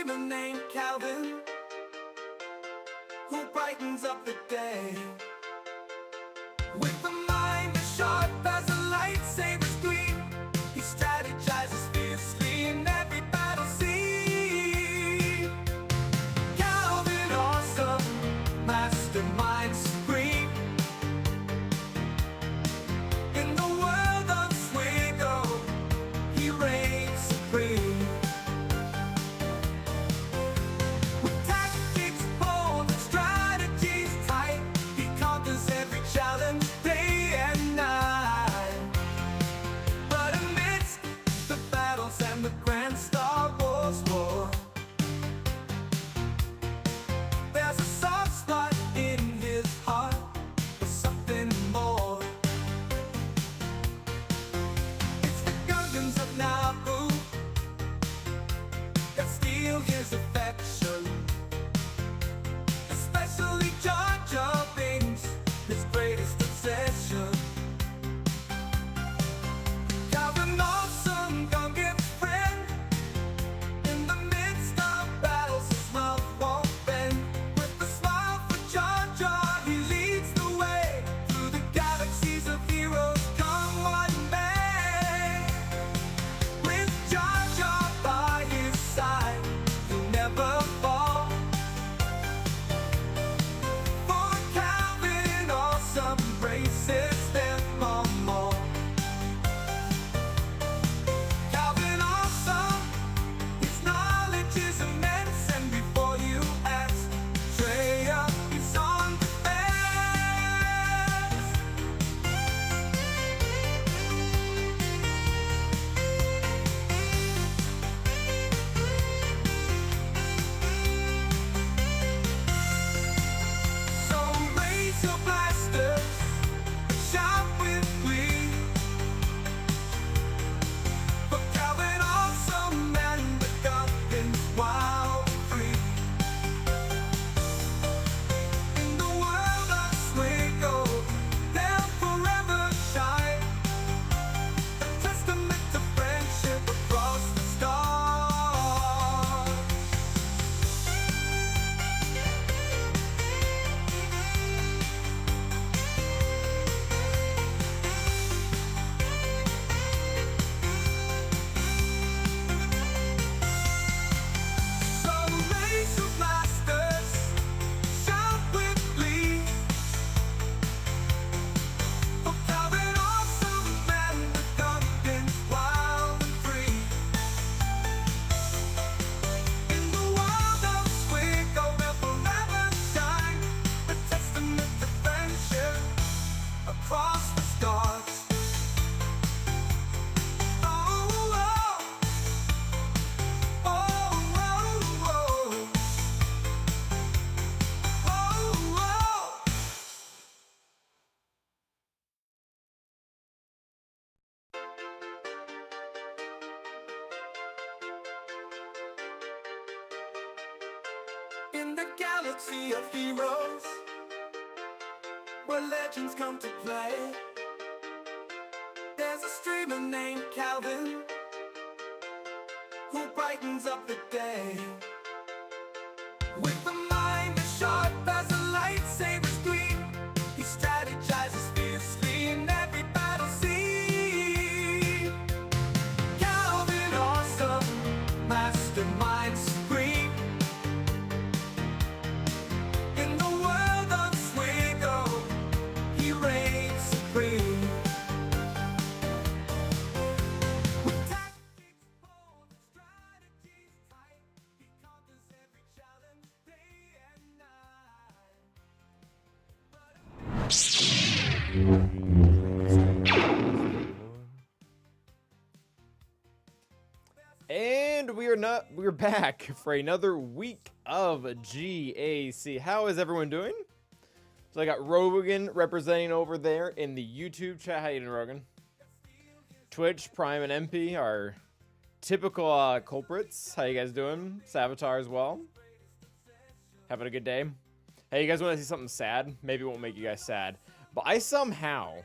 streamer named Calvin who brightens up the day with a mind as sharp as a lightsaber's gleam. He strategizes fiercely in every battle scene. Calvin, awesome mastermind supreme. In the world of Swigo, he reigns supreme. With tactics bold and strategies tight, he conquers every challenge day and night. But amidst the battles and the grand Star Wars war, there's a soft spot in his heart for something more. It's the Gungans of Naboo that steal his affection, especially Jar Jar Binks, his greatest obsession. Calvin, awesome Gungan friend, in the midst of battles his love won't bend. With a smile for Jar Jar, he leads the way through the galaxies of heroes, come what may. With Jar Jar by his side, he'll never fall. For Calvin, awesome embraces them all more. Calvin, awesome, his knowledge is immense, and before you ask, Traya, he's on the fence. So raise your blasters, shout with glee for Calvin, awesome, and the Gungans wild and free. In the world of Swigo, they'll forever shine, a testament to friendship across the stars. So raise your blasters, shout with glee for Calvin, awesome, and the Gungans wild and free. In the world of Swigo, they'll forever shine, a testament to friendship across the stars. Oh, oh, oh, oh, oh, oh, oh. In the galaxy of heroes, where legends come to play, there's a streamer named Calvin who brightens up the day with a mind as sharp as a lightsaber's gleam. He strategizes fiercely in every battle scene. Calvin, awesome mastermind supreme. In the world of Swigo, he reigns supreme. With tactics bold and strategies tight, he conquers every challenge day and night. And we're back for another week of GAC. How is everyone doing? So I got Rogan representing over there in the YouTube chat. How you doing, Rogan? Twitch, Prime, and MP are typical culprits. How you guys doing? Savitar as well. Having a good day? Hey, you guys want to see something sad? Maybe it won't make you guys sad. But I somehow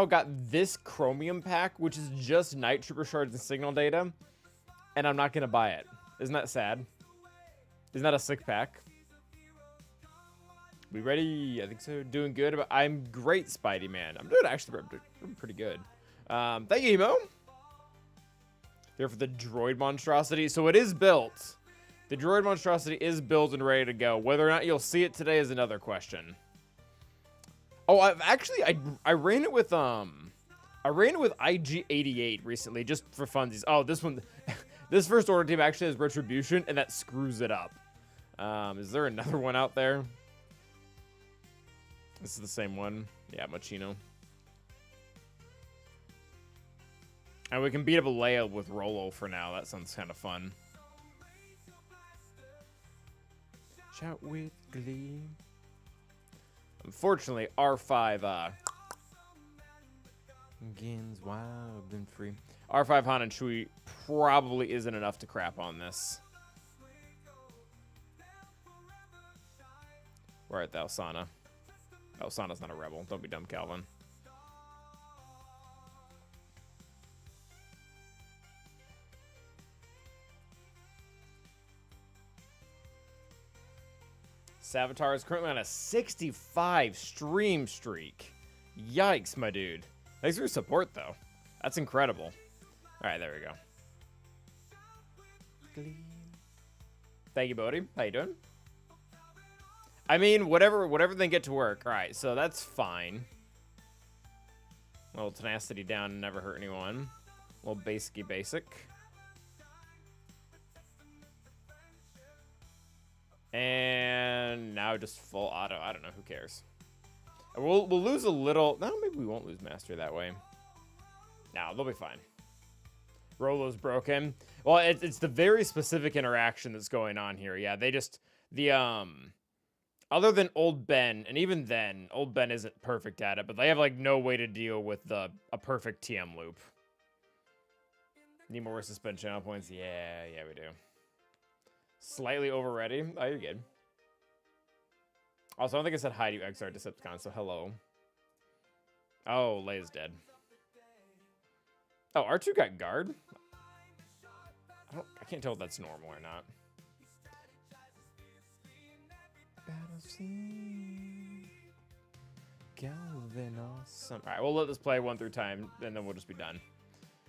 got this Chromium pack, which is just Night Trooper shards and signal data, and I'm not going to buy it. Isn't that sad? Isn't that a sick pack? We ready? I think so. Doing good. But I'm great, Spidey man. I'm doing actually pretty good. Thank you, Emo. Here for the droid monstrosity. So it is built. The droid monstrosity is built and ready to go. Whether or not you'll see it today is another question. Oh, I ran it with IG88 recently just for funsies. Oh, this one, this first order team actually has retribution and that screws it up. Is there another one out there? This is the same one. Yeah, Machino. And we can beat up a Leia with Rolo for now. That sounds kind of fun. Shout with glee. Unfortunately, R5 begins wild and free. R5 Han and Chewie probably isn't enough to crap on this. Where art thou, Sana? Oh, Sana's not a rebel. Don't be dumb, Calvin. Savitar is currently on a 65 stream streak. Yikes, my dude. Thanks for your support, though. That's incredible. All right, there we go. Thank you, Bodhi. How you doing? I mean, whatever they get to work. All right, so that's fine. A little tenacity down and never hurt anyone. A little basic. And now just full auto. I don't know. Who cares? We'll lose a little. No, maybe we won't lose master that way. No, they'll be fine. Rolo's broken. Well, it's the very specific interaction that's going on here. Yeah, they just other than Old Ben, and even then, Old Ben isn't perfect at it, but they have like no way to deal with a perfect TM loop. Need more suspend channel points. Yeah, we do. Slightly over ready. Oh, you're good. Also, I don't think I said hi to you, XR Decepticon, so hello. Oh, Leia's dead. Oh, R2 got guard? I can't tell if that's normal or not. Awesome. Alright, we'll let this play 1 through time, and then we'll just be done.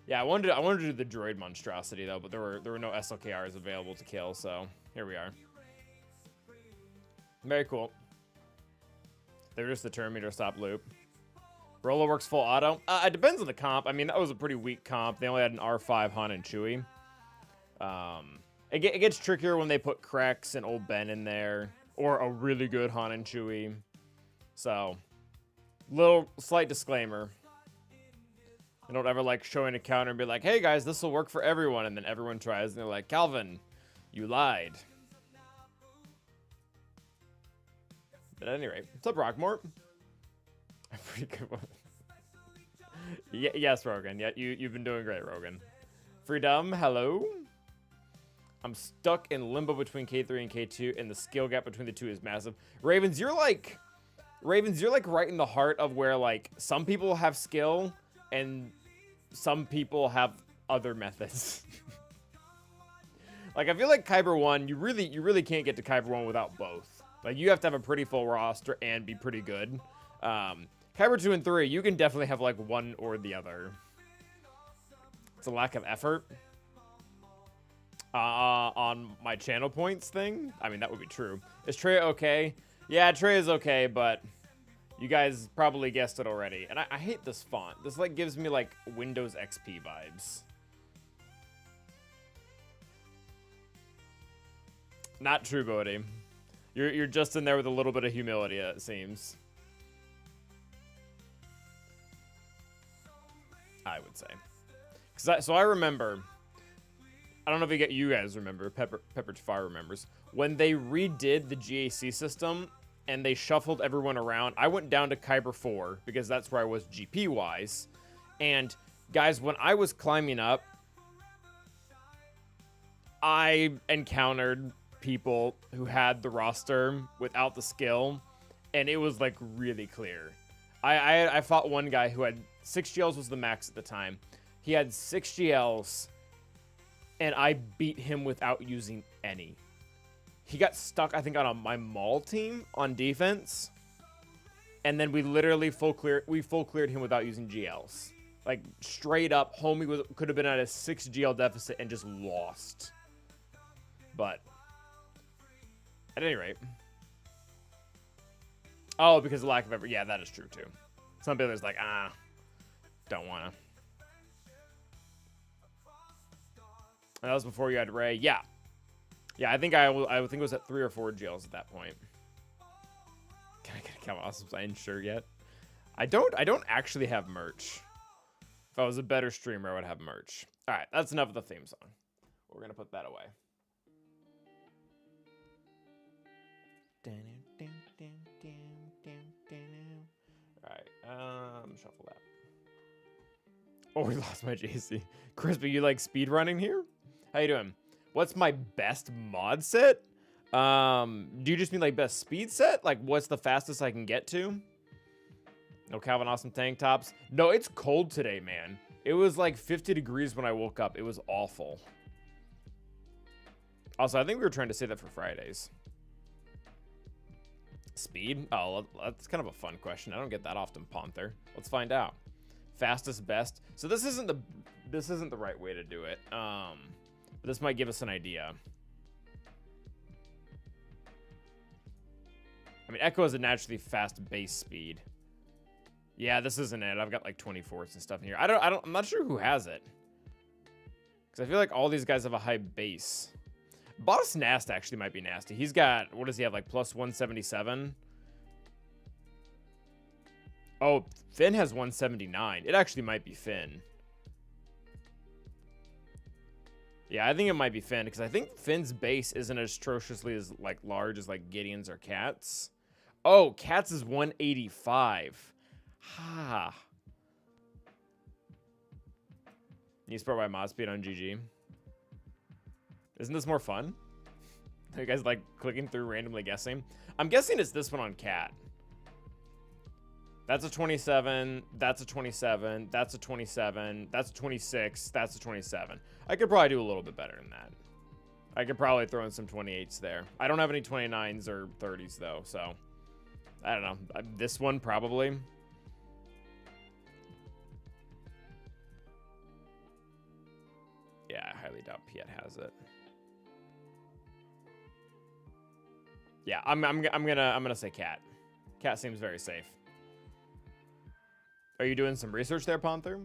Yeah, I wanted to do the droid monstrosity though, but there were no SLKRs available to kill, so here we are. Very cool. They're just the turn meter stop loop. Rolo works full auto. It depends on the comp. I mean, that was a pretty weak comp. They only had an R5 Han and Chewie. It gets trickier when they put Krex and Old Ben in there, or a really good Han and Chewie. So, slight disclaimer. I don't ever like showing a counter and be like, hey guys, this will work for everyone. And then everyone tries and they're like, Calvin, you lied. But at any rate, what's up, Rockmort? I'm pretty good one. Yes, Rogan. Yeah, you've been doing great, Rogan. Freedom, hello. I'm stuck in limbo between K3 and K2, and the skill gap between the two is massive. Ravens, you're like right in the heart of where like some people have skill and some people have other methods. Like I feel like Kyber 1, you really can't get to Kyber 1 without both. Like you have to have a pretty full roster and be pretty good. Kyber 2 and 3, you can definitely have like one or the other. It's a lack of effort. On my channel points thing, I mean that would be true. Is Trey okay? Yeah, Trey is okay, but you guys probably guessed it already. And I hate this font. This like gives me like Windows XP vibes. Not true, Bodhi. You're just in there with a little bit of humility, it seems. I would say. So I remember, I don't know if you guys remember, Pepper Tafar remembers, when they redid the GAC system and they shuffled everyone around, I went down to Kyber 4 because that's where I was GP-wise. And guys, when I was climbing up, I encountered people who had the roster without the skill, and it was like really clear. I fought one guy who had 6 GLs was the max at the time. He had 6 GLs and I beat him without using any. He got stuck, I think, on my Maul team on defense, and then we literally full cleared him without using GLs. Like, straight up, homie could have been at a 6 GL deficit and just lost. But, at any rate. Oh, because of lack of effort. Yeah, that is true, too. Some people are like, don't want to. And that was before you had Ray. Yeah. Yeah, I think I think it was at 3 or 4 GLs at that point. Can I get a Cal Awesome sign? Sure yet? I don't actually have merch. If I was a better streamer, I would have merch. All right, that's enough of the theme song. We're gonna put that away. All right, shuffle that. Oh, we lost my JC. Crispy, you like speed running here? How you doing? What's my best mod set? Do you just mean like best speed set? Like what's the fastest I can get to? No Calvin Awesome tank tops. No, it's cold today, man. It was like 50 degrees when I woke up. It was awful. Also, I think we were trying to say that for Fridays. Speed? Oh, that's kind of a fun question. I don't get that often, Panther. Let's find out. Fastest best. So this isn't the right way to do it. But this might give us an idea. I mean, Echo is a naturally fast base speed. Yeah, this isn't it. I've got like 24s and stuff in here. I'm not sure who has it. Because I feel like all these guys have a high base. Boss Nast actually might be nasty. He's got, what does he have, like plus 177? Oh, Finn has 179. It actually might be Finn. Yeah, I think it might be Finn, because I think Finn's base isn't as atrociously as like large as like Gideon's or Cat's. Oh, Cat's is 185. Ha. You sport by mod speed on GG. Isn't this more fun? Are you guys like clicking through randomly guessing? I'm guessing it's this one on Cat. That's a 27. That's a 27. That's a 27. That's a 26. That's a 27. I could probably do a little bit better than that. I could probably throw in some 28s there. I don't have any 29s or 30s though, so I don't know. This one probably. Yeah, I highly doubt Piet has it. Yeah, I'm gonna say Cat. Cat seems very safe. Are you doing some research there, Panther?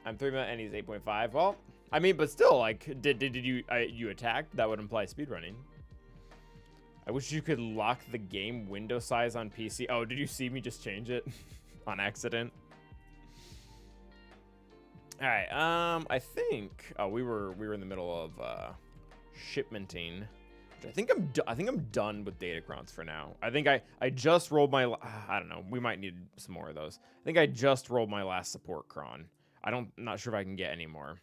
I'm 3 minutes and he's 8.5. Well, I mean, but still, like, did you attack? That would imply speedrunning. I wish you could lock the game window size on PC. Oh, did you see me just change it on accident? All right. I think we were in the middle of shipmenting. I think I'm done with Datacrons for now. I think I just rolled my I don't know. We might need some more of those. I think I just rolled my last support cron. I'm not sure if I can get any more.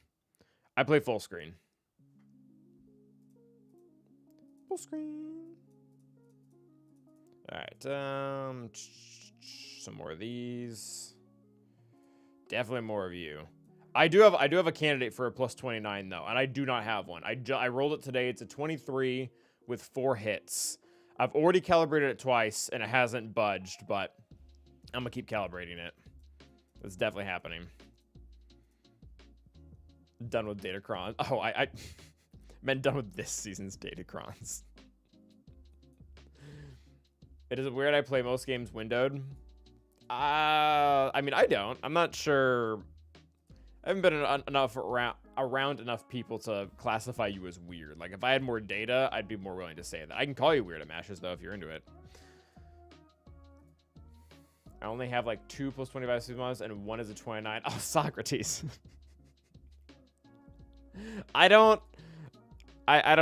I play full screen. Full screen. All right. Some more of these. Definitely more of you. I do have a candidate for a plus 29 though, and I do not have one. I rolled it today. It's a 23 with 4 hits. I've already calibrated it twice and it hasn't budged, but I'm gonna keep calibrating it. It's definitely happening. Done with Datacron. Oh, I meant done with this season's Datacrons. It is weird I play most games windowed. I mean, I don't. I'm not sure. I haven't been around enough people to classify you as weird. Like, if I had more data, I'd be more willing to say that. I can call you weird at Mashes, though, if you're into it. I only have, like, 2 plus 25 season mods, and 1 is a 29. Oh, Socrates. I don't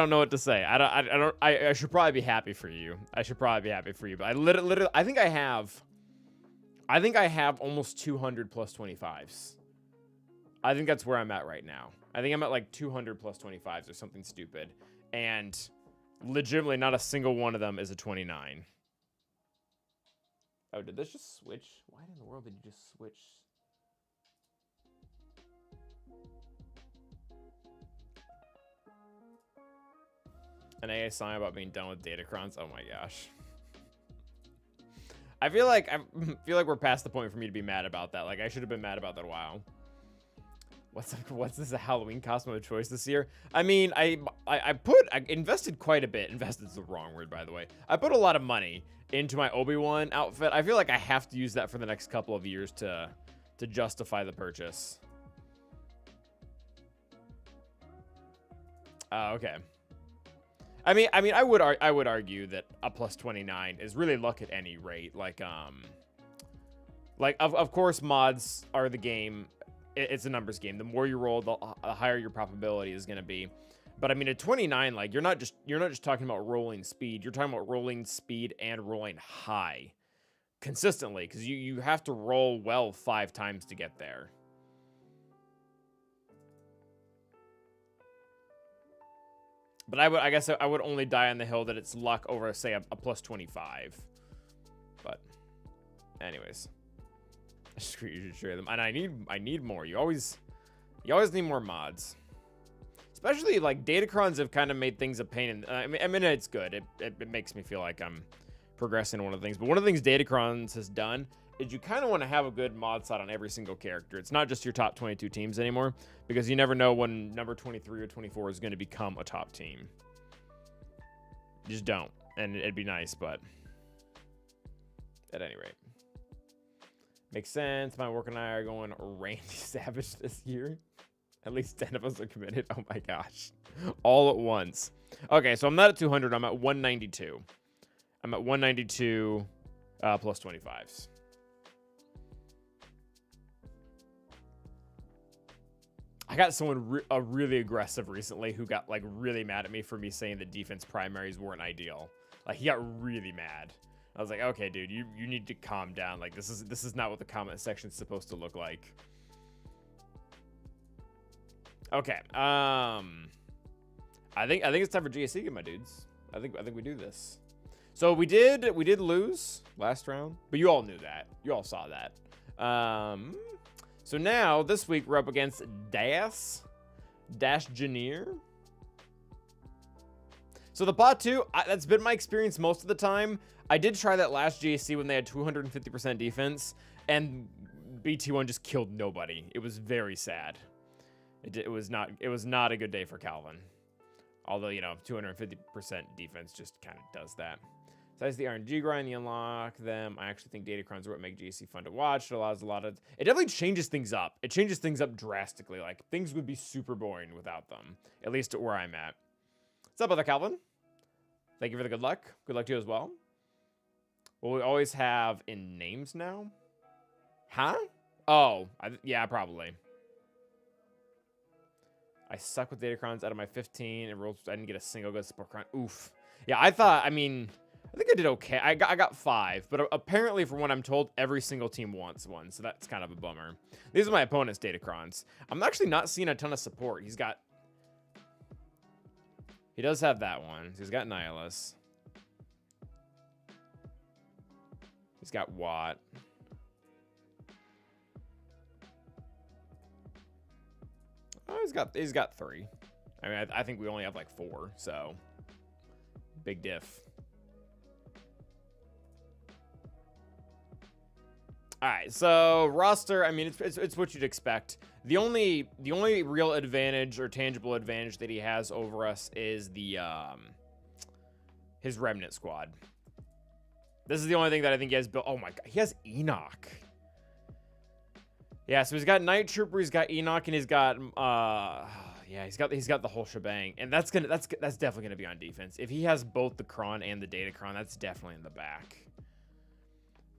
know what to say. I should probably be happy for you. But I literally, I think I have almost 200 plus 25s. I think that's where I'm at right now. I think I'm at like 200 plus 25s or something stupid. And legitimately not a single one of them is a 29. Oh, did this just switch? Why in the world did you just switch? An AA sign about being done with Datacrons. Oh my gosh. I feel like we're past the point for me to be mad about that. Like I should have been mad about that a while. What's this, a Halloween costume of choice this year? I mean, I invested quite a bit. Invested's the wrong word, by the way. I put a lot of money into my Obi-Wan outfit. I feel like I have to use that for the next couple of years to justify the purchase. Okay. I mean, I would argue that a plus 29 is really luck at any rate. Like of course mods are the game. It's a numbers game. The more you roll, the higher your probability is going to be. But I mean, at 29, like you're not just talking about rolling speed. You're talking about rolling speed and rolling high consistently, because you have to roll well 5 times to get there. But I guess I would only die on the hill that it's luck over, say, a plus 25. But anyways. Screw you, should share them. And I need more. You always need more mods. Especially like Datacrons have kind of made things a pain in, I mean it's good. It makes me feel like I'm progressing one of the things. But one of the things Datacrons has done is you kind of want to have a good mod slot on every single character. It's not just your top 22 teams anymore, because you never know when number 23 or 24 is going to become a top team. You just don't. And it'd be nice, but at any rate. Makes sense. My work and I are going Randy Savage this year. At least 10 of us are committed. Oh my gosh. All at once. Okay, so I'm not at 200. I'm at 192. I'm at 192 plus 25s. I got someone really aggressive recently who got like really mad at me for me saying that defense primaries weren't ideal. Like he got really mad. I was like, okay, dude, you need to calm down. Like this is not what the comment section's supposed to look like. Okay. I think it's time for GSC again, my dudes. I think we do this. So we did lose last round, but you all knew that. You all saw that. So now this week we're up against Dash-Janier. So the bot 2, that's been my experience most of the time. I did try that last GAC when they had 250% defense, and BT1 just killed nobody. It was very sad. It was not a good day for Calvin. Although, you know, 250% defense just kind of does that. Besides the RNG grind, you unlock them. I actually think Datacrons are what make GAC fun to watch. It allows a lot of... It definitely changes things up. It changes things up drastically. Like, things would be super boring without them. At least at where I'm at. What's up, brother Calvin? Thank you for the good luck. Good luck to you as well. Will we always have in names now? Huh? Oh, yeah, probably. I suck with Datacrons out of my 15. And rolls, I didn't get a single good support cron. Oof. Yeah, I think I did okay. I got 5, but apparently from what I'm told, every single team wants one, so that's kind of a bummer. These are my opponent's Datacrons. I'm actually not seeing a ton of support. He does have that one. He's got Nihilus. He's got Watt. Oh, he's got 3. I mean, I think we only have like 4, so big diff. All right, so roster. I mean, it's what you'd expect. The only real advantage or tangible advantage that he has over us is the his remnant squad. This is the only thing that I think he has built. Oh my god, he has Enoch. Yeah, so he's got Night Trooper, he's got Enoch, and he's got yeah, he's got the whole shebang, and that's definitely gonna be on defense. If he has both the Kron and the Datacron, that's definitely in the back.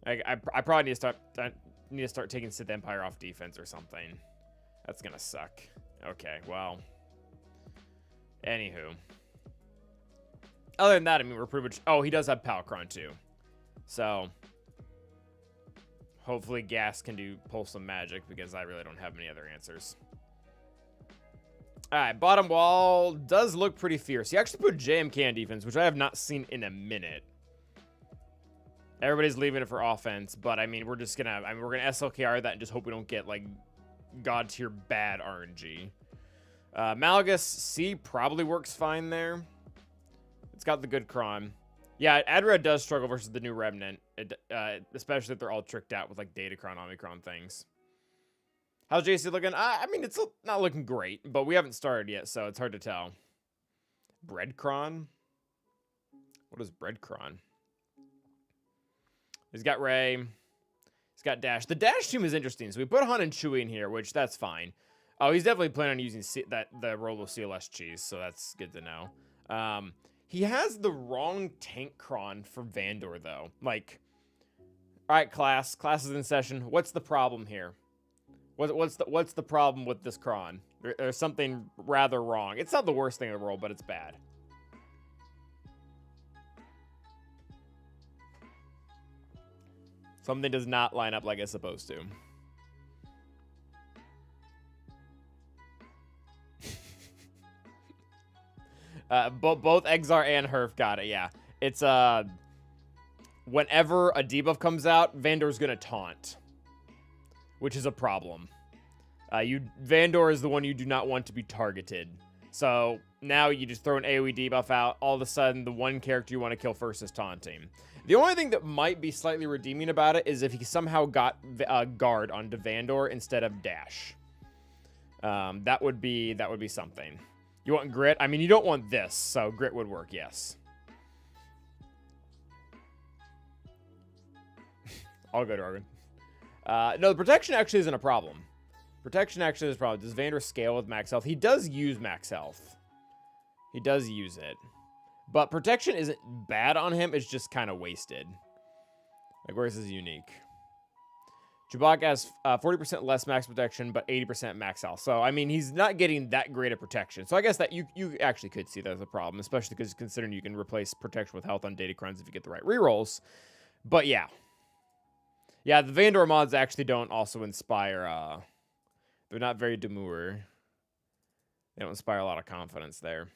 I probably need to start taking Sith Empire off defense or something. That's gonna suck. Okay, well. Anywho. Other than that, I mean, we're pretty much... Oh, he does have Palcron too. So, hopefully Gas can pull some magic, because I really don't have many other answers. Alright, bottom wall does look pretty fierce. He actually put JMK on defense, which I have not seen in a minute. Everybody's leaving it for offense, but I mean, we're gonna SLKR that and just hope we don't get like god tier bad RNG. Malgus C probably works fine there. got the good Kron. Yeah, Adred does struggle versus the new Remnant, especially if they're all tricked out with like Datacron, Omicron things. How's JC looking? I mean, it's not looking great, but we haven't started yet, so it's hard to tell. Breadcron? What is Breadcron? He's got Rey. He's got Dash. The Dash team is interesting. So we put Han and Chewie in here, which that's fine. Oh, he's definitely planning on using the Rolo CLS cheese, so that's good to know. He has the wrong tank cron for Vandor, though. Like, all right, class is in session. What's the problem here? What's the problem with this cron? There's something rather wrong. It's not the worst thing in the world, but it's bad. Something does not line up like it's supposed to. Both Exar and Herf got it, yeah. It's, whenever a debuff comes out, Vandor's gonna taunt. Which is a problem. Vandor is the one you do not want to be targeted. So, now you just throw an AoE debuff out, all of a sudden, the one character you want to kill first is taunting. The only thing that might be slightly redeeming about it is if he somehow got guard onto Vandor instead of Dash. That would be something. You want Grit? I mean, you don't want this, so Grit would work, yes. I'll go to Argon. No, the protection actually isn't a problem. Protection actually is a problem. Does Vandor scale with max health? He does use max health. He does use it. But protection isn't bad on him. It's just kind of wasted. Like, where's his unique? Chewbacca has 40% less max protection, but 80% max health. So, I mean, he's not getting that great of protection. So, I guess that you actually could see that as a problem, especially because considering you can replace protection with health on Datacrons if you get the right rerolls. But, yeah. Yeah, the Vandor mods actually don't also inspire... they're not very demure. They don't inspire a lot of confidence there.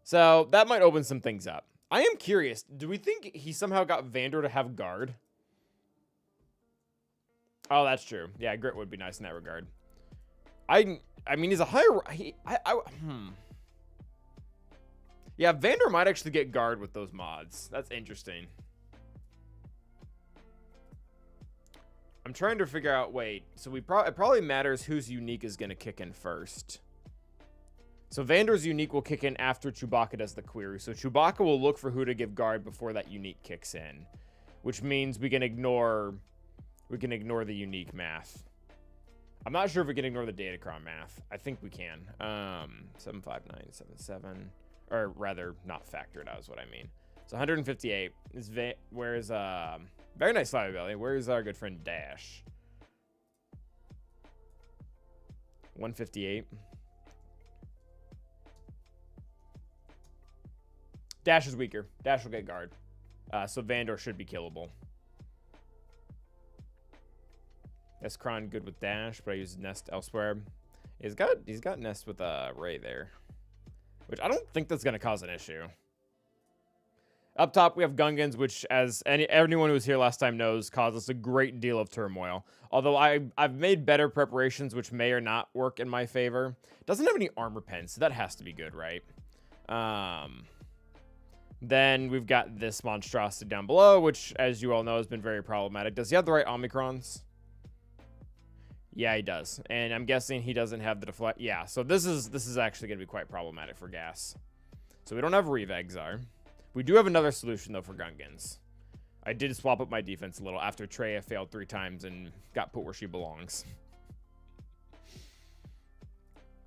So, that might open some things up. I am curious. Do we think he somehow got Vandor to have guard? Oh, that's true. Yeah, Grit would be nice in that regard. I mean, he's a higher... Yeah, Vandor might actually get guard with those mods. That's interesting. I'm trying to figure out... Wait, so it probably matters whose unique is going to kick in first. So Vandor's unique will kick in after Chewbacca does the query. So Chewbacca will look for who to give guard before that unique kicks in. Which means we can ignore the unique math. I'm not sure if we can ignore the Datacron math. I think we can. 75977. Or rather, not factored out is what I mean. So 158 is where's very nice Slimy Belly. Where's our good friend Dash? 158. Dash is weaker. Dash will get guard. So Vandor should be killable. Kron good with Dash, but I use Nest elsewhere. He's got Nest with Rey there. Which I don't think that's gonna cause an issue. Up top, we have Gungans, which, as anyone who was here last time knows, caused us a great deal of turmoil. Although I've made better preparations, which may or not work in my favor. Doesn't have any armor pens, so that has to be good, right? Then we've got this monstrosity down below, which, as you all know, has been very problematic. Does he have the right Omicrons? Yeah, he does. And I'm guessing he doesn't have the deflect. Yeah, so this is actually going to be quite problematic for gas. So we don't have Reeve Exar. We do have another solution, though, for Gungans. I did swap up my defense a little after Traya failed 3 times and got put where she belongs.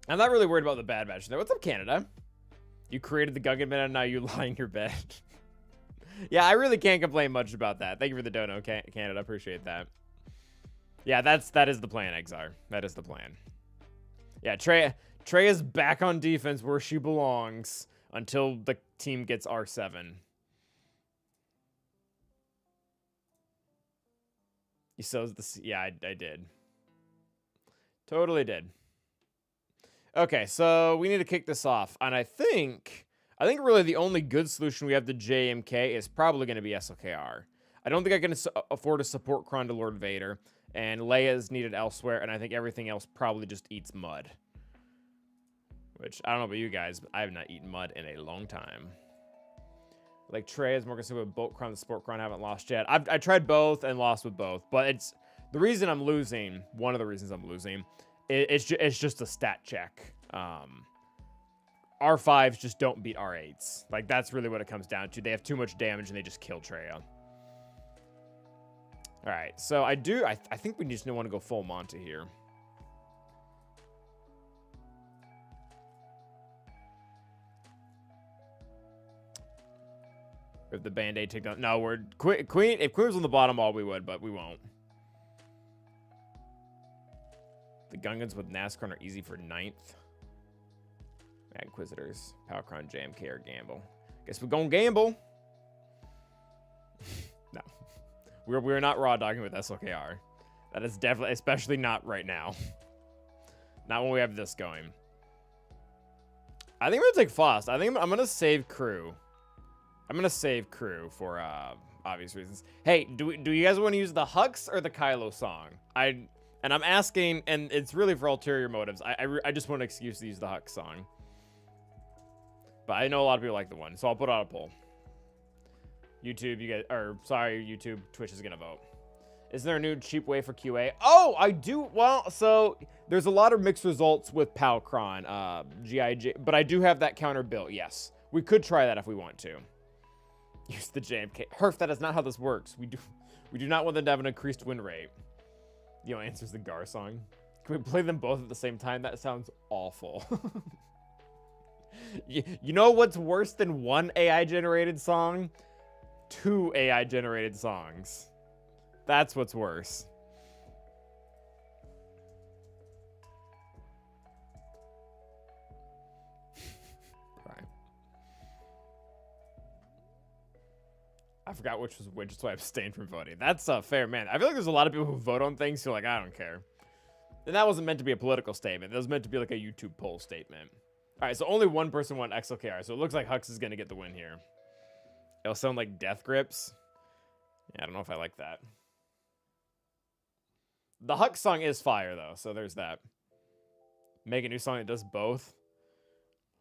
I'm not really worried about the Bad Batch there. What's up, Canada? You created the Gungan meta, and now you lie in your bed. Yeah, I really can't complain much about that. Thank you for the dono, Canada. Appreciate that. Yeah, that is the plan, Exar. That is the plan. Yeah, Treya's back on defense where she belongs until the team gets R7. So this, yeah, I did. Totally did. Okay, so we need to kick this off, and I think really the only good solution we have to JMK is probably going to be SLKR. I don't think I can afford to support Kron to Lord Vader, and Leia is needed elsewhere, and I think everything else probably just eats mud. Which, I don't know about you guys, but I have not eaten mud in a long time. Like, Trey is more concerned with Boltcron and Sportcron. I haven't lost yet. I tried both and lost with both. But it's... The reason I'm losing, one of the reasons I'm losing, it's just a stat check. R5s just don't beat R8s. Like, that's really what it comes down to. They have too much damage and they just kill Traya. Alright, so I think we just want to go full Monta here. If the Band-Aid take down... No, we're... Queen... If Queen was on the bottom wall, we would, but we won't. The Gungans with Nascron are easy for 9th. Mad Inquisitors, Palcron, JMK, or Gamble. Guess we're gonna gamble. No. We're not raw dogging with SLKR. That is definitely... Especially not right now. Not when we have this going. I think I'm gonna take Fost. I think I'm gonna save Crew. I'm gonna save Crew for obvious reasons. Hey, do you guys want to use the Hux or the Kylo song? And I'm asking, and it's really for ulterior motives. I just want an excuse to use the Hux song. But I know a lot of people like the one, so I'll put out a poll. YouTube, you guys, or sorry, YouTube, Twitch is gonna vote. Is there a new cheap way for QA? Oh, I do. Well, so there's a lot of mixed results with Palcron, GIJ, but I do have that counter built. Yes, we could try that if we want to. Use the JMK. Herf, that is not how this works. We do not want them to have an increased win rate. You know, answers the Gar song. Can we play them both at the same time? That sounds awful. You know what's worse than one AI-generated song? 2 AI-generated songs. That's what's worse. I forgot which was which, so I abstained from voting. That's fair, man. I feel like there's a lot of people who vote on things who are like, I don't care. And that wasn't meant to be a political statement. That was meant to be like a YouTube poll statement. All right, so only one person won XLKR, so it looks like Hux is going to get the win here. It'll sound like Death Grips. Yeah, I don't know if I like that. The Hux song is fire, though, so there's that. Make a new song that does both.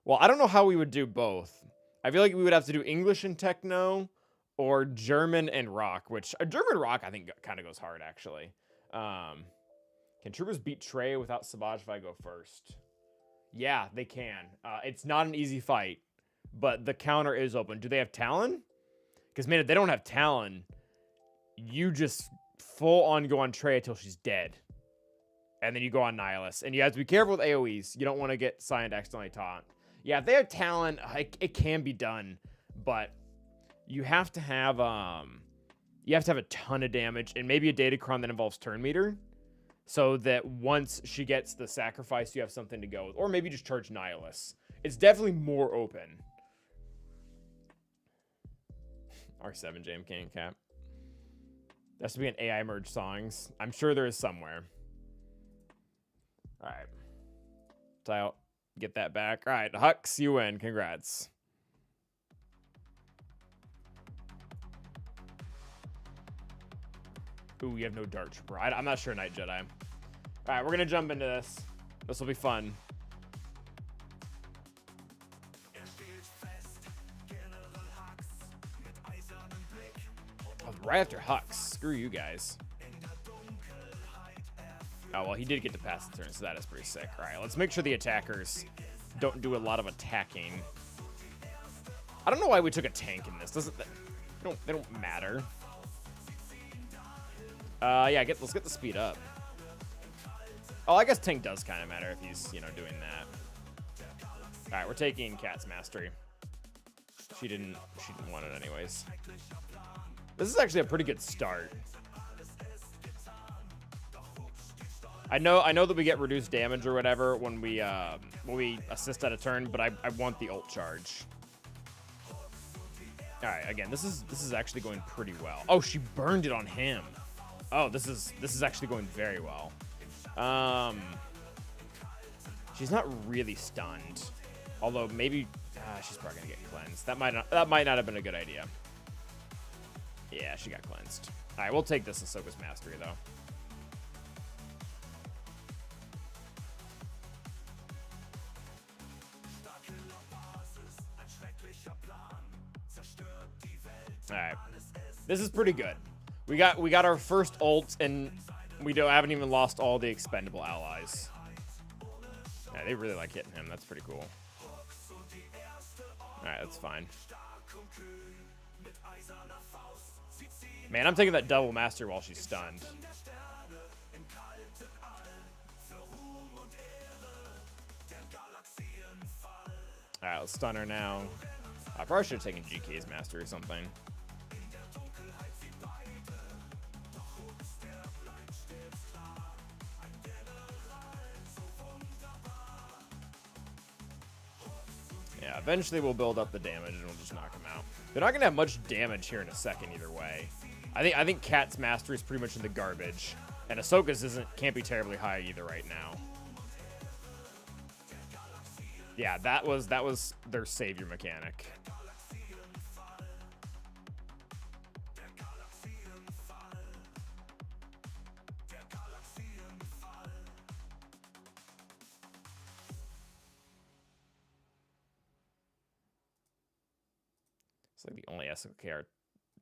Well, I don't know how we would do both. I feel like we would have to do English and techno, or German and rock, which German rock I think kind of goes hard actually. Can troopers beat Trey without Savage if I go first? Yeah, they can. It's not an easy fight, but the counter is open. Do they have Talon? Because man, if they don't have Talon, you just full on go on Trey until she's dead, and then you go on Nihilus, and you have to be careful with AoEs. You don't want to get signed accidentally taunt. Yeah, if they have Talon, it can be done, but you have to have a ton of damage and maybe a Datacron that involves turn meter, so that once she gets the sacrifice, you have something to go with, or maybe just charge Nihilus. It's definitely more open. R7 JMK and Cap. There has to be an AI merge songs. I'm sure there is somewhere. All right, so I'll get that back. All right, Hux, you win. Congrats. Ooh, you have no Dart Trooper. I'm not sure Night Jedi. All right, we're going to jump into this. This will be fun. Oh, right after Hux. Screw you guys. Oh, well, he did get to pass the turn, so that is pretty sick. All right, let's make sure the attackers don't do a lot of attacking. I don't know why we took a tank in this. They don't matter. Yeah, let's get the speed up. Oh, I guess tank does kind of matter if he's, doing that. All right, we're taking Cat's Mastery. She didn't want it anyways. This is actually a pretty good start. I know that we get reduced damage or whatever when we assist at a turn, but I want the ult charge. All right, again, this is actually going pretty well. Oh, she burned it on him. Oh, this is actually going very well. She's not really stunned, although maybe she's probably gonna get cleansed. That might not have been a good idea. Yeah, she got cleansed. All right, we'll take this Ahsoka's Mastery though. All right, this is pretty good. We got our first ult, and we haven't even lost all the expendable allies. Yeah, they really like hitting him. That's pretty cool. All right, that's fine. Man, I'm taking that double master while she's stunned. All right, let's stun her now. I probably should have taken GK's master or something. Yeah, eventually we'll build up the damage and we'll just knock him out. They're not gonna have much damage here in a second either way. I think Kat's mastery is pretty much in the garbage, and Ahsoka's can't be terribly high either right now. Yeah, that was their savior mechanic. It's like the only SLKR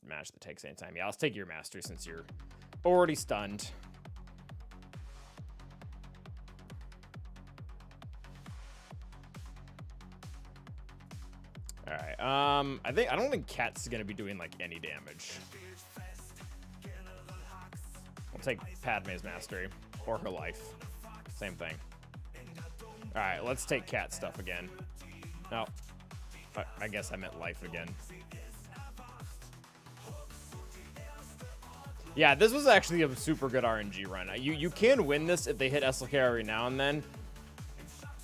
match that takes any time. Yeah, let's take your mastery since you're already stunned. All right. I don't think Kat's gonna be doing like any damage. We'll take Padme's mastery or her life. Same thing. All right, let's take Kat stuff again. No, I guess I meant life again. Yeah, this was actually a super good RNG run. You can win this if they hit SLKR every now and then,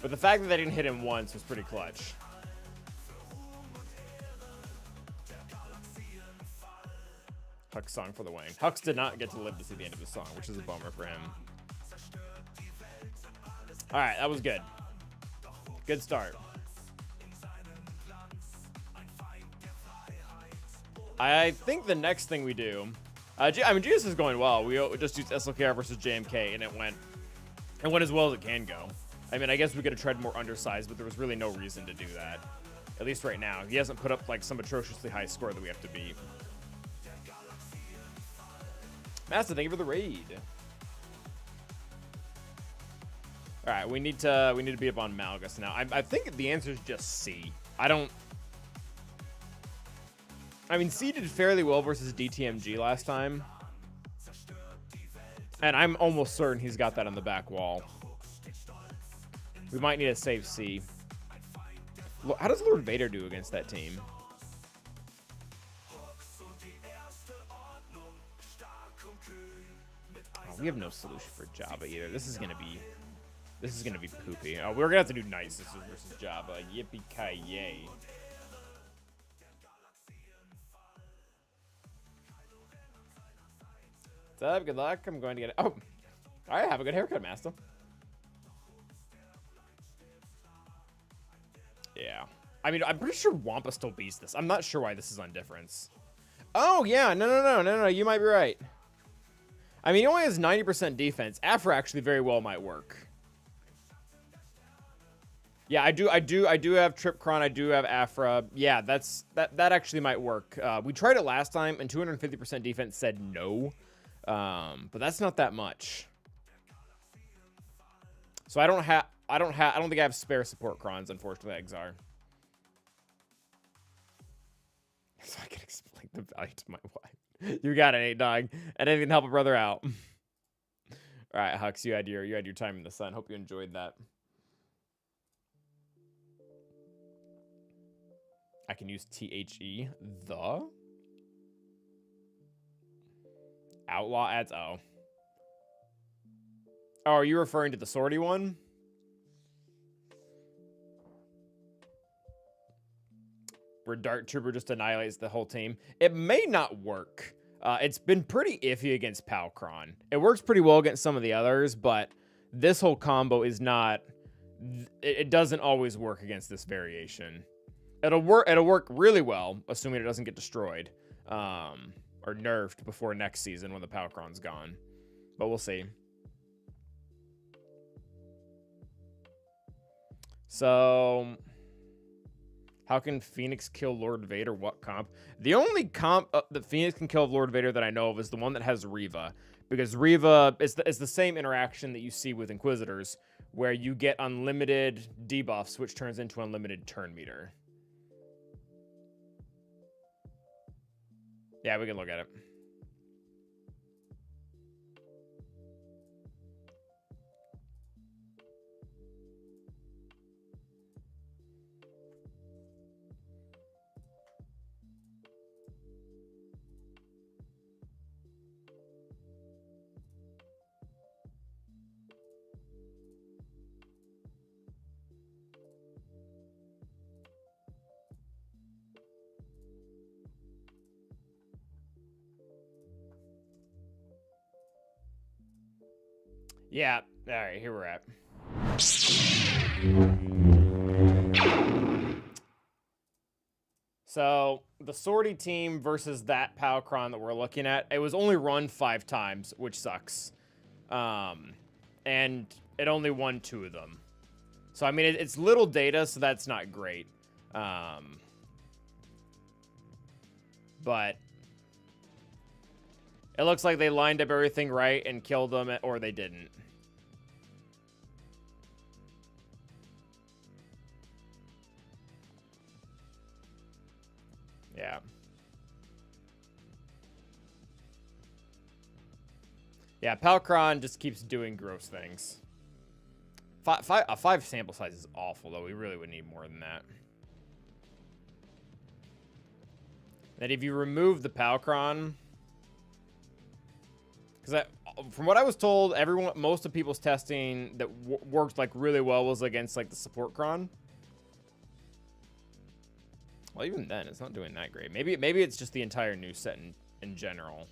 but the fact that they didn't hit him once was pretty clutch. Hux song for the win. Hux did not get to live to see the end of his song, which is a bummer for him. All right, that was good. Good start. I think the next thing we do, I mean, GS is going well. We just used SLKR versus JMK, and it went as well as it can go. I mean, I guess we could have tried more undersized, but there was really no reason to do that. At least right now. He hasn't put up like some atrociously high score that we have to beat. Master, thank you for the raid. All right, we need to beat up on Malgus now. I think the answer is just C. I mean, C did fairly well versus DTMG last time. And I'm almost certain he's got that on the back wall. We might need to save C. How does Lord Vader do against that team? Oh, we have no solution for Jabba either. This is gonna be poopy. Oh, we're gonna have to do Night Sisters versus Jabba. Yippee-ki-yay. What's up? Good luck. I'm going to get it. Oh, all right. Have a good haircut, Master. Yeah. I mean, I'm pretty sure Wampa still beats this. I'm not sure why this is on difference. Oh, yeah. No. You might be right. I mean, he only has 90% defense. Afra actually very well might work. Yeah, I do have Tripcron. I do have Afra. Yeah, that actually might work. We tried it last time, and 250% defense said no. But that's not that much. So I don't think I have spare support crons, unfortunately, Exar. So I can explain the value to my wife. You got it, 8 dog. And anything to help a brother out. All right, Hux, you had your time in the sun. Hope you enjoyed that. I can use THE. The Outlaw ads. Oh, are you referring to the sortie one? Where Dart Trooper just annihilates the whole team. It may not work. It's been pretty iffy against Palcron. It works pretty well against some of the others, but this whole combo is not. It doesn't always work against this variation. It'll work really well, assuming it doesn't get destroyed. Or nerfed before next season when the Palcron's gone. But we'll see. So How can Phoenix kill Lord Vader? What comp? The only comp that Phoenix can kill Lord Vader that I know of is the one that has Reva. Because Reva is the same interaction that you see with Inquisitors, where you get unlimited debuffs, which turns into unlimited turn meter. Yeah, we can look at it. Yeah, all right, here we're at. So, the sortie team versus that Palcron that we're looking at, it was only run 5 times, which sucks. And it only won 2 of them. So, I mean, it's little data, so that's not great. But it looks like they lined up everything right and killed them, or they didn't. Yeah. Yeah, Palcron just keeps doing gross things. A 5 sample size is awful, though. We really would need more than that. That if you remove the Palcron... Because from what I was told, most of people's testing that worked like really well was against like the support cron. Well, even then, it's not doing that great. Maybe it's just the entire new set in general.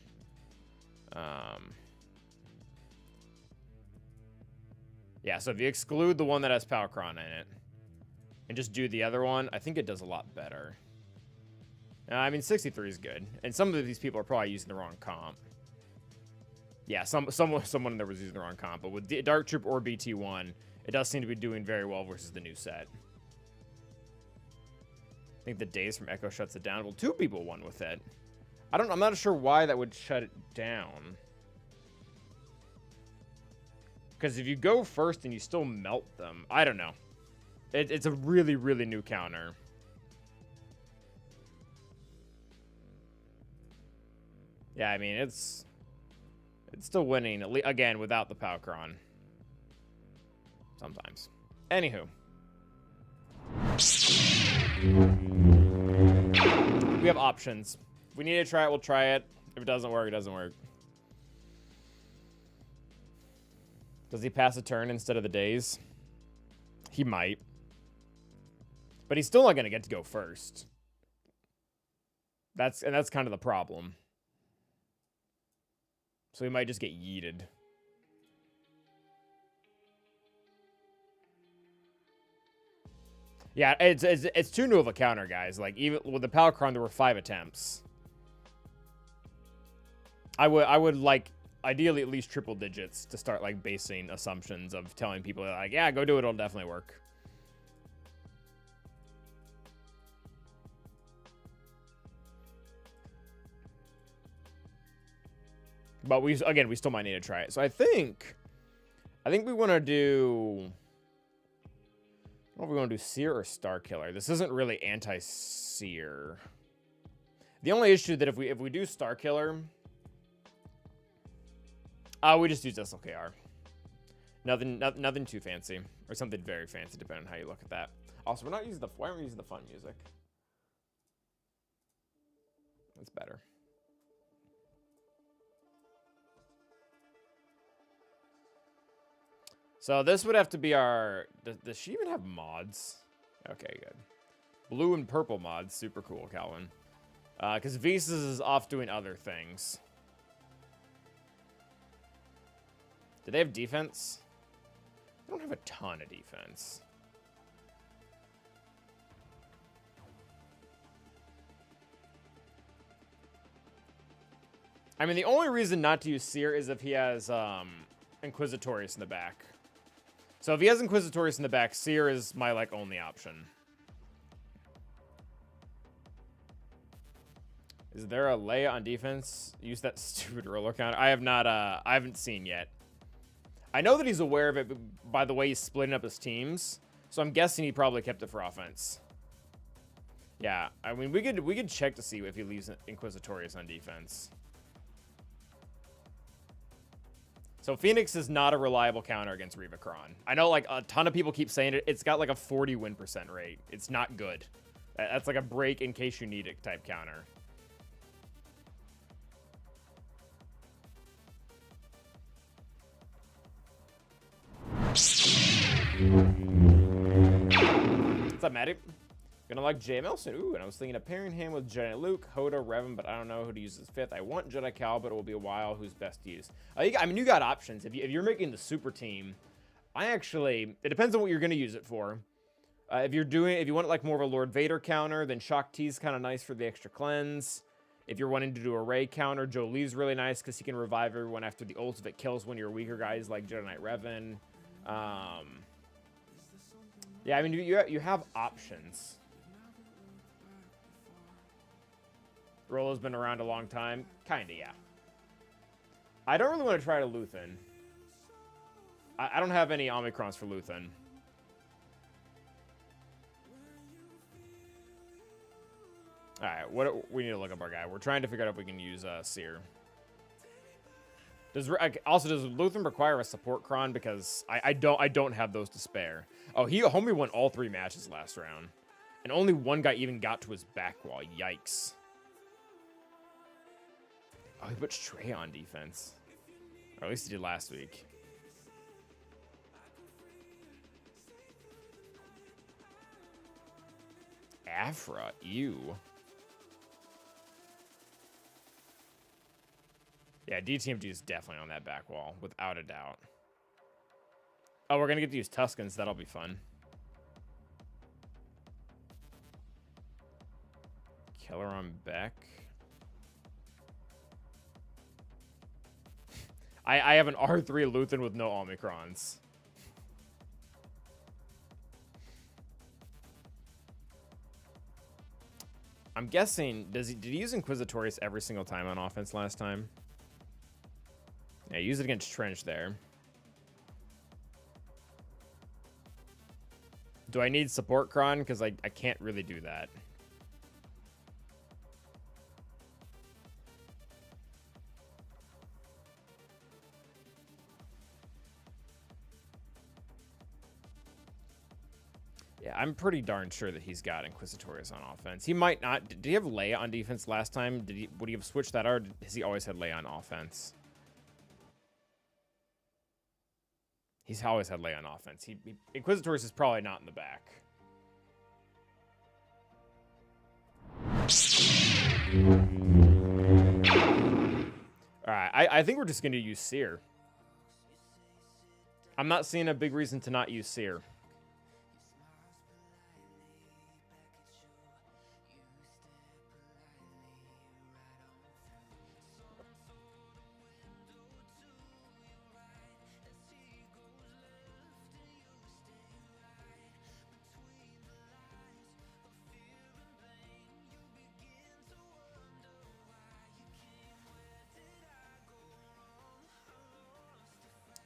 Yeah, so if you exclude the one that has Palcron in it and just do the other one, I think it does a lot better. I mean, 63 is good, and some of these people are probably using the wrong comp. Yeah, someone there was using the wrong comp, but with Dark Troop or BT1, it does seem to be doing very well versus the new set. I think the days from Echo shuts it down. Well, 2 people won with it. I'm not sure why that would shut it down. Because if you go first and you still melt them, I don't know. It's a really, really new counter. Yeah, I mean, it's still winning, again, without the Palcron. Sometimes. Anywho. We have options. If we need to try it, we'll try it. If it doesn't work, it doesn't work. Does he pass a turn instead of the days? He might. But he's still not going to get to go first. That's kind of the problem. So he might just get yeeted. Yeah, it's too new of a counter, guys. Like, even with the Palcron, there were 5 attempts. I would like, ideally, at least triple digits to start, like, basing assumptions of telling people, like, yeah, go do it, it'll definitely work. But we still might need to try it. So I think we want to do... I don't know if we want to do Seer or Starkiller. This isn't really anti-Seer. The only issue that if we do Starkiller, we just use SLKR. Nothing too fancy, or something very fancy, depending on how you look at that. Also, we're not using why aren't we using the fun music? That's better. So this would have to be our... Does she even have mods? Okay, good. Blue and purple mods. Super cool, Calvin. Because Visas is off doing other things. Do they have defense? They don't have a ton of defense. I mean, the only reason not to use Seer is if he has Inquisitorius in the back. So if he has Inquisitorius in the back, Seer is my, like, only option. Is there a Leia on defense? Use that stupid roller counter. I have not. I haven't seen yet. I know that he's aware of it by the way he's splitting up his teams. So I'm guessing he probably kept it for offense. Yeah, I mean we could check to see if he leaves Inquisitorius on defense. So Phoenix is not a reliable counter against Revacron. I know like a ton of people keep saying it. It's got like a 40 win % rate. It's not good. That's like a break in case you need it type counter. What's up, Matty? Gonna like JML. Ooh, and I was thinking of pairing him with Jedi Luke, Hoda, Revan, but I don't know who to use as fifth. I want Jedi Cal, but it will be a while. Who's best to use? I mean, you got options. If you're making the super team, it depends on what you're gonna use it for. If you want like more of a Lord Vader counter, then Shock T is kind of nice for the extra cleanse. If you're wanting to do a Rey counter, Jolie's really nice because he can revive everyone after the ult if it kills one of your weaker guys like Jedi Knight Revan. Yeah, I mean, you have options. Rolo's been around a long time. Kinda, yeah. I don't really want to try to Luthen. I don't have any Omicrons for Luthen. Alright, we need to look up our guy. We're trying to figure out if we can use Seer. Does Luthen require a support cron? Because I don't have those to spare. Oh, homie won all 3 matches last round. And only one guy even got to his back wall. Yikes. Oh, he put Trey on defense. Or at least he did last week. Afra, ew. Yeah, DTMG is definitely on that back wall, without a doubt. Oh, we're going to get to use Tuskens. That'll be fun. Killer on Beck. I have an R3 Luthen with no Omicrons. I'm guessing, did he use Inquisitorius every single time on offense last time? Yeah, use it against Trench there. Do I need support cron? Because I can't really do that. Yeah, I'm pretty darn sure that he's got Inquisitorius on offense. He might not. Did he have Leia on defense last time? Would he have switched that, or has he always had Leia on offense? He's always had Leia on offense. Inquisitorius is probably not in the back. All right, I think we're just going to use Seer. I'm not seeing a big reason to not use Seer.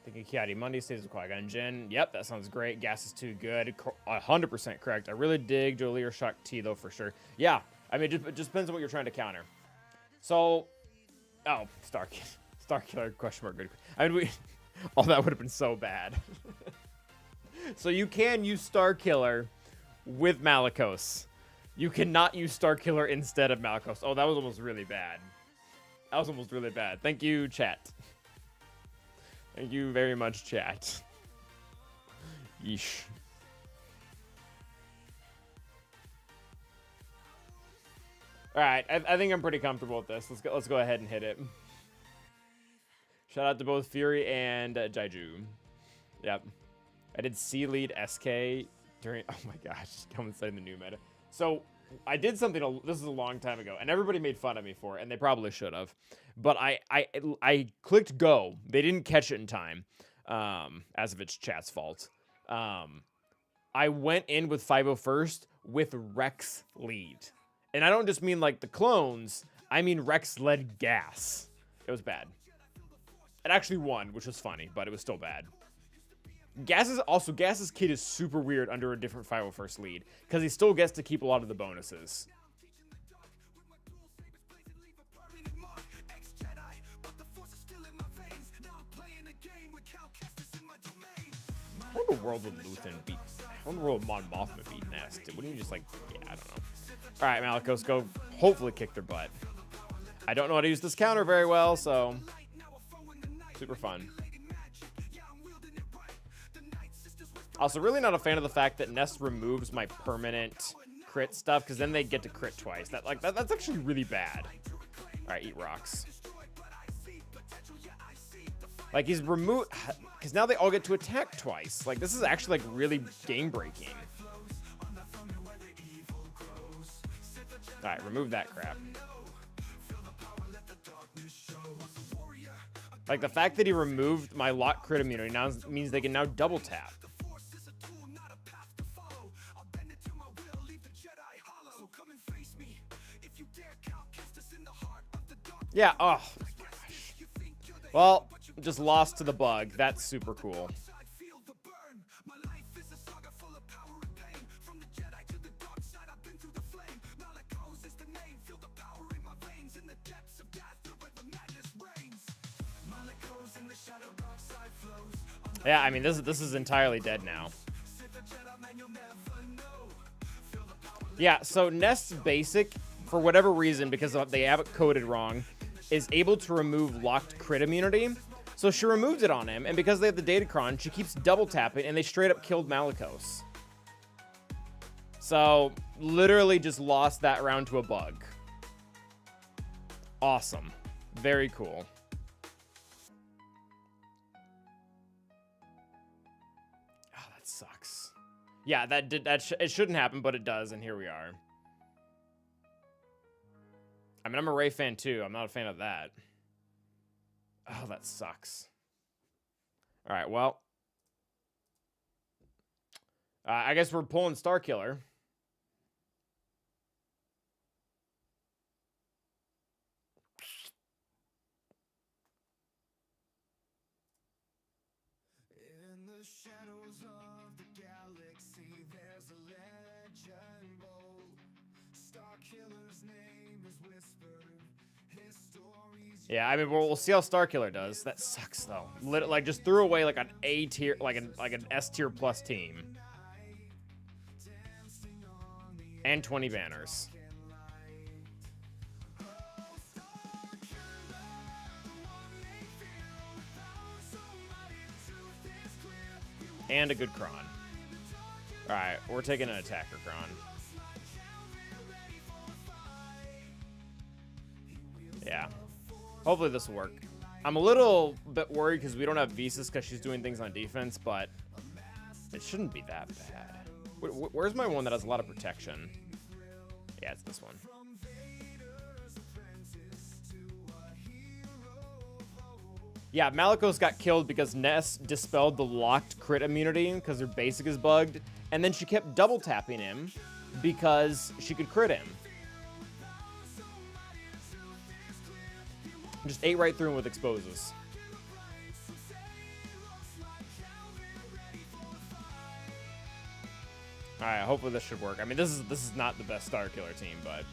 Thinking Kiadi Monday stays with Qui-Gon Jinn. Yep, that sounds great. Gas is too good. 100% correct. I really dig Jolie or Shock T, though, for sure. Yeah, I mean, it just depends on what you're trying to counter. So, oh, Starkiller, question mark. Good. I mean, all that would have been so bad. So you can use Starkiller with Malgus. You cannot use Starkiller instead of Malgus. Oh, that was almost really bad. That was almost really bad. Thank you, chat. Thank you very much, chat. Yeesh. All right, I think I'm pretty comfortable with this. Let's go ahead and hit it. Shout out to both Fury and Jaiju. Yep. I did C lead SK during. Oh my gosh, come inside the new meta. So I did something. This is a long time ago, and everybody made fun of me for it, and they probably should have. But I clicked go. They didn't catch it in time, as if it's chat's fault. I went in with 501st with Rex lead, and I don't just mean like the clones. I mean, Rex led gas. It was bad. It actually won, which was funny, but it was still bad. Gas's kid is super weird under a different 501st lead, because he still gets to keep a lot of the bonuses. How in the world would Luthen beat? How in the world would Mon Mothma beat Nest? Wouldn't you just like, yeah, I don't know. All right, Malgus, go hopefully kick their butt. I don't know how to use this counter very well, so super fun. Also, really not a fan of the fact that Nest removes my permanent crit stuff, because then they get to crit twice. That's actually really bad. All right, eat rocks. Like, he's removed, because now they all get to attack twice. Like, this is actually, like, really game-breaking. All right, remove that crap. Like, the fact that he removed my lock crit immunity now means they can now double tap. Yeah, oh my gosh. Well, just lost to the bug. That's super cool. Yeah, I mean, this is entirely dead now. Yeah, so Nest's basic, for whatever reason, because they have it coded wrong, is able to remove locked crit immunity. So she removed it on him, and because they have the Datacron, she keeps double tapping, and they straight up killed Malgus. So, literally just lost that round to a bug. Awesome. Very cool. Oh, that sucks. Yeah, it shouldn't happen, but it does, and here we are. I mean, I'm a Rey fan too. I'm not a fan of that. Oh, that sucks. All right, well. I guess we're pulling Starkiller. In the shadows of the galaxy, there's a legend bold. Starkiller's name is whispered. His stories. Yeah, I mean, we'll see how Starkiller does. That sucks though. Like, just threw away like an A tier, like an S tier plus team, and 20 banners. And a good Kron. Alright, we're taking an attacker Kron. Yeah. Hopefully this will work. I'm a little bit worried because we don't have Visas because she's doing things on defense, but it shouldn't be that bad. Where's my one that has a lot of protection? Yeah, it's this one. Yeah, Malgus got killed because Ness dispelled the locked crit immunity because her basic is bugged, and then she kept double tapping him because she could crit him. Just ate right through him with exposes. Alright, hopefully this should work. I mean, this is not the best Starkiller team, but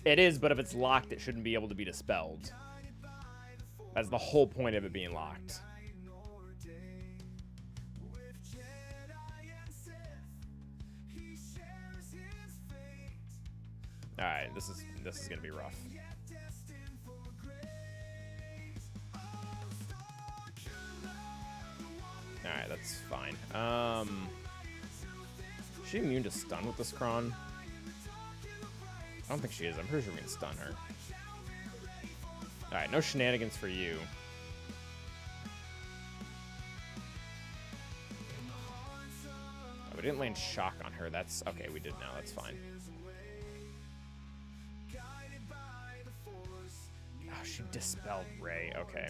it is, but if it's locked, it shouldn't be able to be dispelled. That's the whole point of it being locked. All right, this is gonna be rough. All right, that's fine. Is she immune to stun with this Kron? I don't think she is. I'm pretty sure we can stun her. All right, no shenanigans for you. Oh, we didn't land shock on her. That's okay. We did now. That's fine. Oh, she dispelled Rey. Okay.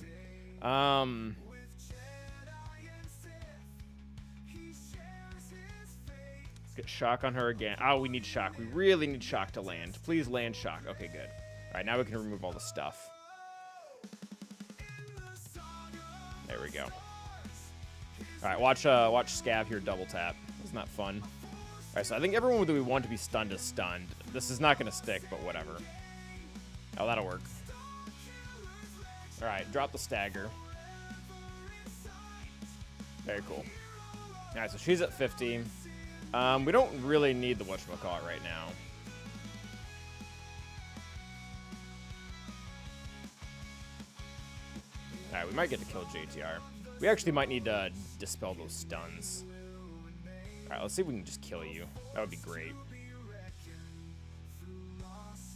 Let's get shock on her again. Oh, we need shock. We really need shock to land. Please land shock. Okay, good. All right, now we can remove all the stuff. There we go. All right, watch Scav here double tap. Isn't that fun? All right, so I think everyone that we want to be stunned is stunned. This is not going to stick, but whatever. Oh, that'll work. All right, drop the stagger. Very cool. All right, so she's at 50. We don't really need the whatchamacallit right now. All right, we might get to kill JTR. We actually might need to dispel those stuns. All right, let's see if we can just kill you. That would be great.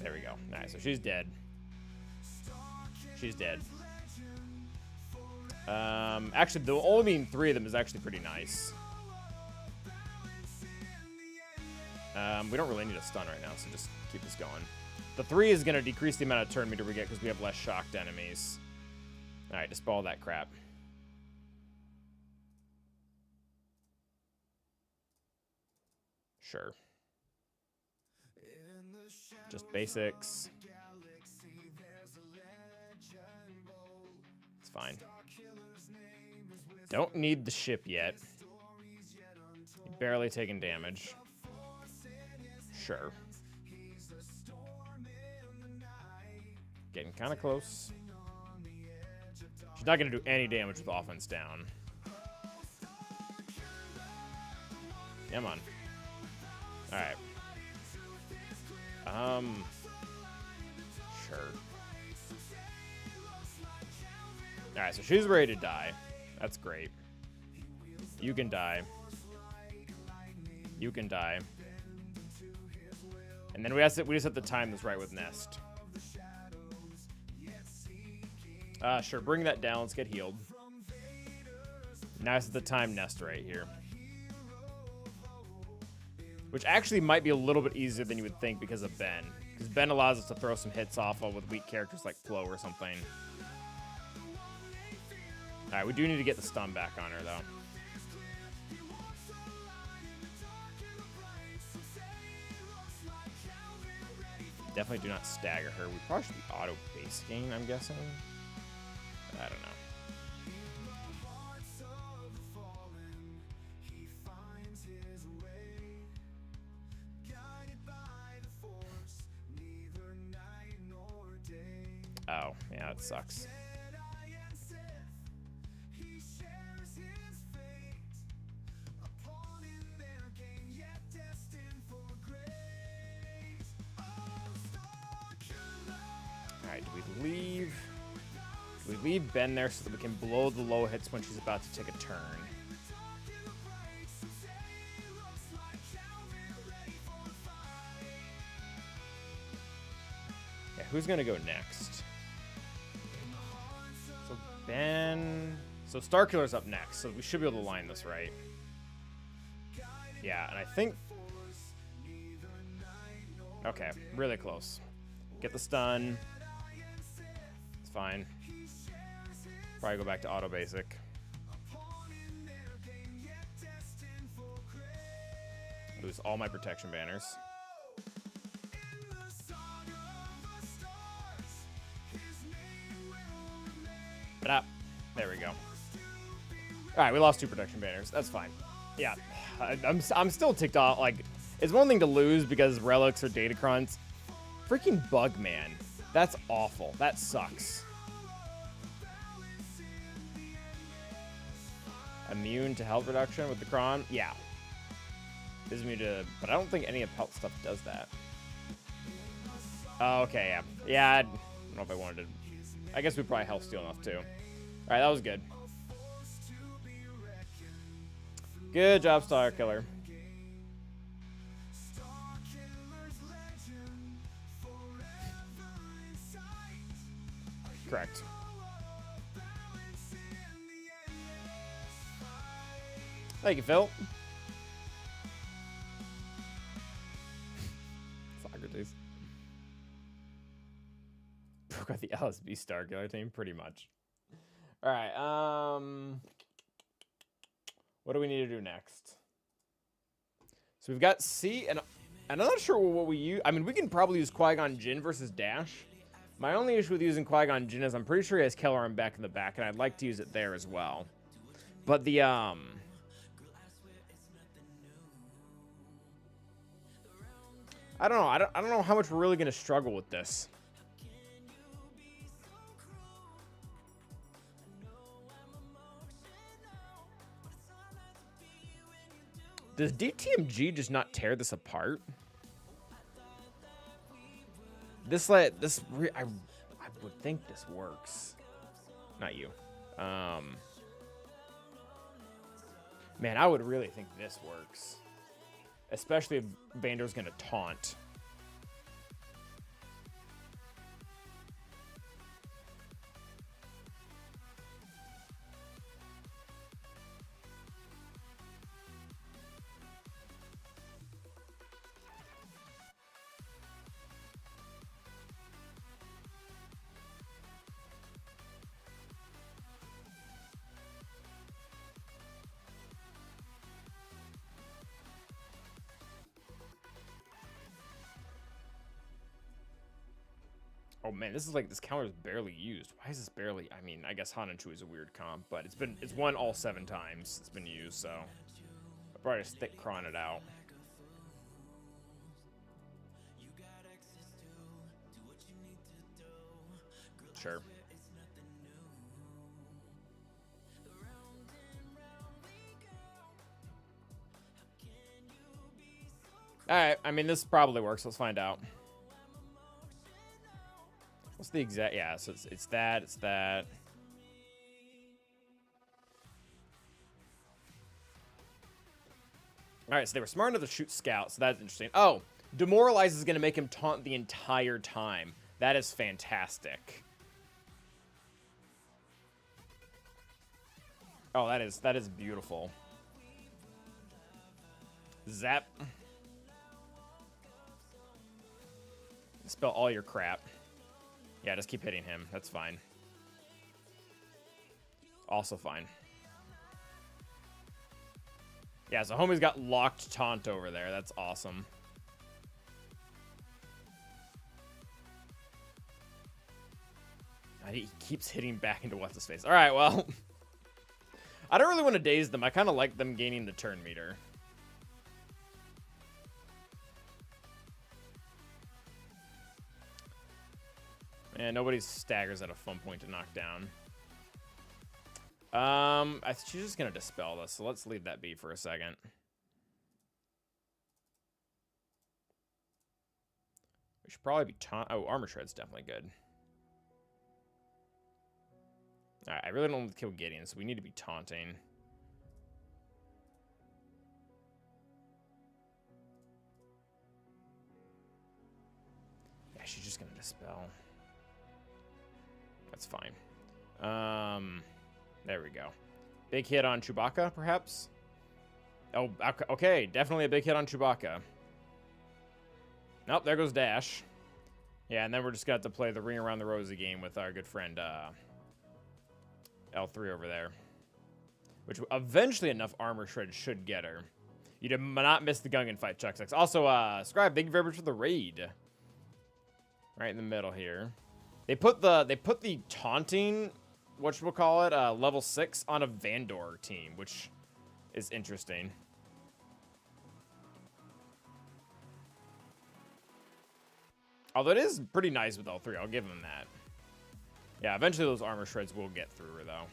There we go. Nice, so she's dead. She's dead. Actually, the only being 3 of them is actually pretty nice. We don't really need a stun right now, so just keep this going. The 3 is going to decrease the amount of turn meter we get because we have less shocked enemies. All right, dispel that crap. Sure. Just basics. It's fine. Don't need the ship yet. Barely taking damage. Sure. Getting kind of close. She's not going to do any damage with offense down. Come on. Alright. Sure. Alright, so she's ready to die. That's great. You can die. You can die. And then we just have to time this right with Nest. Sure, bring that down. Let's get healed. Now it's the time Nest right here. Which actually might be a little bit easier than you would think because of Ben. Because Ben allows us to throw some hits off with weak characters like Flo or something. Alright, we do need to get the stun back on her, though. Definitely do not stagger her. We probably should be auto-basing, I'm guessing. I don't know. Oh, yeah, it sucks. Alright, do we leave? Do we leave Ben there so that we can blow the low hits when she's about to take a turn? Yeah, who's gonna go next? So Ben... So Starkiller's up next, so we should be able to line this right. Yeah, and I think... Okay, really close. Get the stun. It's fine. Probably go back to auto basic. Lose all my protection banners. But there we go. All right, we lost 2 protection banners. That's fine. Yeah, I'm still ticked off. Like, it's one thing to lose because relics or Datacrons. Freaking Bugman. That's awful. That sucks. Immune to health reduction with the Cron? Yeah. Is immune to... But I don't think any of health stuff does that. Oh, okay, yeah. Yeah, I don't know if I wanted to... I guess we probably health steal enough, too. Alright, that was good. Good job, Starkiller. Correct. Thank you, Phil. Socrates. Broke out the LSB Starkiller team, pretty much. Alright, what do we need to do next? So we've got C, and I'm not sure what we use. I mean, we can probably use Qui-Gon Jinn versus Dash. My only issue with using Qui-Gon Jinn is I'm pretty sure he has Kelleran back in the back, and I'd like to use it there as well. But the, I don't know. I don't know how much we're really going to struggle with this. Does DTMG just not tear this apart? I would think this works. Not you. Man, I would really think this works. Especially if Bander's gonna taunt. Oh man, this counter is barely used. Why is this barely? I mean, I guess Han and Chewie is a weird comp, but it's won all 7 times it's been used, so I'll probably just thick cron it out. Sure. Alright, I mean, this probably works. Let's find out. What's the exact... Yeah, so it's that, it's that. Alright, so they were smart enough to shoot scouts, so that's interesting. Oh, Demoralize is going to make him taunt the entire time. That is fantastic. Oh, that is beautiful. Zap. Spell all your crap. Yeah, just keep hitting him. That's fine. Also fine. Yeah, so homie's got locked taunt over there. That's awesome. He keeps hitting back into what's his face. All right, well, I don't really want to daze them. I kind of like them gaining the turn meter. And nobody staggers at a fun point to knock down. She's just gonna dispel this, so let's leave that be for a second. We should probably be oh, armor shred's definitely good. Alright, I really don't want to kill Gideon, so we need to be taunting. Yeah, she's just gonna dispel. That's fine. There we go. Big hit on Chewbacca, perhaps? Oh, okay. Definitely a big hit on Chewbacca. Nope, there goes Dash. Yeah, and then we're just going to have to play the Ring Around the Rosie game with our good friend L3 over there. Which eventually enough armor shred should get her. You did not miss the Gungan fight, Chuck Six. Also, Scribe, thank you very much for the raid. Right in the middle here. They put the taunting, whatchamacallit, level 6 on a Vandor team, which is interesting. Although it is pretty nice with L3, I'll give them that. Yeah, eventually those armor shreds will get through her, though.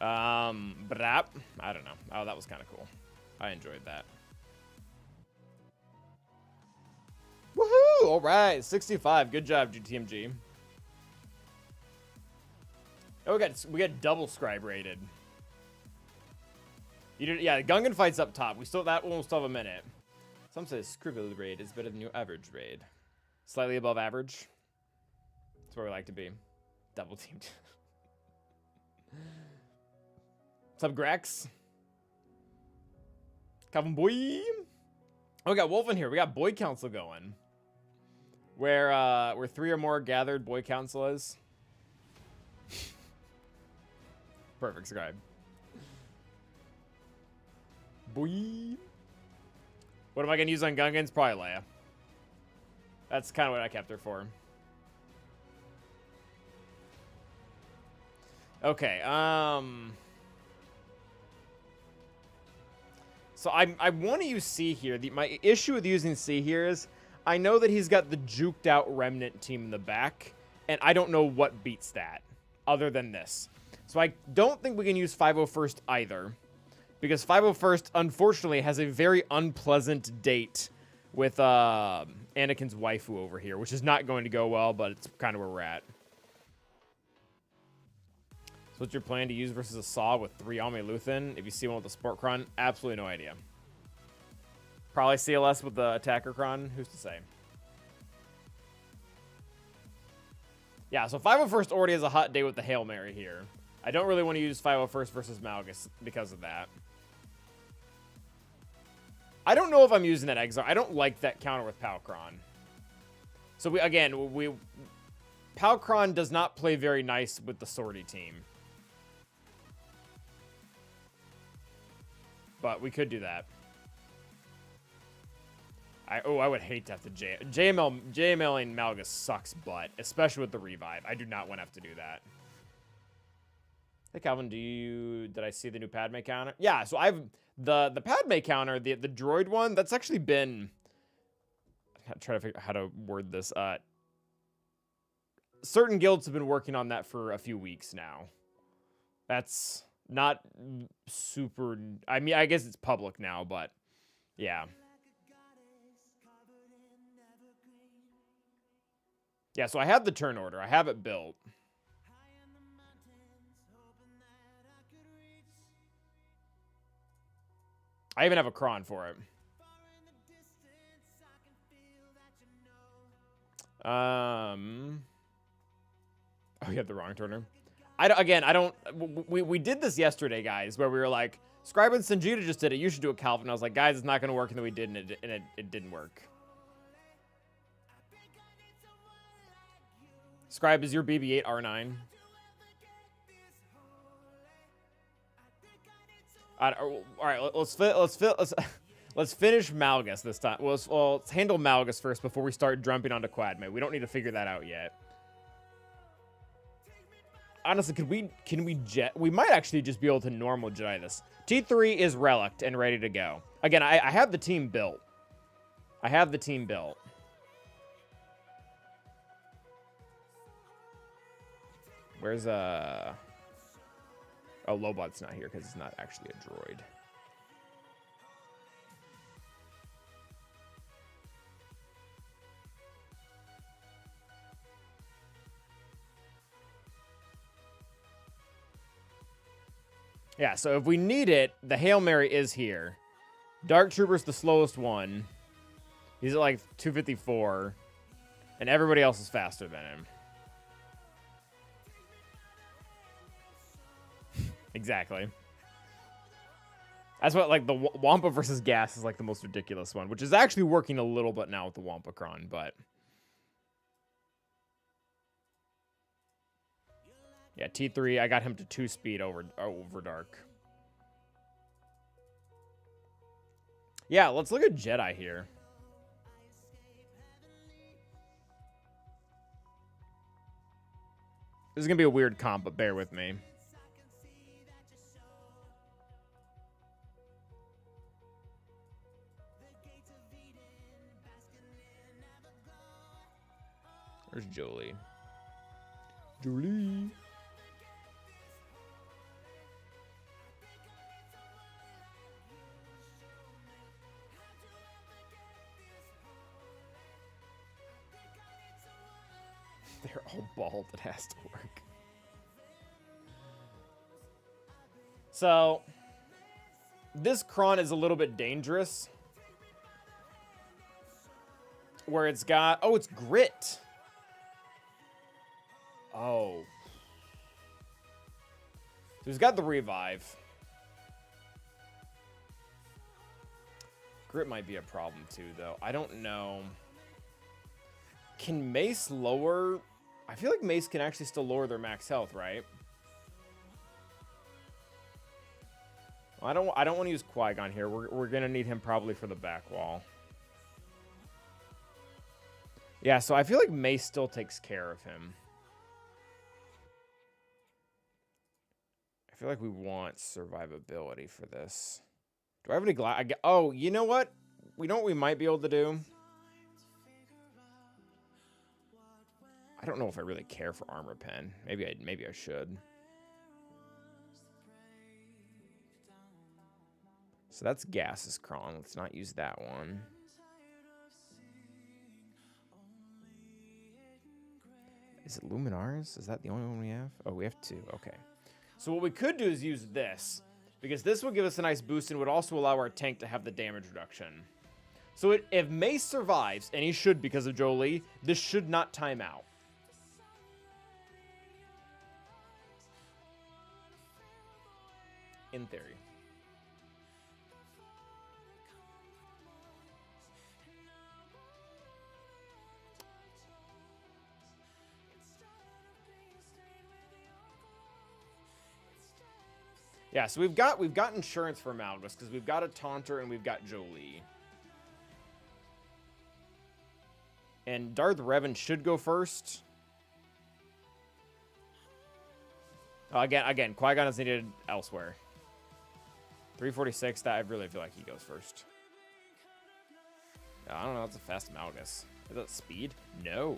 Brap. I don't know. Oh, that was kind of cool. I enjoyed that. Woohoo! All right, 65. Good job, GTMG. Oh, we got double scribe rated. Yeah, the Gungan fight's up top. That one will still have a minute. Some say scribble raid is better than your average raid. Slightly above average. That's where we like to be. Double teamed. What's up, Grex? Calvin boy. Oh, we got Wolf in here. We got Boy Council going. Where 3 or more gathered, Boy Council is. Perfect, Scribe. Boy. What am I going to use on Gungans? Probably Leia. That's kind of what I kept her for. Okay, so I want to use C here. My issue with using C here is I know that he's got the juked out remnant team in the back, and I don't know what beats that other than this. So I don't think we can use 501st either, because 501st, unfortunately, has a very unpleasant date with Anakin's waifu over here, which is not going to go well, but it's kind of where we're at. So what's your plan to use versus a Saw with 3 Alme Luthen? If you see one with a Sport Cron, absolutely no idea. Probably CLS with the Attacker Cron. Who's to say? Yeah, so 501st already has a hot day with the Hail Mary here. I don't really want to use 501st versus Malgus because of that. I don't know if I'm using that Exar. I don't like that counter with Palcron. So Palcron does not play very nice with the Sortie team. But we could do that. I would hate to have to JML and Malgus sucks butt, especially with the revive. I do not want to have to do that. Hey Calvin, did I see the new Padme counter? Yeah, so I've the Padme counter, the droid one, that's actually been, I'm trying to figure out how to word this. Certain guilds have been working on that for a few weeks now. That's not super, I mean, I guess it's public now, but yeah. Yeah, so I have the turn order. I have it built. I even have a cron for it. Oh, you had the wrong turner. We did this yesterday, guys, where we were like, Scribe and Sanjita just did it. You should do it, Calvin. I was like, guys, it's not going to work, and then we did, and it didn't work. Scribe, is your BB-8 R9? All right, let's finish Malgus this time. Well, let's handle Malgus first before we start jumping onto Quadme. We don't need to figure that out yet. Honestly, can we jet? We might actually just be able to normal Jedi this. T3 is relict and ready to go. Again, I have the team built. I have the team built. Where's Oh, Lobot's not here because he's not actually a droid. Yeah, so if we need it, the Hail Mary is here. Dark Trooper's the slowest one. He's at like 254. And everybody else is faster than him. Exactly. That's what, like, the Wampa versus Gas is, like, the most ridiculous one, which is actually working a little bit now with the Wampacron, but... Yeah, T3, I got him to 2 speed over Dark. Yeah, let's look at Jedi here. This is going to be a weird comp, but bear with me. Where's Jolie? Jolie. They're all bald. It has to work. So, this Kron is a little bit dangerous. Where it's got... Oh, it's Grit. Oh. So he's got the revive. Grit might be a problem too, though. I don't know. Can Mace lower... I feel like Mace can actually still lower their max health, right? I don't want to use Qui-Gon here. We're gonna need him probably for the back wall. Yeah, so I feel like Mace still takes care of him. I feel like we want survivability for this. Do I have any glass? Oh, you know what? We know what we might be able to do. I don't know if I really care for armor pen. Maybe I should. So that's Gas's Kron. Let's not use that one. Is it Luminaris? Is that the only one we have? Oh, we have two. Okay. So what we could do is use this, because this would give us a nice boost and would also allow our tank to have the damage reduction. So if Mace survives, and he should because of Jolie, this should not time out. In theory. Yeah, so we've got insurance for Malgus because we've got a Taunter and we've got Jolie. And Darth Revan should go first. Again, Qui-Gon is needed elsewhere. 346, that I really feel like he goes first. I don't know, that's a fast Malgus. Is that speed? No.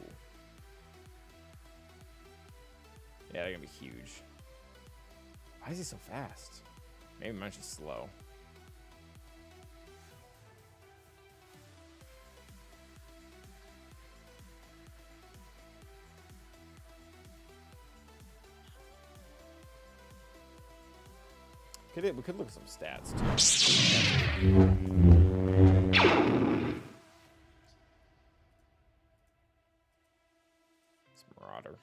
Yeah, they're gonna be huge. Why is he so fast? Maybe mine's just slow. We could look at some stats too. It's Marauder.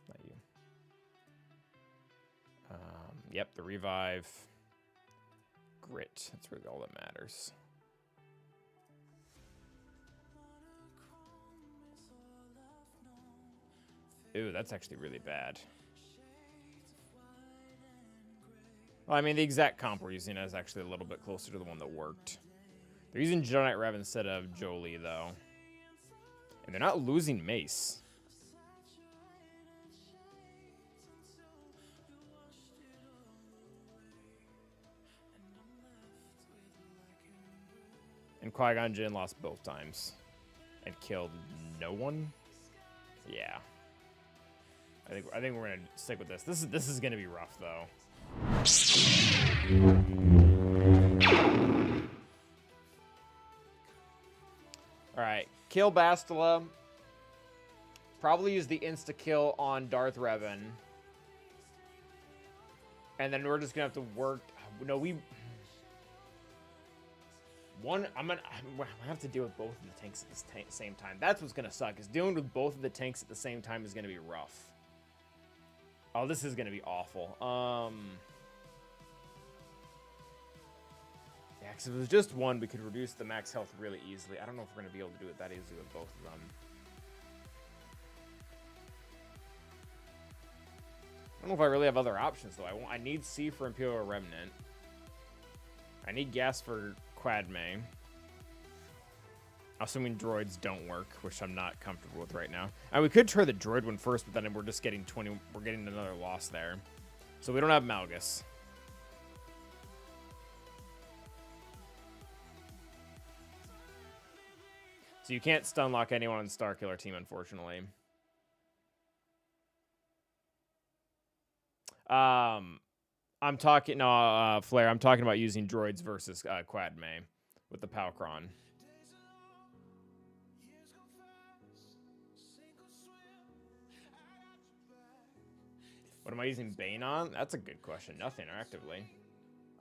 Not you. Yep, the revive. Grit. That's really all that matters. Ooh, that's actually really bad. Well, I mean, the exact comp we're using is actually a little bit closer to the one that worked. They're using Jedi Knight Rev instead of Jolie, though. And they're not losing Mace. And Qui-Gon Jinn lost both times. And killed no one? Yeah. I think we're gonna stick with this. This is gonna be rough though. All right, kill Bastila. Probably use the insta kill on Darth Revan, and then we're just gonna have to work. No, I'm gonna have to deal with both of the tanks at the same time. That's what's gonna suck. Is dealing with both of the tanks at the same time is gonna be rough. Oh, this is gonna be awful. Yeah, because if it was just one, we could reduce the max health really easily. I don't know if we're gonna be able to do it that easily with both of them. I don't know if I really have other options though. I need C for Imperial Remnant. I need gas for Quadme. Assuming droids don't work, which I'm not comfortable with right now. And we could try the droid one first, but then we're just getting 20. We're getting another loss there. So we don't have Malgus. So you can't stun lock anyone on the Starkiller team, unfortunately. I'm talking, no, Flair, I'm talking about using droids versus Quadme with the Palcron. What am I using Bane on? That's a good question. Nothing, actively.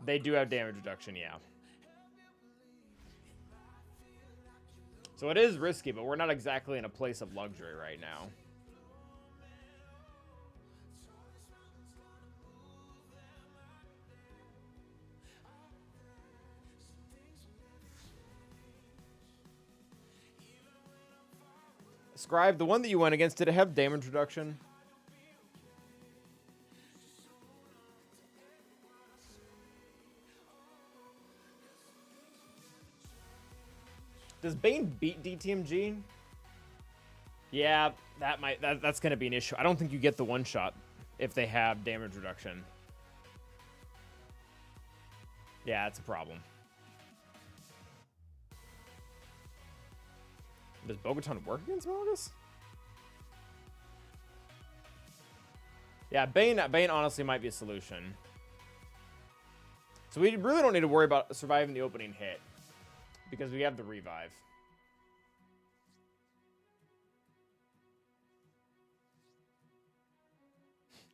They do have damage reduction, yeah. So it is risky, but we're not exactly in a place of luxury right now. Scribe, the one that you went against, did it have damage reduction? Does Bane beat DTMG? Yeah, that's gonna be an issue. I don't think you get the one shot if they have damage reduction. Yeah, it's a problem. Does Bo-Katan work against Malgus? Yeah, Bane honestly might be a solution. So we really don't need to worry about surviving the opening hit because we have the revive.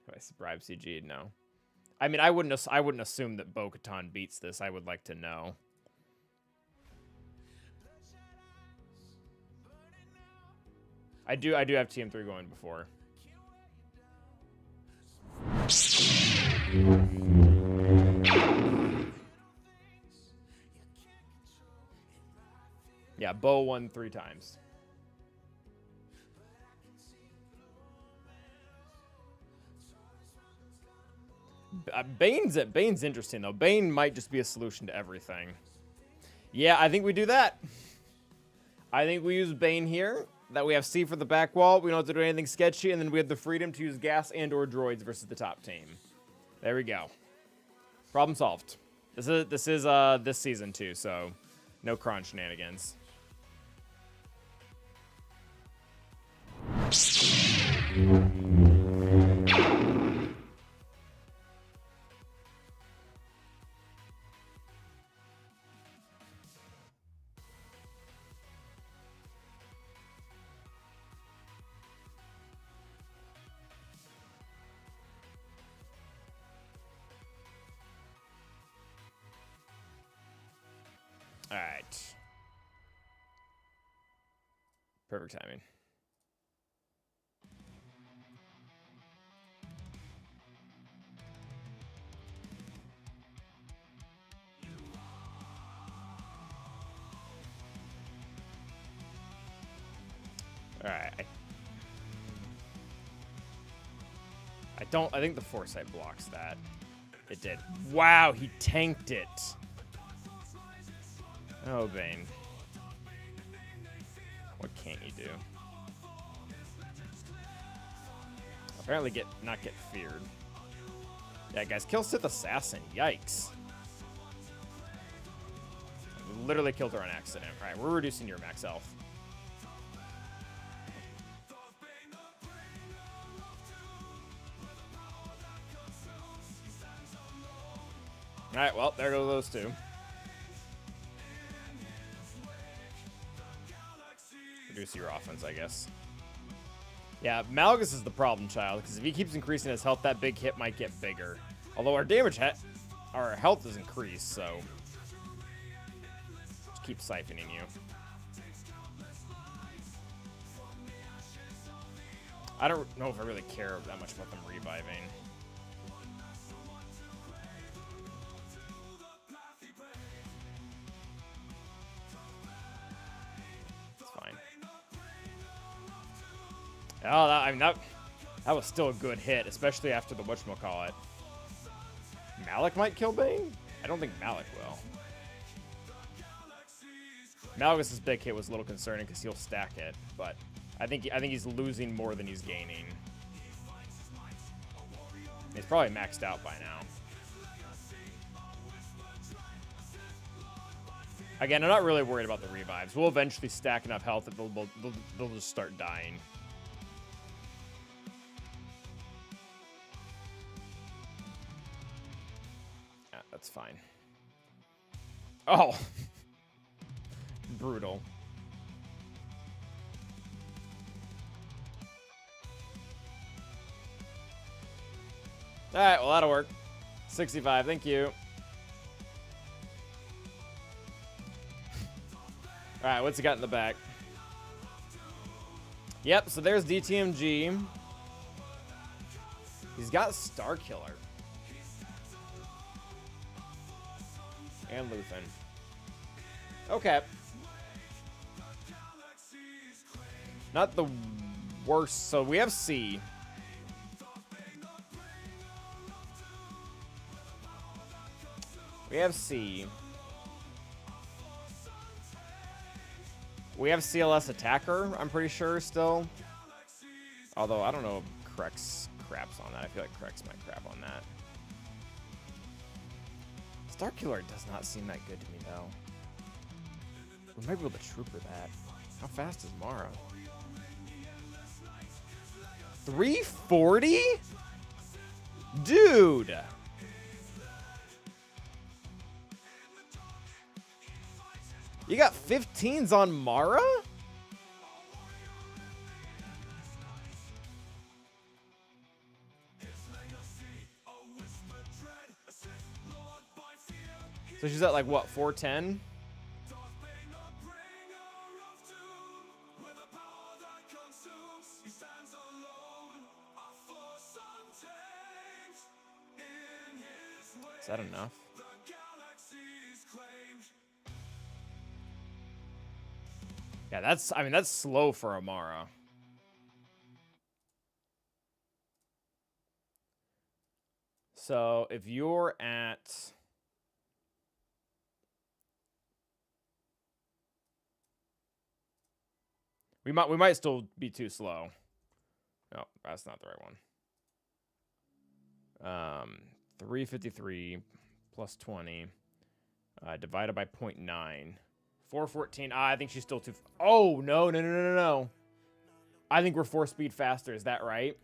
Have I bribe CG? No. I mean, I wouldn't assume that Bo-Katan beats this. I would like to know. I do have TM3 going before. Yeah, Bo won 3 times. Bane's interesting though. Bane might just be a solution to everything. Yeah, I think we do that. I think we use Bane here. That we have C for the back wall. We don't have to do anything sketchy, and then we have the freedom to use gas and/or droids versus the top team. There we go. Problem solved. This is this season too, so no cron shenanigans. All right. Perfect timing. All right. I think the foresight blocks that. It did. Wow, he tanked it. Oh, Bane. What can't you do? Apparently not get feared. Yeah, guys, kill Sith Assassin. Yikes. We literally killed her on accident. Alright, we're reducing your max health. Alright, well, there go those two. Reduce your offense, I guess. Yeah, Malgus is the problem child, because if he keeps increasing his health, that big hit might get bigger. Although our our health is increased, so just keep siphoning you. I don't know if I really care that much about them reviving. Oh, that was still a good hit, especially after the whatchamacallit. Malik might kill Bane? I don't think Malik will. Malgus' big hit was a little concerning because he'll stack it, but I think he's losing more than he's gaining. He's probably maxed out by now. Again, I'm not really worried about the revives. We'll eventually stack enough health that they'll just start dying. That's fine. Oh. Brutal. Alright, well, that'll work. 65, thank you. Alright, what's he got in the back? Yep, so there's DTMG. He's got Starkiller. And Luthen. Okay. Not the worst. So we have C. We have C. We have CLS Attacker, I'm pretty sure, still. Although, I don't know if Krex craps on that. I feel like Krex might crap on that. Starkiller does not seem that good to me, though. We might be able to trooper that. How fast is Mara? 340? Dude! You got 15s on Mara? So she's at like what, 410? Is that enough? Yeah, that's, I mean, that's slow for Amara. So if you're at... We might still be too slow. No, that's not the right one. 353 plus 20 divided by 0.9. 414. I think she's still too... Oh, no. I think we're 4 speed faster. Is that right?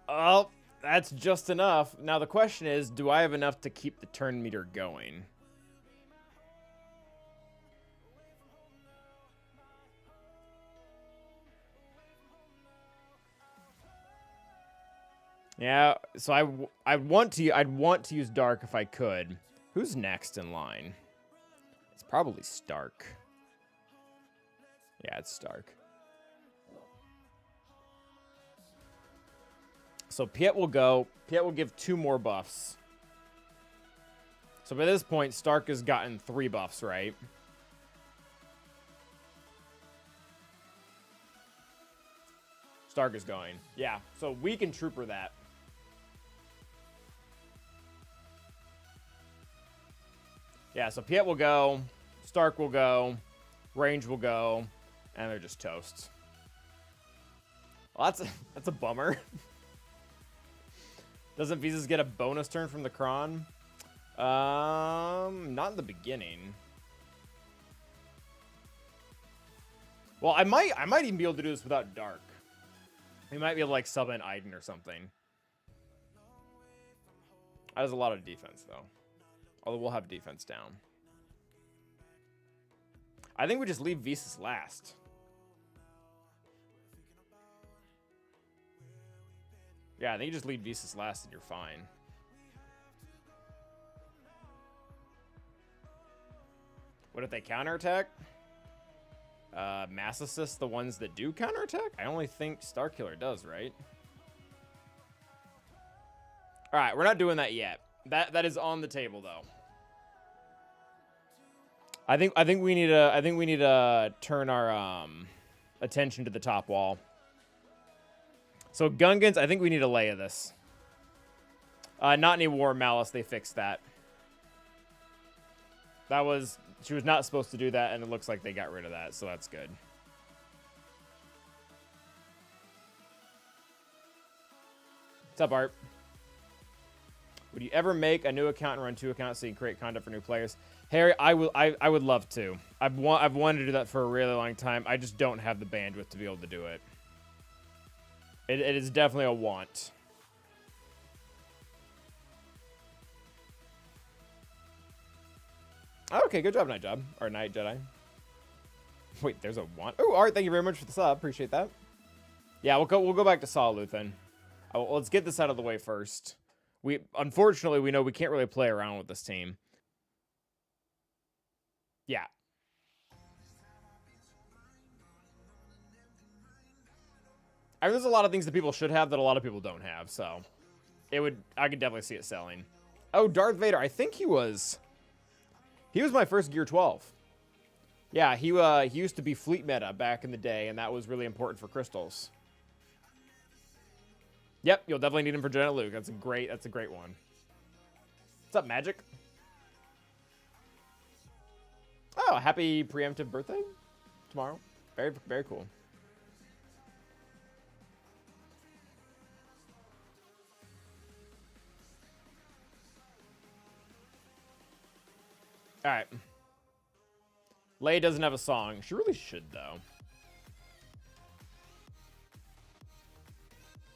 Oh, that's just enough. Now the question is, do I have enough to keep the turn meter going? Yeah, so I'd want to use Dark if I could. Who's next in line? It's probably Stark. Yeah, it's Stark. So Piet will go. Piet will give 2 more buffs. So by this point, Stark has gotten 3 buffs, right? Stark is going. Yeah, so we can trooper that. Yeah, so Piet will go, Stark will go, Range will go, and they're just toast. Well, that's a bummer. Doesn't Visas get a bonus turn from the Kron? Not in the beginning. Well, I might even be able to do this without Dark. We might be able to like sub in Iden or something. That is a lot of defense though. Although we'll have defense down. I think we just leave Visas last. Yeah, I think you just leave Visas last and you're fine. What if they counterattack? Mass assist the ones that do counterattack? I only think Starkiller does, right? Alright, we're not doing that yet. That is on the table though. I think we need to turn our attention to the top wall. So Gungans, I think we need to Leia this. Not any War Malice, they fixed that. She was not supposed to do that, and it looks like they got rid of that, so that's good. What's up, Art? Would you ever make a new account and run 2 accounts so you can create content for new players? Harry, I would love to. I've wanted to do that for a really long time. I just don't have the bandwidth to be able to do it. It is definitely a want. Okay, good job, Night Job. Or Night Jedi. Wait, there's a want. Oh, Art, thank you very much for the sub. Appreciate that. Yeah, we'll go back to Sawluth then. Let's get this out of the way first. Unfortunately, we know we can't really play around with this team. Yeah. I mean, there's a lot of things that people should have that a lot of people don't have, so I could definitely see it selling. Oh, Darth Vader, I think he was my first Gear 12. Yeah, he used to be fleet meta back in the day, and that was really important for crystals. Yep, you'll definitely need him for Janet Luke. That's a great one. What's up, Magic? Oh, happy preemptive birthday tomorrow. Very, very cool. All right. Leia doesn't have a song. She really should, though.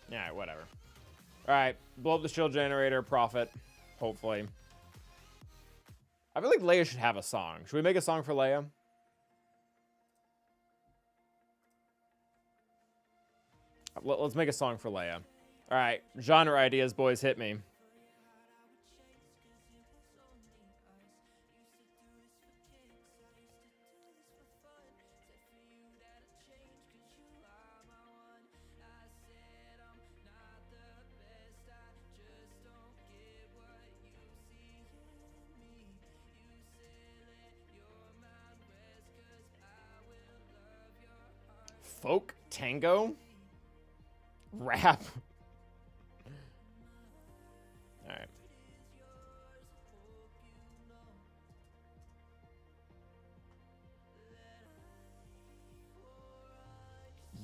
Yeah, whatever. All right, blow up the shield generator, profit, hopefully. I feel like Leia should have a song. Should we make a song for Leia? Let's make a song for Leia. All right, genre ideas, boys, hit me. Folk? Tango? Rap? Alright.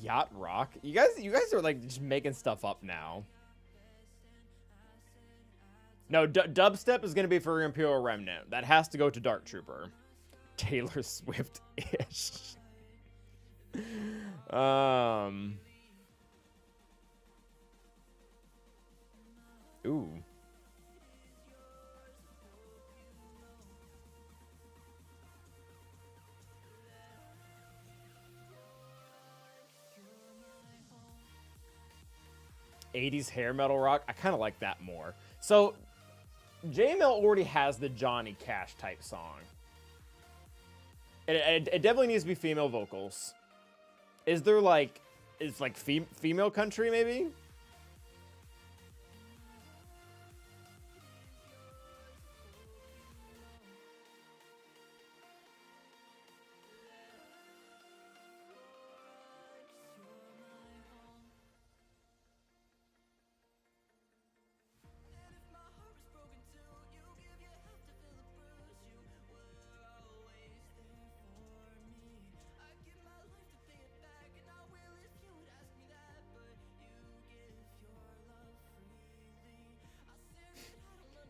Yacht rock? You guys are like just making stuff up now. No, dubstep is gonna be for Imperial Remnant. That has to go to Dark Trooper. Taylor Swift-ish. Ooh. '80s hair metal rock. I kind of like that more. So, JML already has the Johnny Cash type song. It definitely needs to be female vocals. Is there like, it's like female country maybe?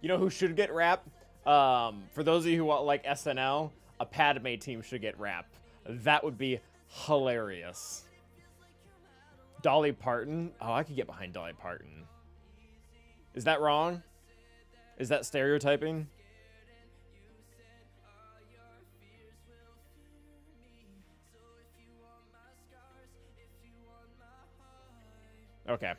You know who should get rap? For those of you who want like SNL, a Padme team should get rap. That would be hilarious. Dolly Parton? Oh, I could get behind Dolly Parton. Is that wrong? Is that stereotyping? Okay.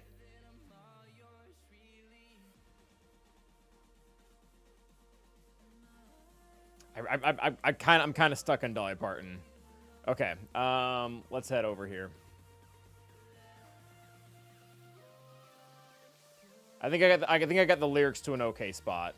I'm kind of stuck on Dolly Parton. Okay, let's head over here. I think I got the lyrics to an okay spot.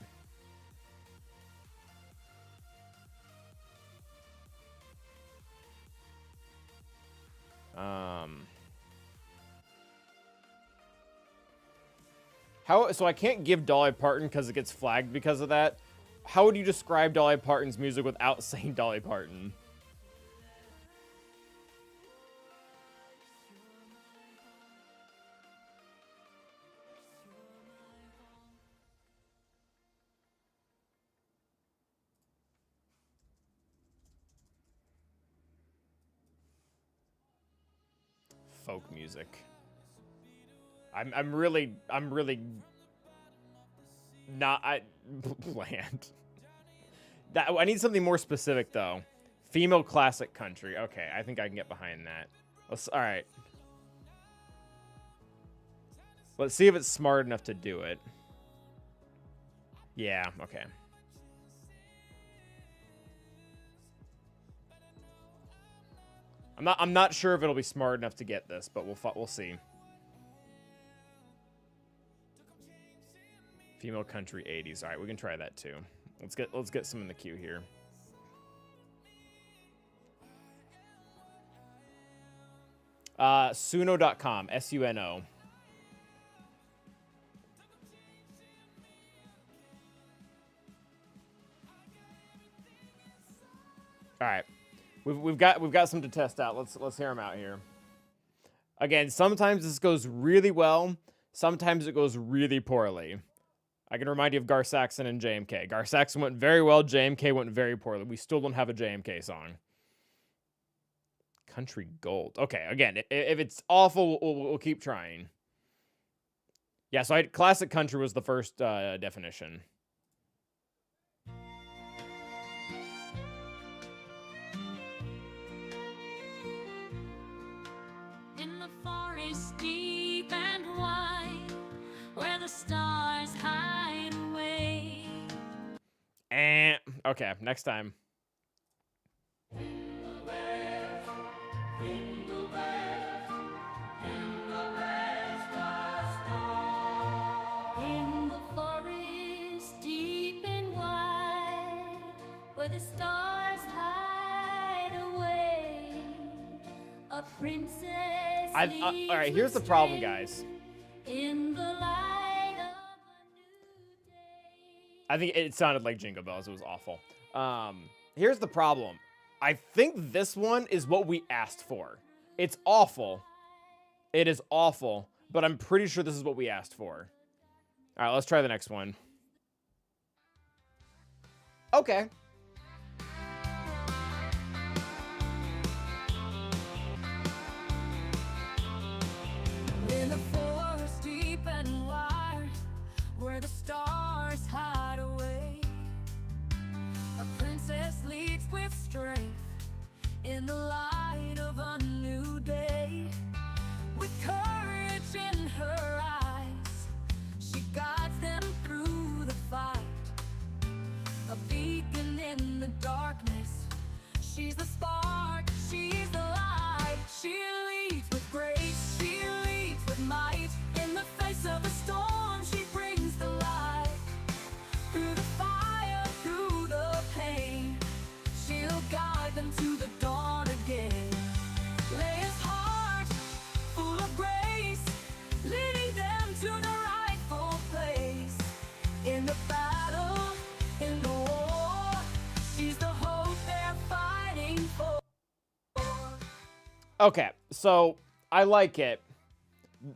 So I can't give Dolly Parton because it gets flagged because of that. How would you describe Dolly Parton's music without saying Dolly Parton? Folk music. I'm really not bland. That I need something more specific though. Female classic country. Okay, I think I can get behind that. All right. Let's see if it's smart enough to do it. Yeah. Okay. I'm not sure if it'll be smart enough to get this, but we'll see. Female country 80s. All right, we can try that too. Let's get some in the queue here. Suno.com, SUNO. All right, we've got some to test out. Let's hear them out here. Again, sometimes this goes really well. Sometimes it goes really poorly. I can remind you of Gar Saxon and JMK. Gar Saxon went very well. JMK went very poorly. We still don't have a JMK song. Country Gold. Okay, again, if it's awful, we'll keep trying. Yeah, so classic country was the first definition. In the forest deep and wide, where the stars hide away. Okay, next time. Where the stars hide away, a princess. All right, here's the problem, guys. In the light of a new day. I think it sounded like Jingle Bells. It was awful. Here's the problem. I think this one is what we asked for. It's awful. It is awful, but I'm pretty sure this is what we asked for. All right, let's try the next one. Okay. In the forest deep and wide, where the stars hide away, a princess leads with strength in the light of a new day. With courage in her eyes, she guides them through the fight. A beacon in the darkness, she's the spark, she's the light. She leads with grace, she leads with might. In the face of a storm, she brings the light. Through the fire, through the pain, she'll guide them to the dawn again. Leia's heart, full of grace, leading them to the rightful place. In the battle, in the war, she's the hope they're fighting for. Okay, so I like it.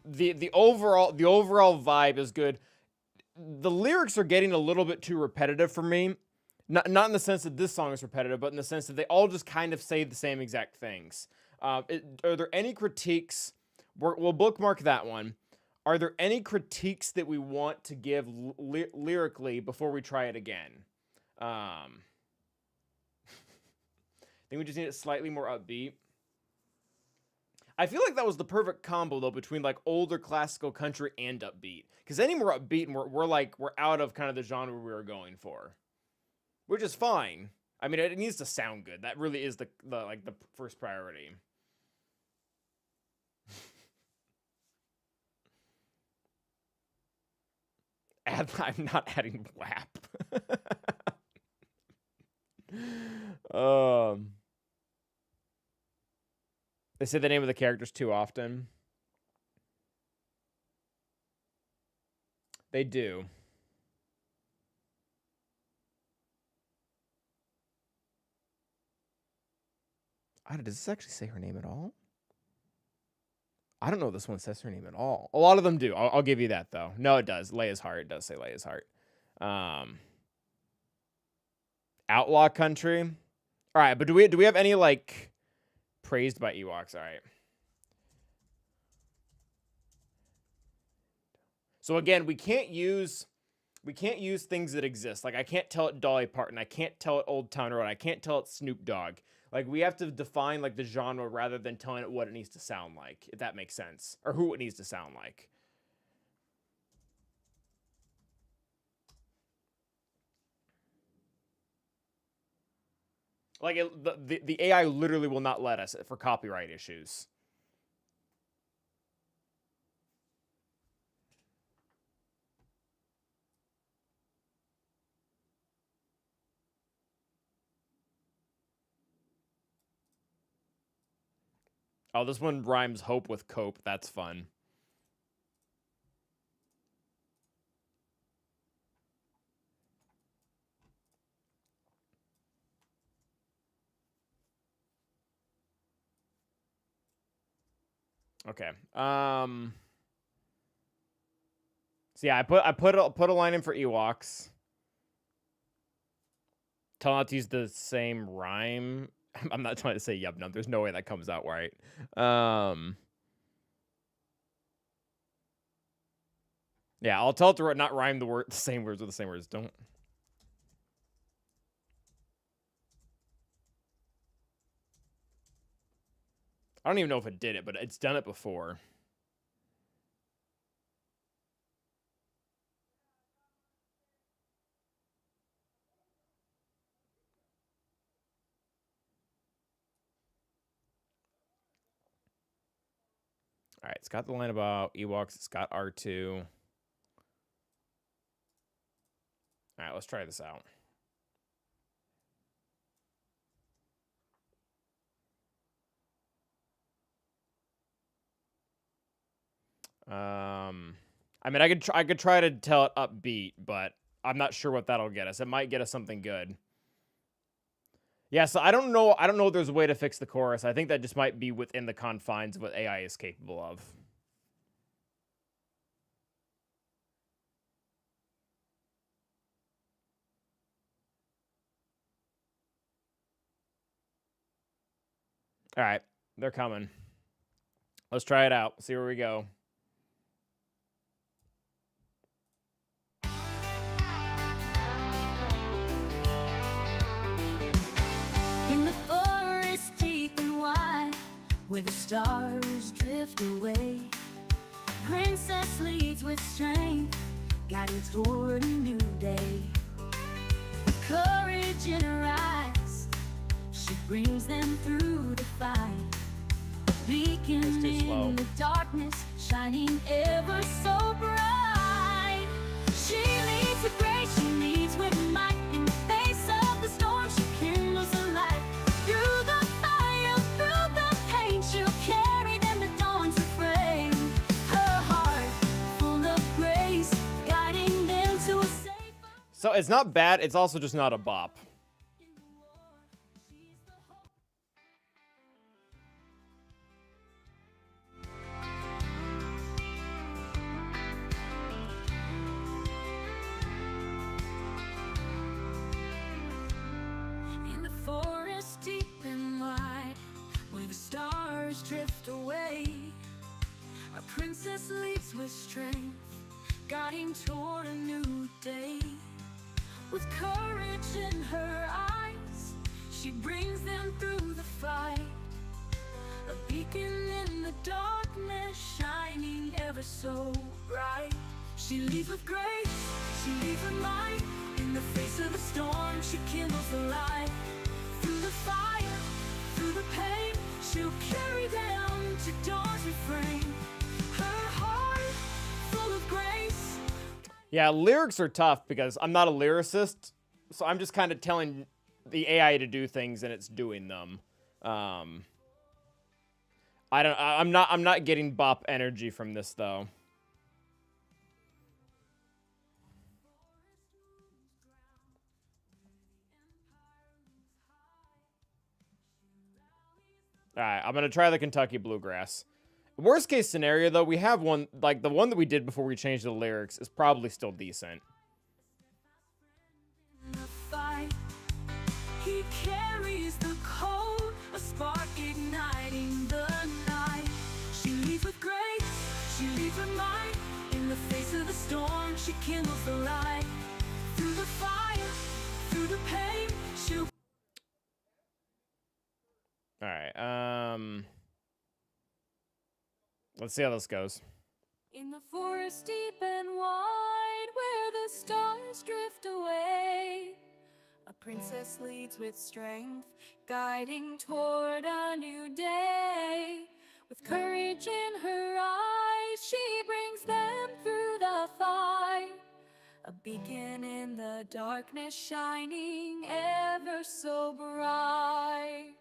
The overall vibe is good. The lyrics are getting a little bit too repetitive for me. Not in the sense that this song is repetitive, but in the sense that they all just kind of say the same exact things. Are there any critiques? We'll bookmark that one. Are there any critiques that we want to give lyrically before we try it again? I think we just need it slightly more upbeat. I feel like that was the perfect combo, though, between, like, older classical country and upbeat. Because any more upbeat, and we're out of kind of the genre we were going for. Which is fine. I mean, it needs to sound good. That really is the first priority. I'm not adding WAP. They say the name of the characters too often. They do. Does this actually say her name at all? I don't know if this one says her name at all. A lot of them do. I'll give you that, though. No, it does. Leia's heart. It does say Leia's heart. Outlaw country. All right, but do we have any, like, praised by Ewoks? All right. So again, we can't use things that exist. Like, I can't tell it Dolly Parton. I can't tell it Old Town Road. I can't tell it Snoop Dogg. Like, we have to define, like, the genre rather than telling it what it needs to sound like, if that makes sense. Or who it needs to sound like. Like, the AI literally will not let us for copyright issues. Oh, this one rhymes hope with cope. That's fun. Okay. So yeah, I put a line in for Ewoks. Tell not to use the same rhyme. I'm not trying to say yub nub. There's no way that comes out right. Yeah, I'll tell it to not rhyme the same words with the same words. Don't. I don't even know if it did it, but it's done it before. All right, it's got the line about Ewoks. It's got R2. All right, let's try this out. I mean, I could try to tell it upbeat, but I'm not sure what that'll get us. It might get us something good. Yeah, so I don't know if there's a way to fix the chorus. I think that just might be within the confines of what AI is capable of. All right, they're coming. Let's try it out. See where we go. In the forest deep and wide, where the stars drift away, princess leads with strength, guiding toward a new day. With courage in her eyes, she brings them through the fight. Beacon in the darkness, shining ever so bright. She leads with grace, she leads with might. In the face of the storm, she kindles a light. Through the fire, through the pain, she'll carry them to dawn's refrain. Her heart full of grace, guiding them to a safe. So it's not bad. It's also just not a bop. Drift away, a princess leads with strength, guiding toward a new day. With courage in her eyes, she brings them through the fight. A beacon in the darkness, shining ever so bright. She leads with grace, she leads with might. In the face of the storm, she kindles the light. Through the fire, through the pain, she'll carry them to dawn's refrain. Her heart full of grace. Yeah, lyrics are tough because I'm not a lyricist, so I'm just kind of telling the AI to do things and it's doing them. I'm not getting bop energy from this though. All right, I'm going to try the Kentucky Bluegrass. Worst case scenario, though, we have one, like the one that we did before we changed the lyrics is probably still decent. He carries the cold, a spark igniting the night. She leads with grace, she leads with might. In the face of the storm, she kindles the light. Through the fire, through the pain, she'll... All right, let's see how this goes. In the forest deep and wide, where the stars drift away, a princess leads with strength, guiding toward a new day. With courage in her eyes, she brings them through the fight. A beacon in the darkness, shining ever so bright.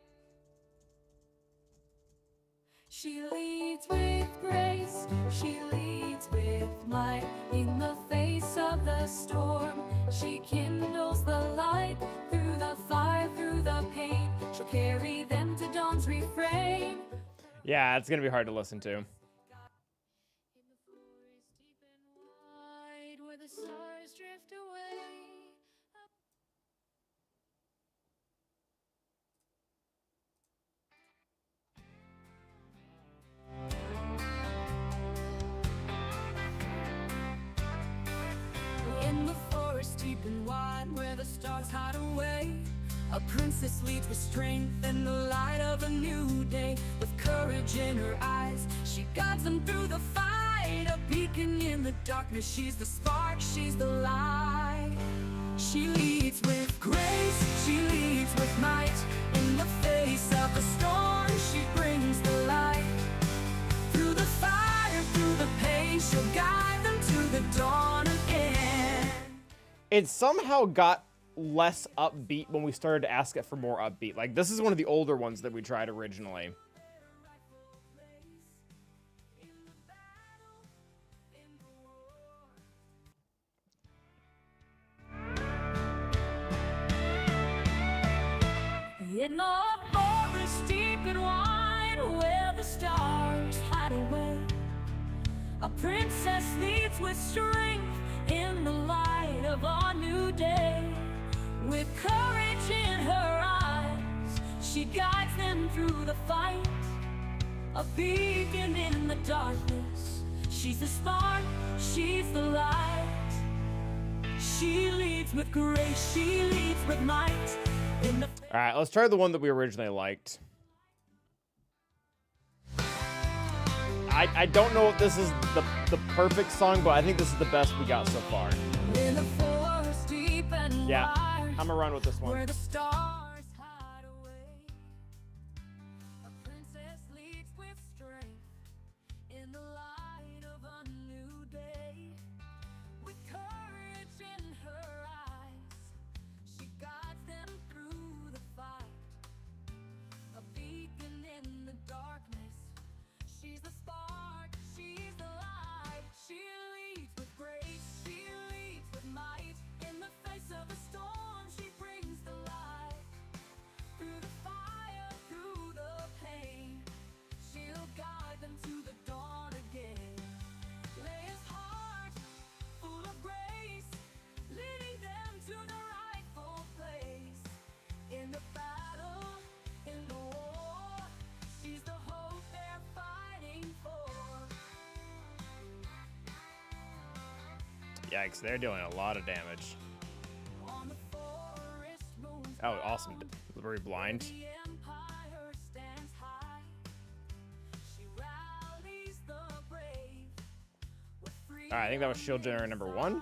She leads with grace, she leads with might. In the face of the storm, she kindles the light. Through the fire, through the pain, she'll carry them to dawn's refrain. Yeah, it's going to be hard to listen to. hide away. A princess leads with strength and the light of a new day. With courage in her eyes, she guides them through the fight. A beacon in the darkness, she's the spark, she's the light. She leads with grace, she leads with might. In the face of the storm, she brings the light. Through the fire, through the pain, she'll guide them to the dawn again. It somehow got less upbeat when we started to ask it for more upbeat. Like, this is one of the older ones that we tried originally. In the forest deep and wide, where the stars hide away, a princess leads with strength in the light of a new day. With courage in her eyes, she guides them through the fight. A beacon in the darkness, she's the spark, she's the light. She leads with grace, she leads with might. All right, let's try the one that we originally liked. I don't know if this is the perfect song, but I think this is the best we got so far. In the forest deep and Yeah, wide, I'm gonna run with this one. where the stars hide away, a princess leads with strength in the light of a new day. With courage in her eyes, she guides them through the fight. A beacon in the darkness, she's the spark, she's the light. She leads with grace, she leads with might. In the face of a storm, she brings the light. Through the fire, through the pain, she'll guide them to the dawn again. Leia's heart, full of grace, leading them to the rightful place. In the battle, in the war, she's the hope they're fighting for. Yikes, they're doing a lot of damage. On the forest moon's Oh, awesome. Very blind. the empire stands high. She rallies the brave with freedom. All right, I think that was shield generator number 1.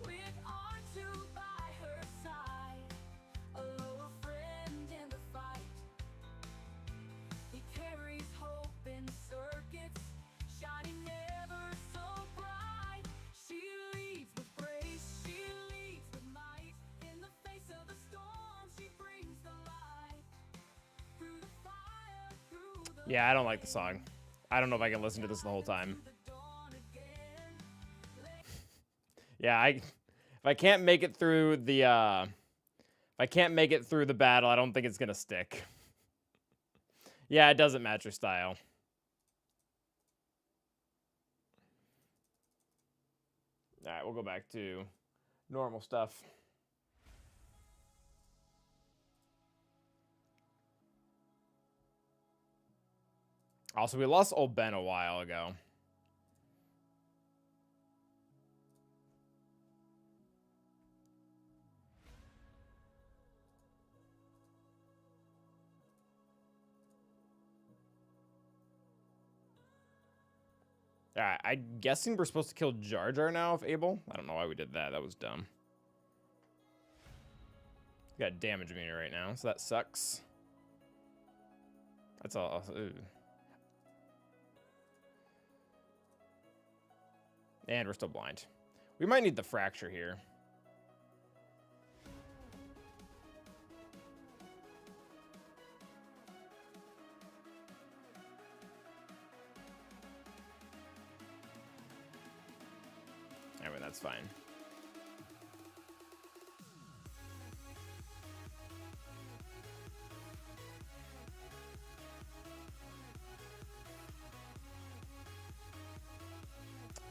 With R2 by her side, a loyal friend in the fight. He carries hope in circuits, shining ever so bright. She leads with grace, she leads with might. In the face of the storm, she brings the light. Through the fire, through the Yeah, I don't like the song. I don't know if I can listen to this the whole time. dawn again. Yeah, if I can't make it through the battle, I don't think it's gonna stick. Yeah, it doesn't match your style. All right, we'll go back to normal stuff. Also, we lost old Ben a while ago. Alright, I'm guessing we're supposed to kill Jar Jar now if able. I don't know why we did that. That was dumb. We got damage meter right now, so that sucks. That's all. Ooh. And we're still blind. We might need the fracture here. Anyway, that's fine.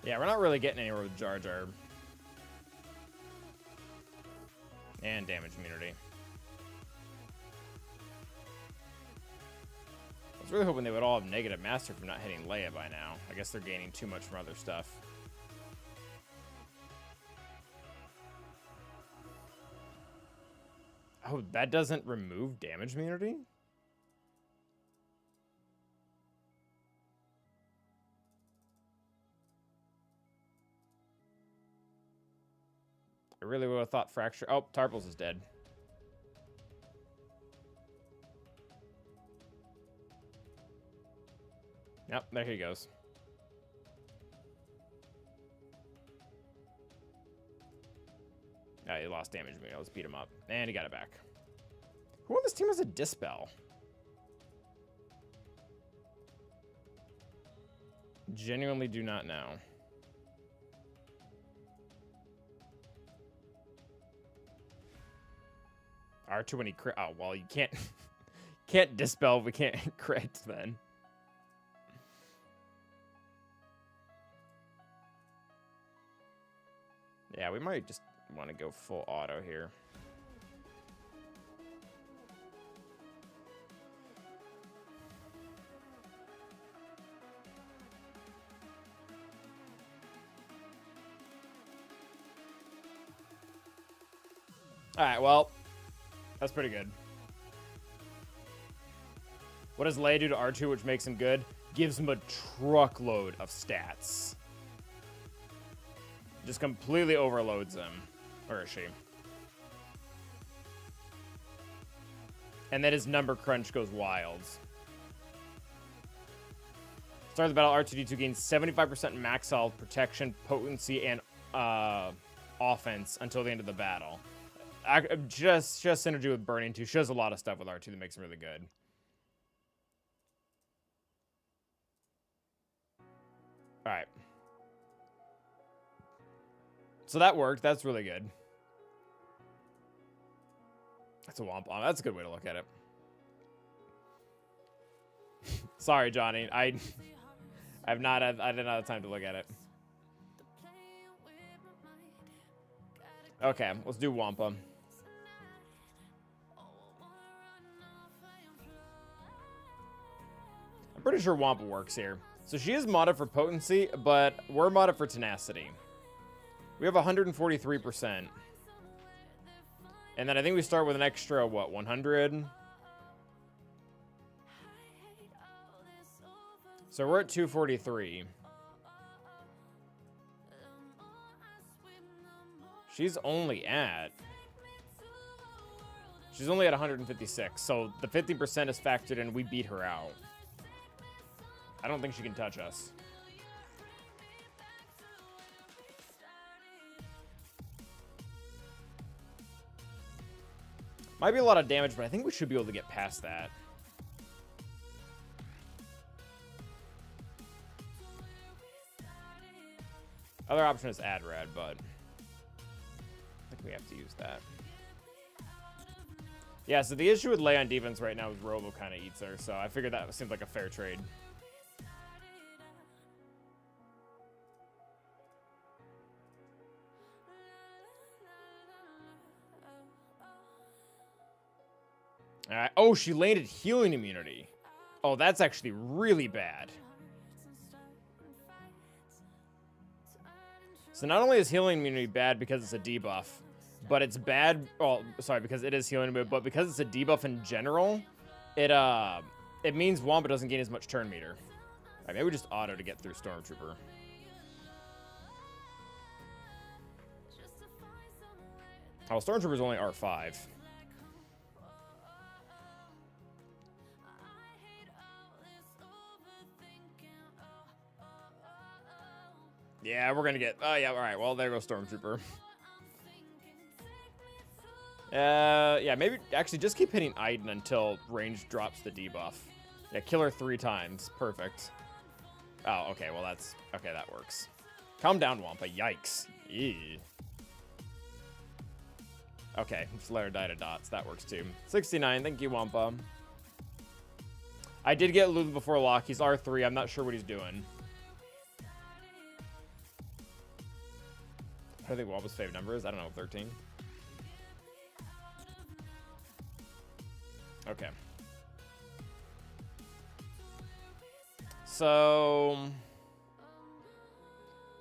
Yeah, we're not really getting anywhere with Jar Jar. And damage immunity. I was really hoping they would all have negative master from not hitting Leia by now. I guess they're gaining too much from other stuff. Oh, that doesn't remove damage immunity? I really would have thought fracture. Oh, Tarples is dead. Yep, there he goes. Oh, he lost damage immunity. Let's beat him up. And he got it back. Who on this team has a Dispel? Genuinely do not know. R2 when he crit. Oh, well, you can't can't Dispel if we can't crit then. Yeah, we might just want to go full auto here. All right, well, that's pretty good. What does Leia do to R2, which makes him good? Gives him a truckload of stats. Just completely overloads him. Or is she? And then his number crunch goes wild. Start of the battle, R2-D2 gains 75% max health, protection, potency, and offense until the end of the battle. Just synergy with Burning 2. She does a lot of stuff with R2 that makes him really good. Alright. So that worked. That's really good. That's a womp. That's a good way to look at it. Sorry, Johnny. I did not have time to look at it. Okay, let's do Wampa. I'm pretty sure Wampa works here. So she is modded for potency, but we're modded for tenacity. We have 143%. And then I think we start with an extra, what, 100? So we're at 243. She's only at 156. So the 50% is factored in. We beat her out. I don't think she can touch us. Might be a lot of damage, but I think we should be able to get past that. Other option is add red, but I think we have to use that. Yeah, so the issue with Leia on defense right now is Robo kind of eats her, so I figured that seemed like a fair trade. All right. Oh, she landed healing immunity. Oh, that's actually really bad. So not only is healing immunity bad because it's a debuff, but it's bad. Well, sorry, because it is healing immunity, but because it's a debuff in general, it means Wampa doesn't gain as much turn meter. All right, maybe we just auto to get through Stormtrooper. Oh, Stormtrooper's only R5. Yeah, we're gonna get. Oh yeah, all right. Well, there goes Stormtrooper. Yeah, maybe actually just keep hitting Iden until range drops the debuff. Yeah, kill her 3 times. Perfect. Oh, okay. Well, that's okay. That works. Calm down, Wampa. Yikes. Eee. Okay, just let her die to dots. That works too. 69. Thank you, Wampa. I did get Lulu before lock. He's R3. I'm not sure what he's doing. I think Wampa's favorite number is. I don't know, 13. Okay. So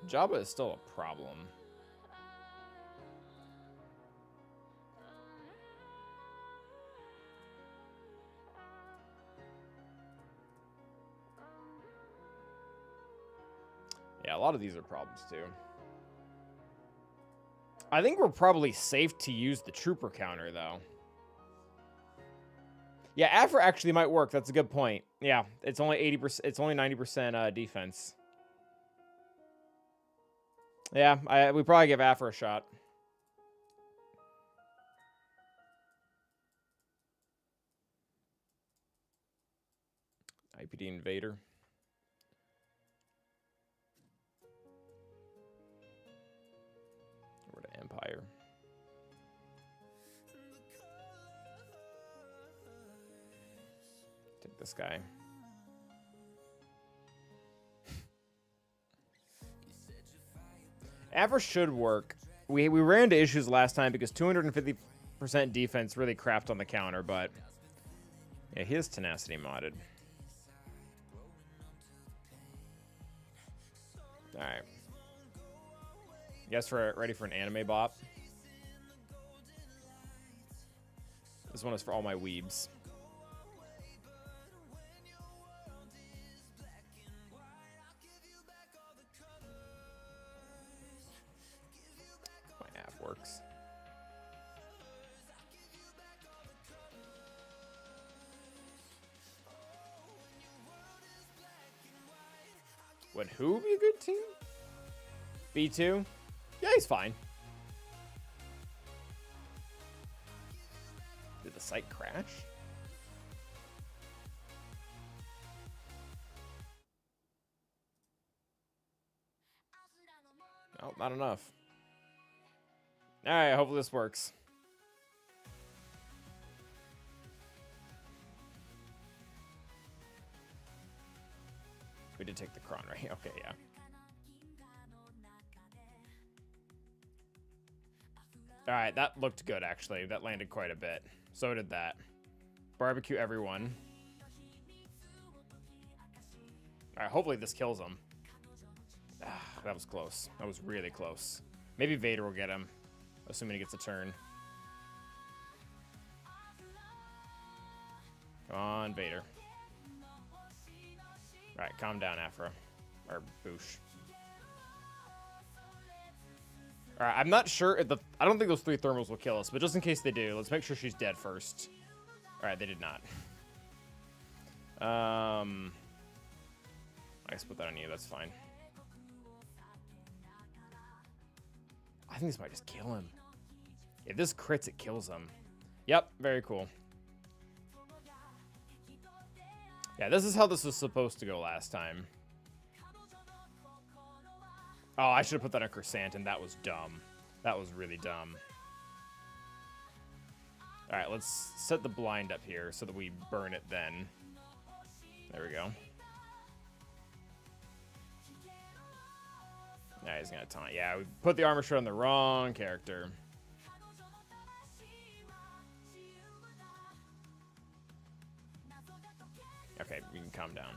Jabba is still a problem. Yeah, a lot of these are problems too. I think we're probably safe to use the trooper counter though. Yeah, Afra actually might work. That's a good point. Yeah, it's only 80%. It's only 90% defense. Yeah, we probably give Afra a shot. IPD Invader. Over to Empire. Take this guy. Afra should work. We ran into issues last time because 250% defense really crapped on the counter, but yeah, his tenacity modded. All right. Guess we're ready for an anime bop. This one is for all my weebs. My app works. Would who be a good team? B2? Yeah, he's fine. Did the site crash? Oh, not enough. Alright, hopefully this works. We did take the Kron, right? Okay, yeah. Alright, that looked good, actually. That landed quite a bit. So did that. Barbecue everyone. Alright, hopefully this kills him. Ah, that was close. That was really close. Maybe Vader will get him, assuming he gets a turn. Come on, Vader. Alright, calm down, Afra. Or Boosh. Alright, I'm not sure if I don't think those 3 thermals will kill us, but just in case they do, let's make sure she's dead first. Alright, they did not. I guess put that on you, that's fine. I think this might just kill him. If this crits, it kills him. Yep, very cool. Yeah, this is how this was supposed to go last time. Oh, I should have put that on Chrysanthemum. That was dumb. That was really dumb. Alright, let's set the blind up here so that we burn it then. There we go. Nah, he's gonna taunt. Yeah, we put the armor shred on the wrong character. Okay, we can calm down.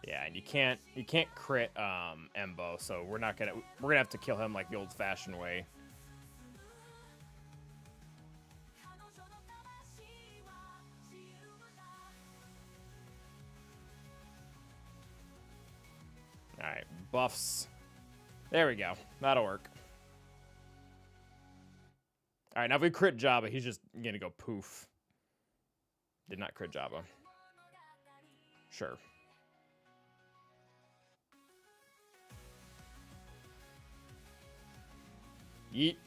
Yeah, and you can't crit Embo, so we're gonna have to kill him like the old-fashioned way. All right, buffs. There we go. That'll work. All right, now if we crit Jabba, he's just gonna go poof. Did not crit Jabba. Sure. Yeet.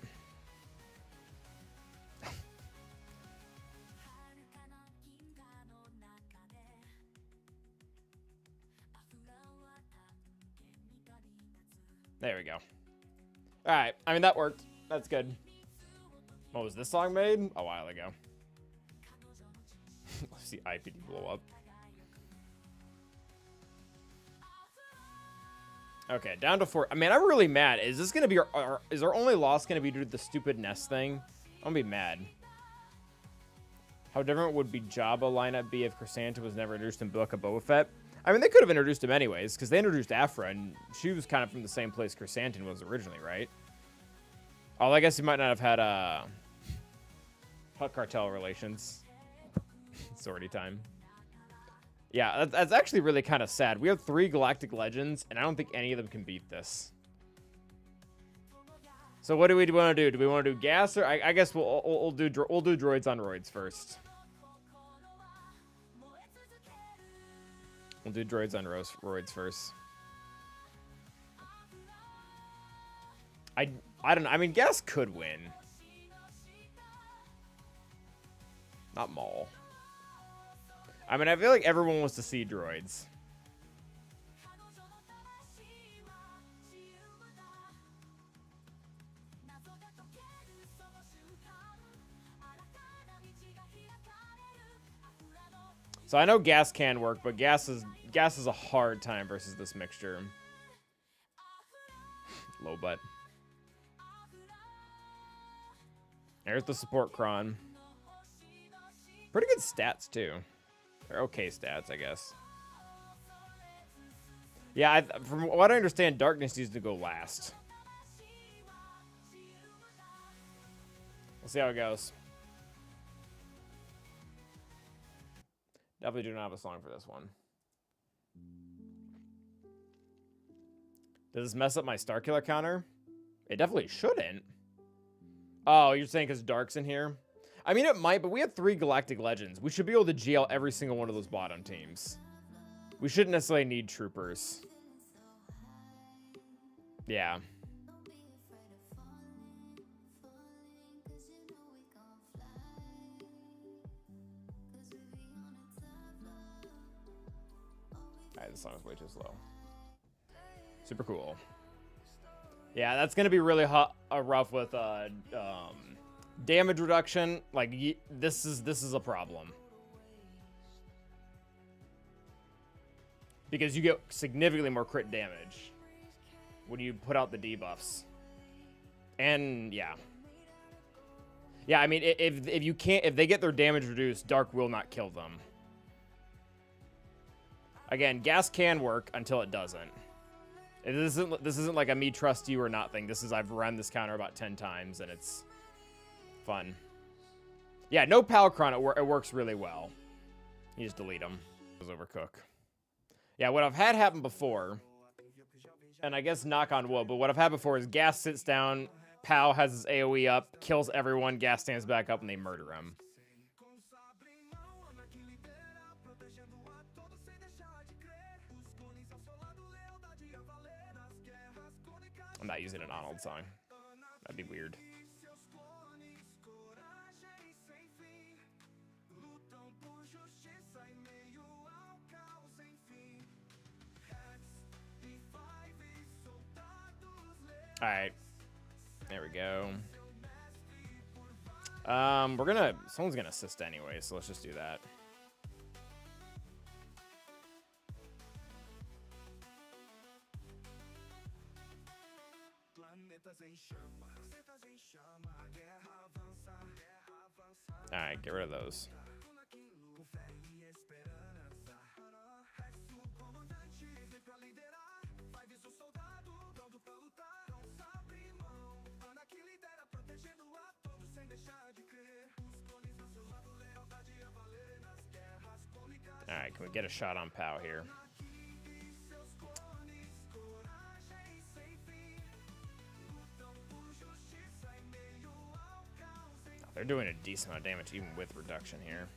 There we go. All right. I mean, that worked. That's good. What was this song made? A while ago. Let's see IPD blow up. Okay, down to 4. I mean, I'm really mad. Is this going to be is our only loss going to be due to the stupid nest thing? I'm going to be mad. How different would be Jabba lineup be if Chrysanthemum was never introduced in Book of Boba Fett? I mean, they could have introduced him anyways, because they introduced Afra, and she was kind of from the same place Chrysanthemum was originally, right? Oh, I guess he might not have had Hutt Cartel relations. Sortie time. Yeah, that's actually really kind of sad. We have 3 Galactic Legends, and I don't think any of them can beat this. So what do we want to do? Do we want to do gas, or I guess we'll do droids on roids first. We'll do droids on roids first. I don't know. I mean, gas could win. Not Maul. I mean, I feel like everyone wants to see droids. So I know gas can work, but gas is a hard time versus this mixture. Low butt. There's the support cron. Pretty good stats too. They're okay stats, I guess. Yeah, from what I understand, Darkness needs to go last. We'll see how it goes. Definitely do not have a song for this one. Does this mess up my Starkiller counter? It definitely shouldn't. Oh, you're saying because Dark's in here? I mean, it might, but we have 3 Galactic Legends. We should be able to GL every single one of those bottom teams. We shouldn't necessarily need troopers. Yeah. Alright, this song is way too slow. Super cool. Yeah, that's gonna be really rough with damage reduction. Like this is a problem because you get significantly more crit damage when you put out the debuffs. And yeah, I mean, if they get their damage reduced, Dark will not kill them. Again, gas can work until it doesn't. This isn't like a me trust you or not thing. This is I've run this counter about 10 times and it's fun. Yeah, no Palcron. It works really well. You just delete them. It was overcook. Yeah, what I've had happen before, and I guess knock on wood, but what I've had before is Gas sits down, Pal has his AoE up, kills everyone, Gas stands back up, and they murder him. I'm not using an Arnold song. That'd be weird. All right, there we go. Someone's gonna assist anyway, so let's just do that. All right, get rid of those. All right, can we get a shot on Pow here? They're doing a decent amount of damage even with reduction here.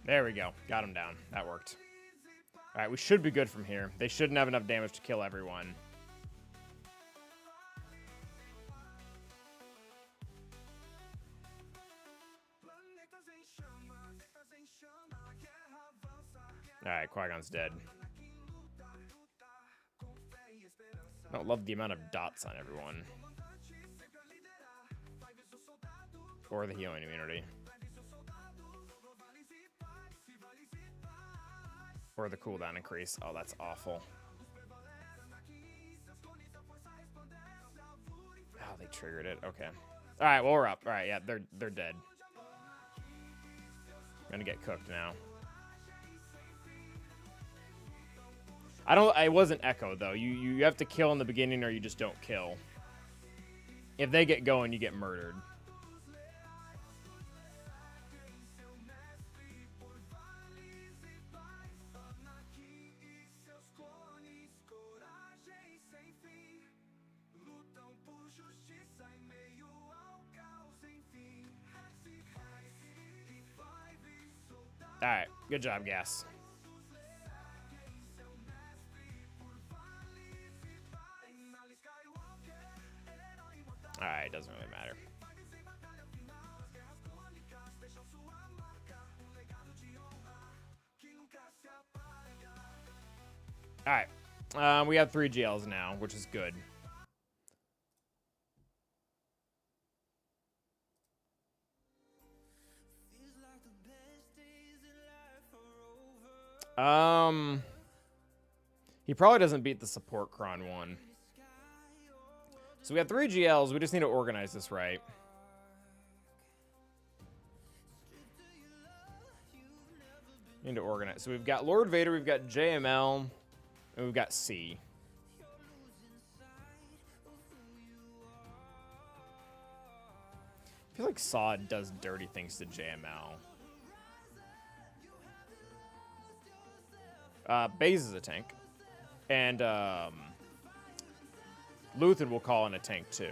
There we go. Got him down. That worked. All right, we should be good from here. They shouldn't have enough damage to kill everyone. All right, Qui-Gon's dead. I don't love the amount of dots on everyone. Or the healing immunity. Or the cooldown increase. Oh, that's awful. Oh, they triggered it. Okay. All right, well, we're up. All right, yeah, they're dead. Gonna get cooked now. I wasn't Echo though. You have to kill in the beginning or you just don't kill. If they get going, you get murdered. Alright, good job, Gas. Alright, doesn't really matter. Alright, we have 3 GLs now, which is good. He probably doesn't beat the support Kron one. So we have 3 GLs. We just need to organize this right. Need to organize. So we've got Lord Vader, we've got JML, and we've got C. I feel like Sod does dirty things to JML. Baze is a tank. And Luthen will call in a tank too.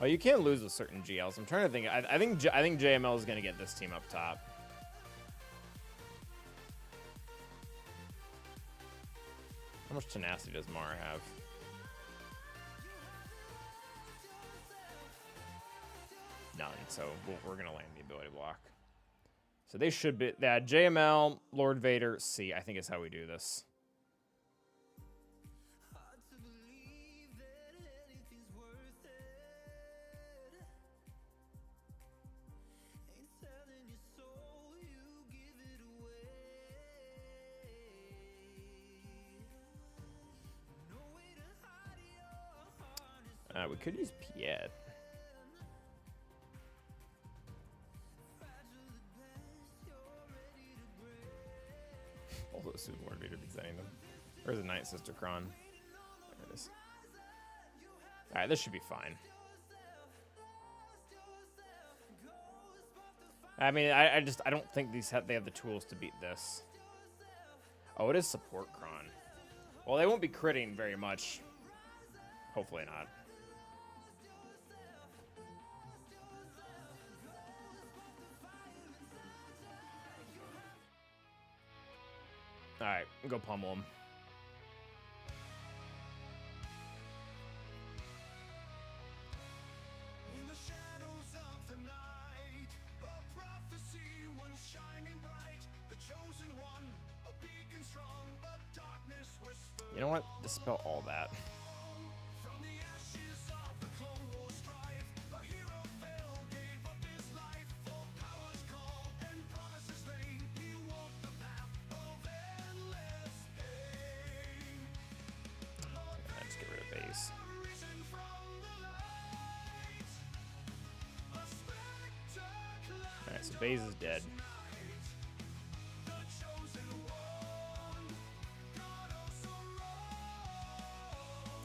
Oh, you can't lose with certain GLs. I'm trying to think. I think JML is going to get this team up top. How much tenacity does Mara have? None, so we're going to land the ability block. So they should be... that JML, Lord Vader, C, I think is how we do this. We could use Piet. Although Super Lord Vader beats any of them. Where's the Night Sister Kron? There it is. Alright, this should be fine. I mean, I don't think they have the tools to beat this. Oh, it is support Kron. Well, they won't be critting very much. Hopefully not. Alright, go pummel him. In the shadows of the night, a prophecy was shining bright. The chosen one, a beacon strong, but darkness whispered. You know what? Dispel all that. From the ashes of the Clone Wars strife, a hero fell, gave up his life for power's call and promises laid. He walked the path of endless pain. Let's get rid of base. Risen from the light, a spectacle. Alright, so base is dead. The chosen one, God of sorrow.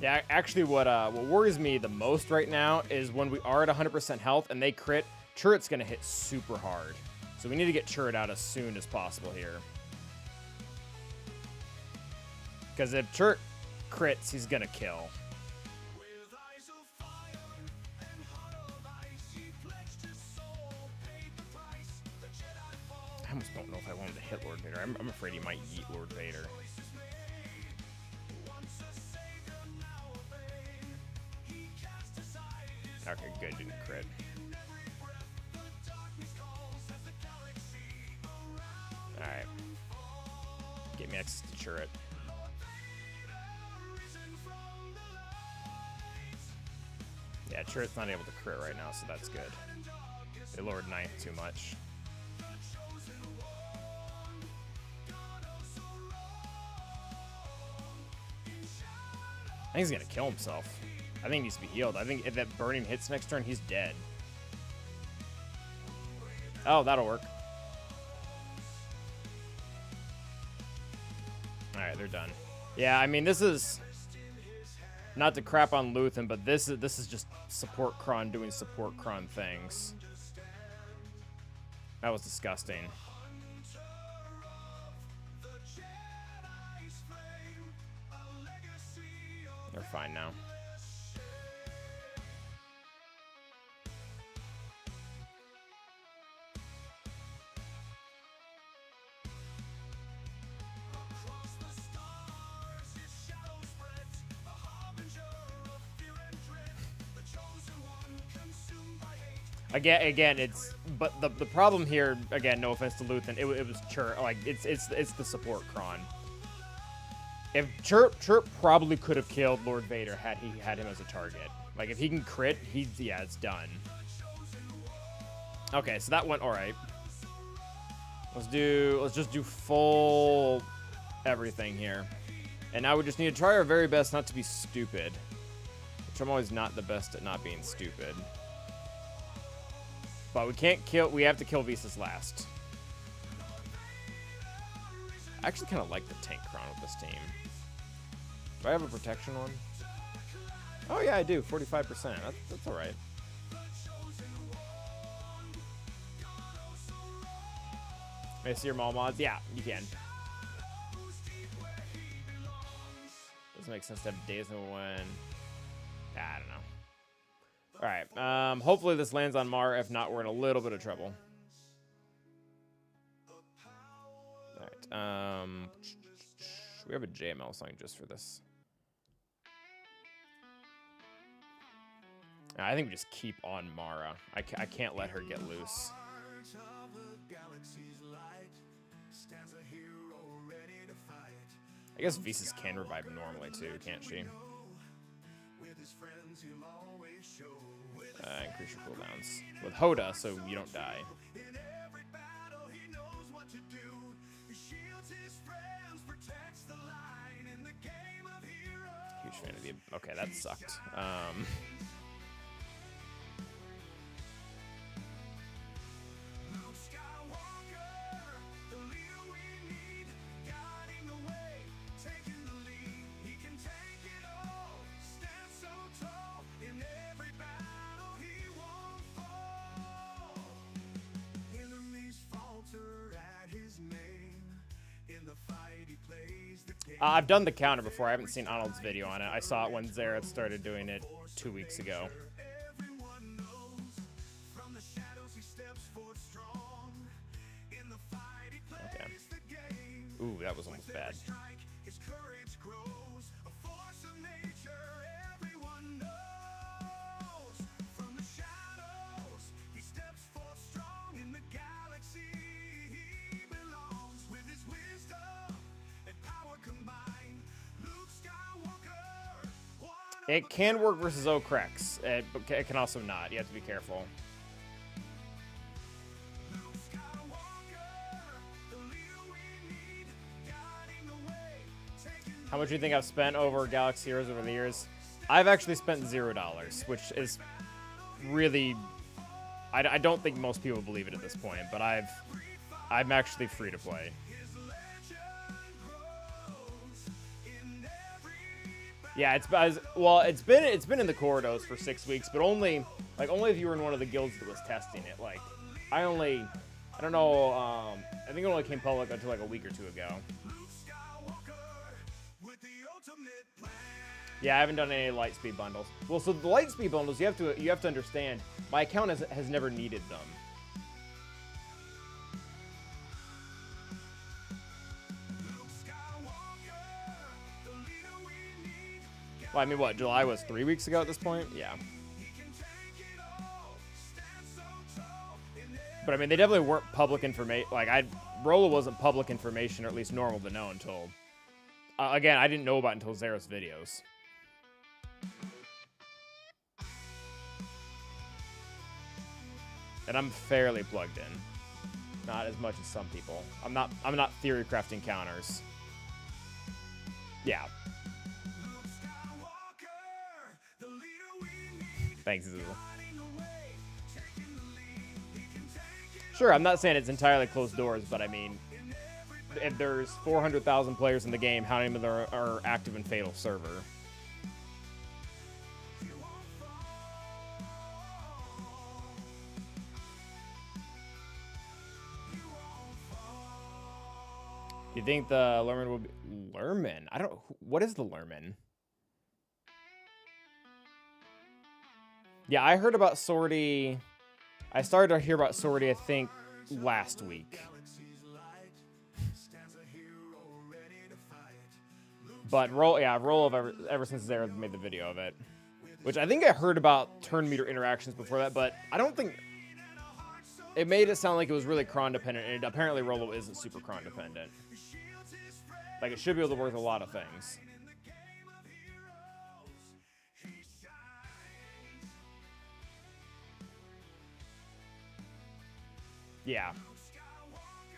Yeah, actually what worries me the most right now is when we are at 100% health and they crit, Turret's going to hit super hard. So we need to get Turret out as soon as possible here. Because if Turret crits, he's going to kill. With eyes of fire and heart of ice, he pledged his soul, paid the price. The Jedi fall. I almost don't know if I want him to hit Lord Vader. I'm afraid he might yeet Lord Vader. Once a savior, now a Bane. He cast aside his Okay, good, didn't crit. every breath. The darkness calls as the galaxy around. Alright. Get me access to Turret. Risen from the light. Yeah, Turret's not able to crit right now, so that's good. They lowered 9th too much. The chosen I think he's gonna kill himself. I think he needs to be healed. I think if that burning hits next turn, he's dead. Oh, that'll work. Alright, they're done. Yeah, I mean, this is not to crap on Luthen, but this is just support Kron doing support Kron things. That was disgusting. They're fine now. Again, it's but the problem here, again, no offense to Luthen, it was Chirp. Like it's the support Kron. If Chirp probably could have killed Lord Vader had he had him as a target. Like if he can crit, yeah, it's done. Okay, so that went all right. Let's just do full everything here, and now we just need to try our very best not to be stupid, which I'm always not the best at not being stupid. But we can't kill. We have to kill Visas last. I actually kind of like the tank Kron with this team. Do I have a protection one? Oh yeah, I do. 45%. That's all right. May I see your mall mods? Yeah, you can. Doesn't make sense to have days and when. I don't know. All right. Hopefully this lands on Mar. If not, we're in a little bit of trouble. All right. We have a JML song just for this. I think we just keep on Mara. I can't let her get loose. I guess Visas can revive normally too, can't she? Increase your cooldowns with Hoda so you don't die. Huge fan of the... Okay, that sucked. I've done the counter before. I haven't seen Arnold's video on it. I saw it when Zareth started doing it 2 weeks ago. Okay. Ooh, that was almost bad. It can work versus Okrex, but it can also not. You have to be careful. How much do you think I've spent over Galaxy Heroes over the years? I've actually spent $0, which is really... I don't think most people believe it at this point, but I'm actually free to play. Yeah, it's been in the corridors for 6 weeks, but only if you were in one of the guilds that was testing it. Like, I don't know. I think it only came public until like a week or two ago. Yeah, I haven't done any light speed bundles. Well, so the light speed bundles, you have to understand, my account has never needed them. Well, I mean, what, July was 3 weeks ago at this point? Yeah. But I mean, they definitely weren't public information. Like, Rolla wasn't public information, or at least normal to know until... again, I didn't know about it until Zareth's videos. And I'm fairly plugged in. Not as much as some people. I'm not theory crafting counters. Yeah. Thanks, Zizzle. Sure, I'm not saying it's entirely closed doors, but I mean, if there's 400,000 players in the game, how many of them are active in Fatal server? Do you think the Lerman will be... Lerman? I don't... What is the Lerman? Yeah, I heard about Sortie... I started to hear about Sortie, I think, last week. But Rolo ever since Zara made the video of it. Which I think I heard about turn meter interactions before that, but I don't think... It made it sound like it was really cron dependent, and apparently Rolo isn't super cron dependent. Like, it should be able to work with a lot of things. Yeah.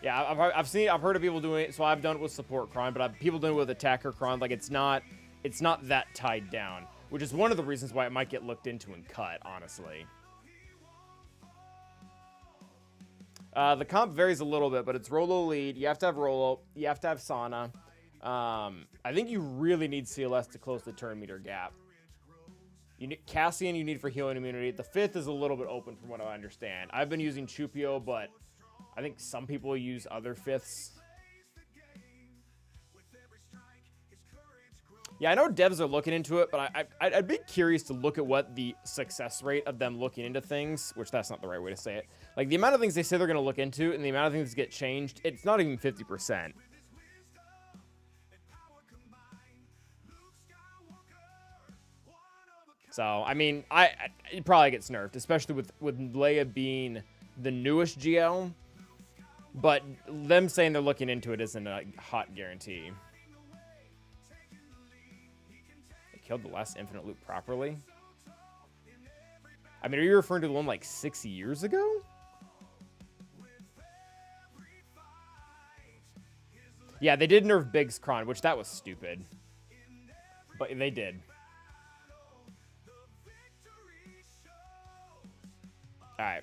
Yeah, I've heard of people doing it, so I've done it with support cron, but people doing it with attacker cron. Like, it's not that tied down, which is one of the reasons why it might get looked into and cut, honestly. The comp varies a little bit, but it's Rolo lead. You have to have Rolo. You have to have Sana. I think you really need CLS to close the turn meter gap. You need Cassian, you need for healing immunity. The 5th is a little bit open from what I understand. I've been using Chupio, but I think some people use other 5ths. Yeah, I know devs are looking into it, but I'd be curious to look at what the success rate of them looking into things, which that's not the right way to say it. Like, the amount of things they say they're going to look into and the amount of things that get changed, it's not even 50%. So, I mean, it probably gets nerfed, especially with Leia being the newest GL. But them saying they're looking into it isn't a hot guarantee. They killed the last infinite loop properly? I mean, are you referring to the one like 6 years ago? Yeah, they did nerf Biggs Cron, which that was stupid. But they did. Alright.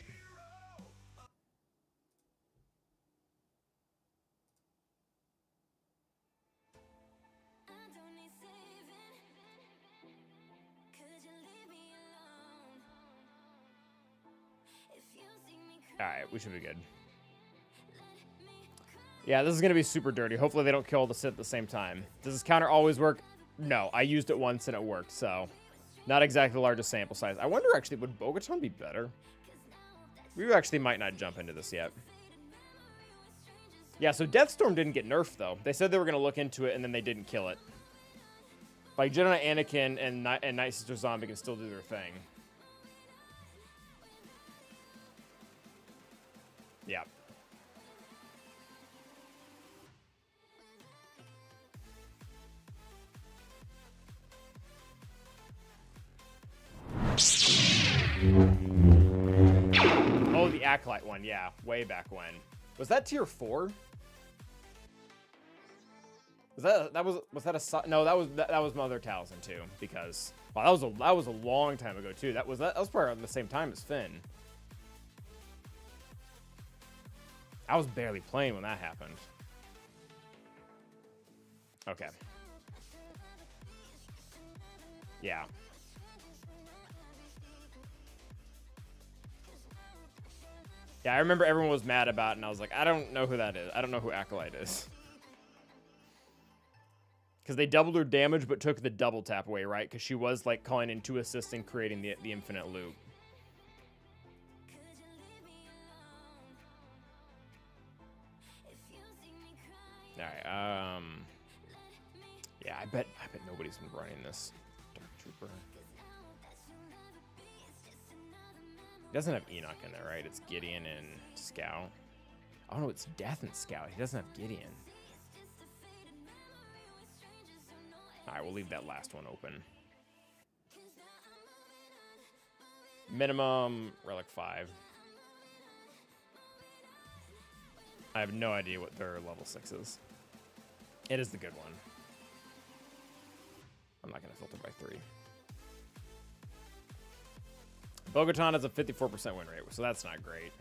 Alright, we should be good. Yeah, this is going to be super dirty. Hopefully they don't kill the Sith at the same time. Does this counter always work? No, I used it once and it worked, so... Not exactly the largest sample size. I wonder, actually, would Bo-Katan be better? We actually might not jump into this yet. Yeah, so Deathstorm didn't get nerfed, though. They said they were going to look into it, and then they didn't kill it. Like, Jedi Anakin and Night Sister Zombie can still do their thing. Yeah. Oh, the Acolyte one, yeah. Way back when. Was that tier 4? Was that a no, that was Mother Talzin too, because wow, that was a long time ago too. That was probably around the same time as Finn. I was barely playing when that happened. Okay. Yeah. Yeah, I remember everyone was mad about it, and I was like, I don't know who that is. I don't know who Acolyte is. Because they doubled her damage, but took the double tap away, right? Because she was, like, calling in 2 assists and creating the infinite loop. Alright, yeah, I bet nobody's been running this Dark Trooper. He doesn't have Enoch in there, right? It's Gideon and Scout. Oh no, it's Death and Scout. He doesn't have Gideon. Alright, we'll leave that last one open. Minimum Relic 5. I have no idea what their level 6 is. It is the good one. I'm not going to filter by 3. Bo-Katan has a 54% win rate, so that's not great.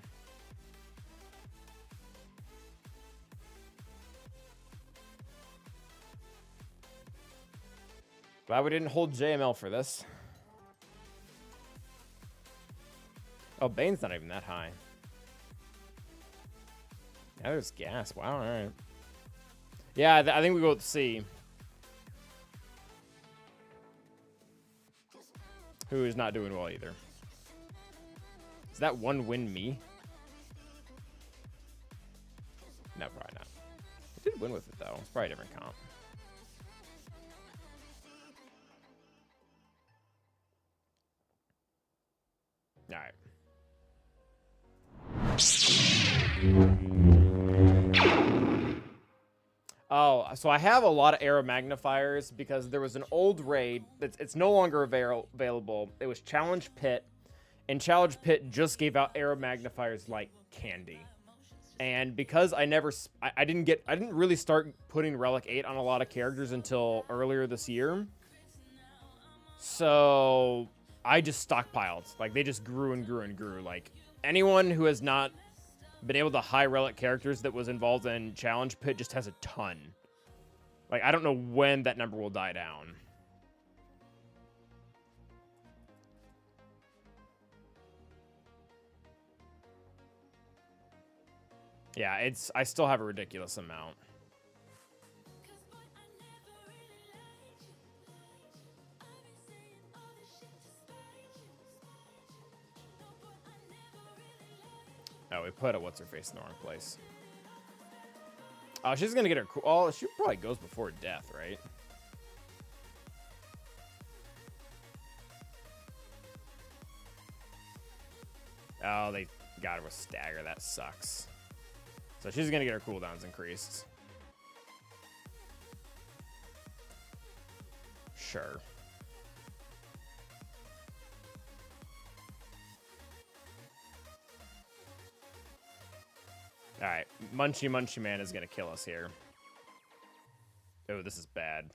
Glad we didn't hold JML for this. Oh, Bane's not even that high. Yeah, there's gas. Wow, alright. Yeah, I think we go with C. Who is not doing well either. Is that one win me? No, probably not. I did win with it, though. It's probably a different comp. Alright. Oh, so I have a lot of arrow magnifiers because there was an old raid it's no longer available. It was Challenge Pit, and Challenge Pit just gave out arrow magnifiers like candy. And because I didn't really start putting Relic 8 on a lot of characters until earlier this year. So I just stockpiled. Like, they just grew and grew and grew. Like, anyone who has not been able to high relic characters that was involved in Challenge Pit just has a ton. Like, I don't know when that number will die down. Yeah, I still have a ridiculous amount. Oh, we put a what's-her-face in the wrong place. Oh, she's gonna get her... Oh, she probably goes before death, right? Oh, they got her with stagger. That sucks. So she's gonna get her cooldowns increased. Sure. Alright, Munchie Munchie Man is gonna kill us here. Oh, this is bad.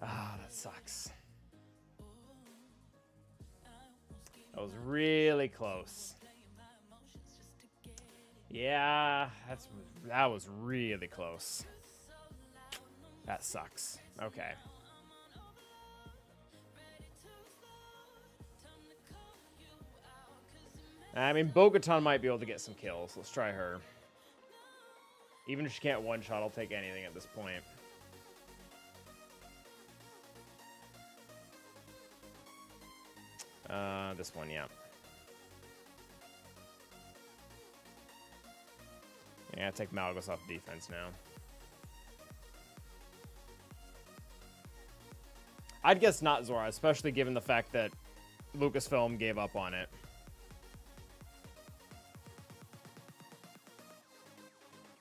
Ah, that sucks. That was really close. Yeah, that was really close. That sucks. Okay. I mean, Bo-Katan might be able to get some kills. Let's try her. Even if she can't one-shot, I'll take anything at this point. This one, yeah. Yeah, take Malgus off defense now. I'd guess not Zora, especially given the fact that Lucasfilm gave up on it.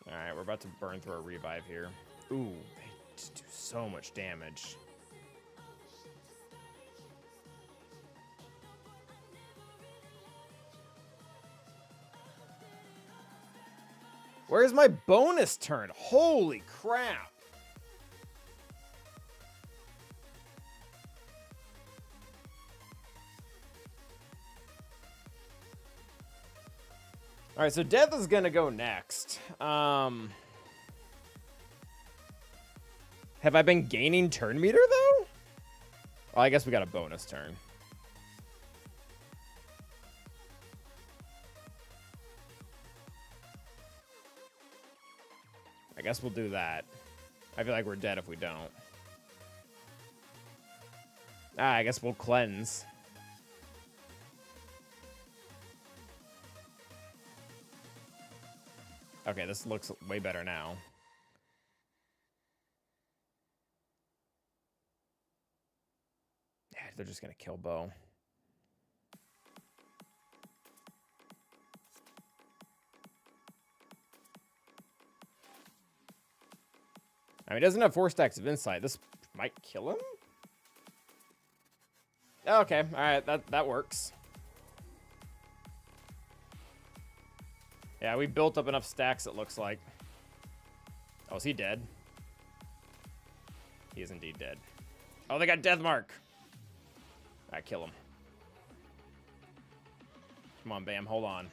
Alright, we're about to burn through a revive here. Ooh, they just do so much damage. Where's my bonus turn? Holy crap. All right, so Death is going to go next. Have I been gaining turn meter, though? Well, I guess we got a bonus turn. I guess we'll do that. I feel like we're dead if we don't. I guess we'll cleanse. Okay, this looks way better now. Yeah, they're just gonna kill Bo. I mean, he doesn't have 4 stacks of insight. This might kill him? Okay, alright, that works. Yeah, we built up enough stacks, it looks like. Oh, is he dead? He is indeed dead. Oh, they got death mark. All right, kill him. Come on, Bam, hold on.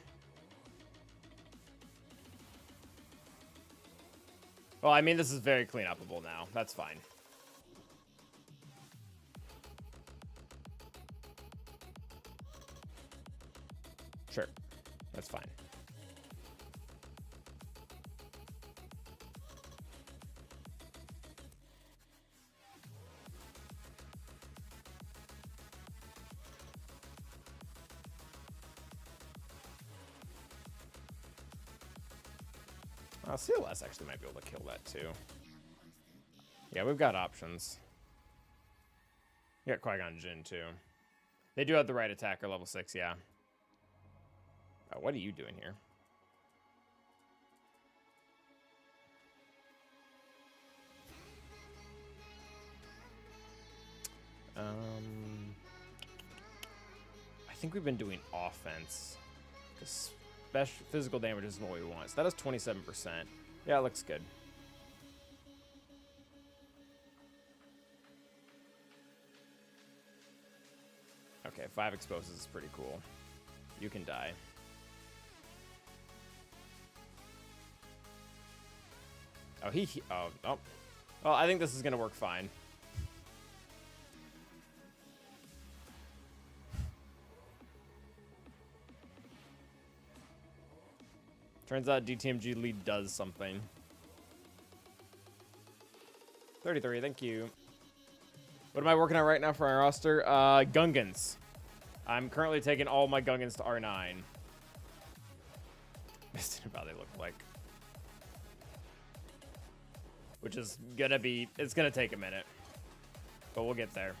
Well, I mean, this is very clean upable now. That's fine. Sure. That's fine. CLS actually might be able to kill that too. Yeah, we've got options. We got Qui-Gon Jinn too. They do have the right attacker, level 6, yeah. Oh, what are you doing here? I think we've been doing offense. Because special physical damage is what we want. So that is 27%. Yeah, it looks good. Okay, 5 exposes is pretty cool. You can die. Oh, oh. Well, I think this is going to work fine. Turns out DTMG lead does something. 33, thank you. What am I working on right now for our roster? Gungans. I'm currently taking all my Gungans to R9. This is how they look like. Which is gonna be, it's gonna take a minute. But we'll get there.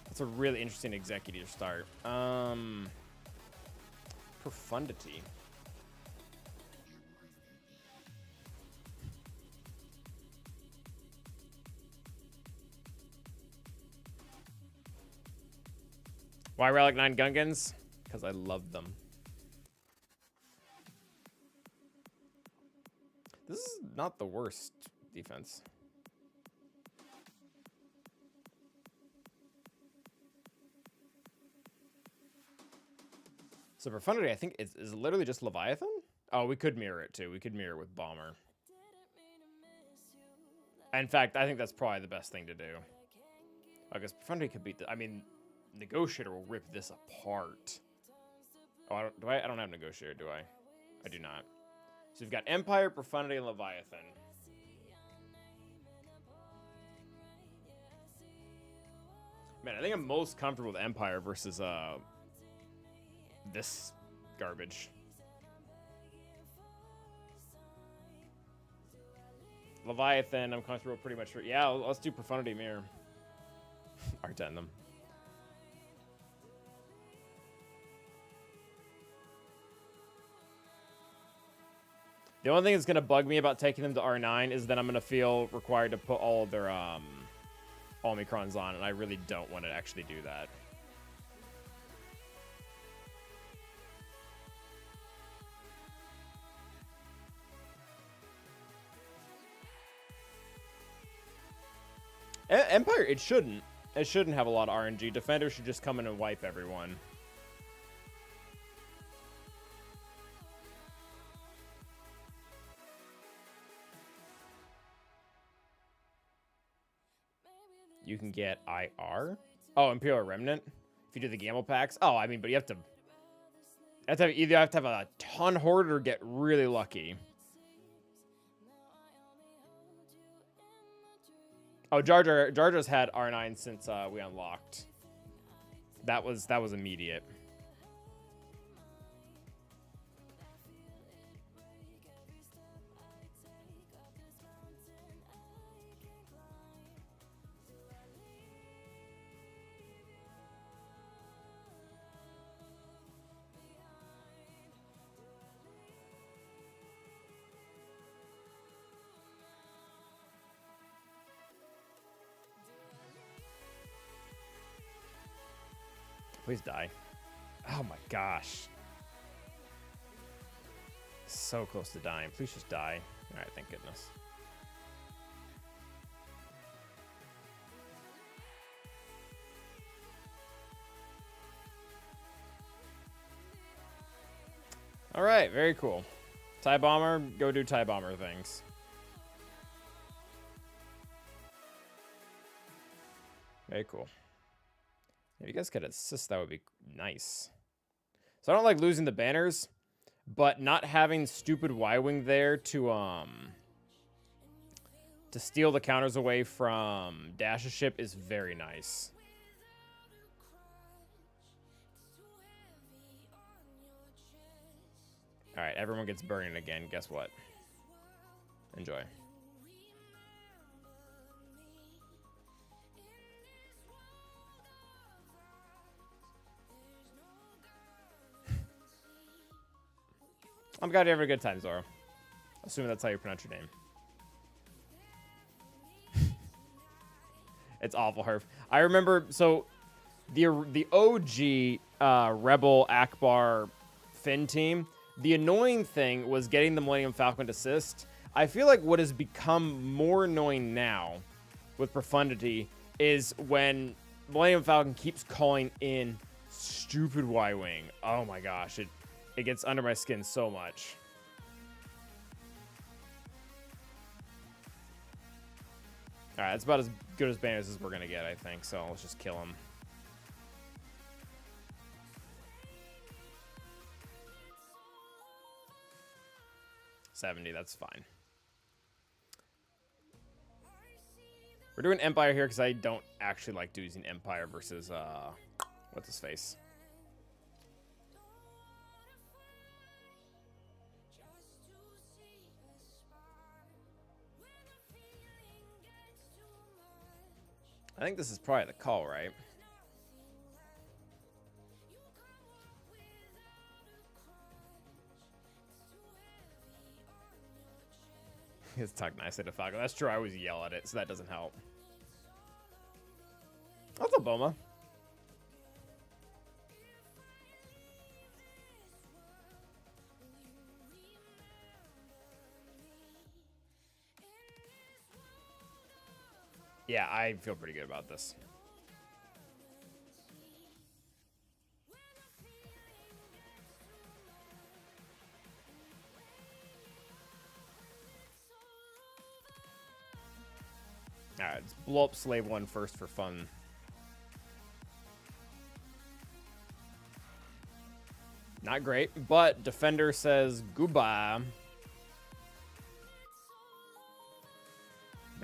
That's a really interesting executive start. Profundity. Why Relic 9 Gungans? Because I love them. This is not the worst defense. So Profundity, I think, is literally just Leviathan? Oh, we could mirror it, too. We could mirror with Bomber. In fact, I think that's probably the best thing to do. I guess Profundity could beat the... I mean, Negotiator will rip this apart. Oh, I don't have Negotiator, do I? I do not. So we've got Empire, Profundity, and Leviathan. Man, I think I'm most comfortable with Empire versus this garbage. Leviathan, I'm comfortable pretty much. Yeah, let's do Profundity Mirror. R10 them. The only thing that's going to bug me about taking them to R9 is that I'm going to feel required to put all of their Omicrons on, and I really don't want to actually do that. Empire, it shouldn't. It shouldn't have a lot of RNG. Defender should just come in and wipe everyone. You can get IR. Oh, Imperial Remnant. If you do the Gamble packs. Oh, I mean, but you have to either have to have a ton hoard or get really lucky. Oh, Jar Jar's had R9 since we unlocked. That was immediate. Please die. Oh my gosh. So close to dying. Please just die. Alright, thank goodness. Alright, very cool. TIE Bomber, go do TIE Bomber things. Very cool. If you guys could assist, that would be nice. So I don't like losing the banners, but not having stupid Y-Wing there to steal the counters away from Dash's ship is very nice. Alright, everyone gets burning again. Guess what? Enjoy. I'm glad you're having a good time, Zoro. Assuming that's how you pronounce your name. It's awful, Herf. I remember, so the OG Rebel Akbar Finn team, the annoying thing was getting the Millennium Falcon to assist. I feel like what has become more annoying now with Profundity is when Millennium Falcon keeps calling in stupid Y-Wing. Oh my gosh, it gets under my skin so much. Alright, that's about as good as banners as we're gonna get, I think, so let's just kill him. $70, that's fine. We're doing Empire here because I don't actually like using Empire versus, what's his face? I think this is probably the call, right? It's talk nicely to Falcon. That's true. I always yell at it, so that doesn't help. That's a Boma. Yeah, I feel pretty good about this. Alright, let's blow up Slave 1 first for fun. Not great, but Defender says goodbye.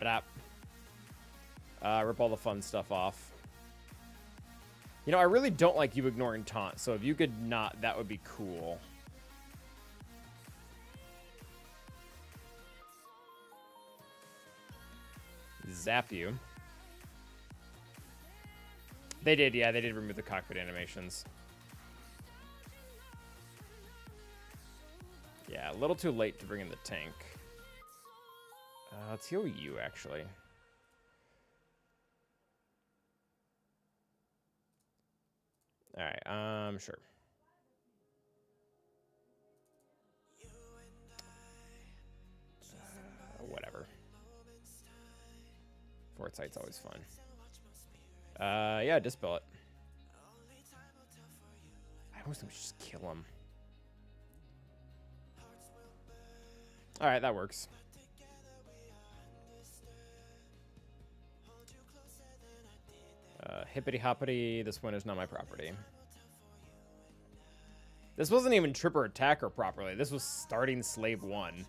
Brap. Rip all the fun stuff off. You know, I really don't like you ignoring taunt, so if you could not, that would be cool. Zap you. They did, yeah, they did remove the cockpit animations. Yeah, a little too late to bring in the tank. Let's heal you, actually. Alright, sure. Whatever. Fort Sight's always fun. Yeah, dispel it. I almost think we should just kill him. Alright, that works. Hippity hoppity, this one is not my property. This wasn't even Tripper Attacker properly. This was starting Slave 1.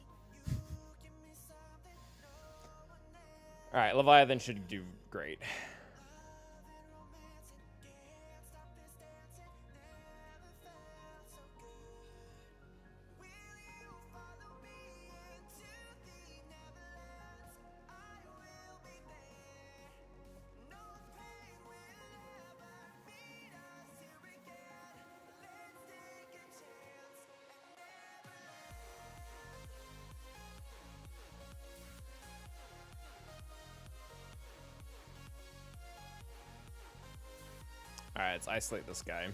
Alright, Leviathan should do great. Alright, let's isolate this guy.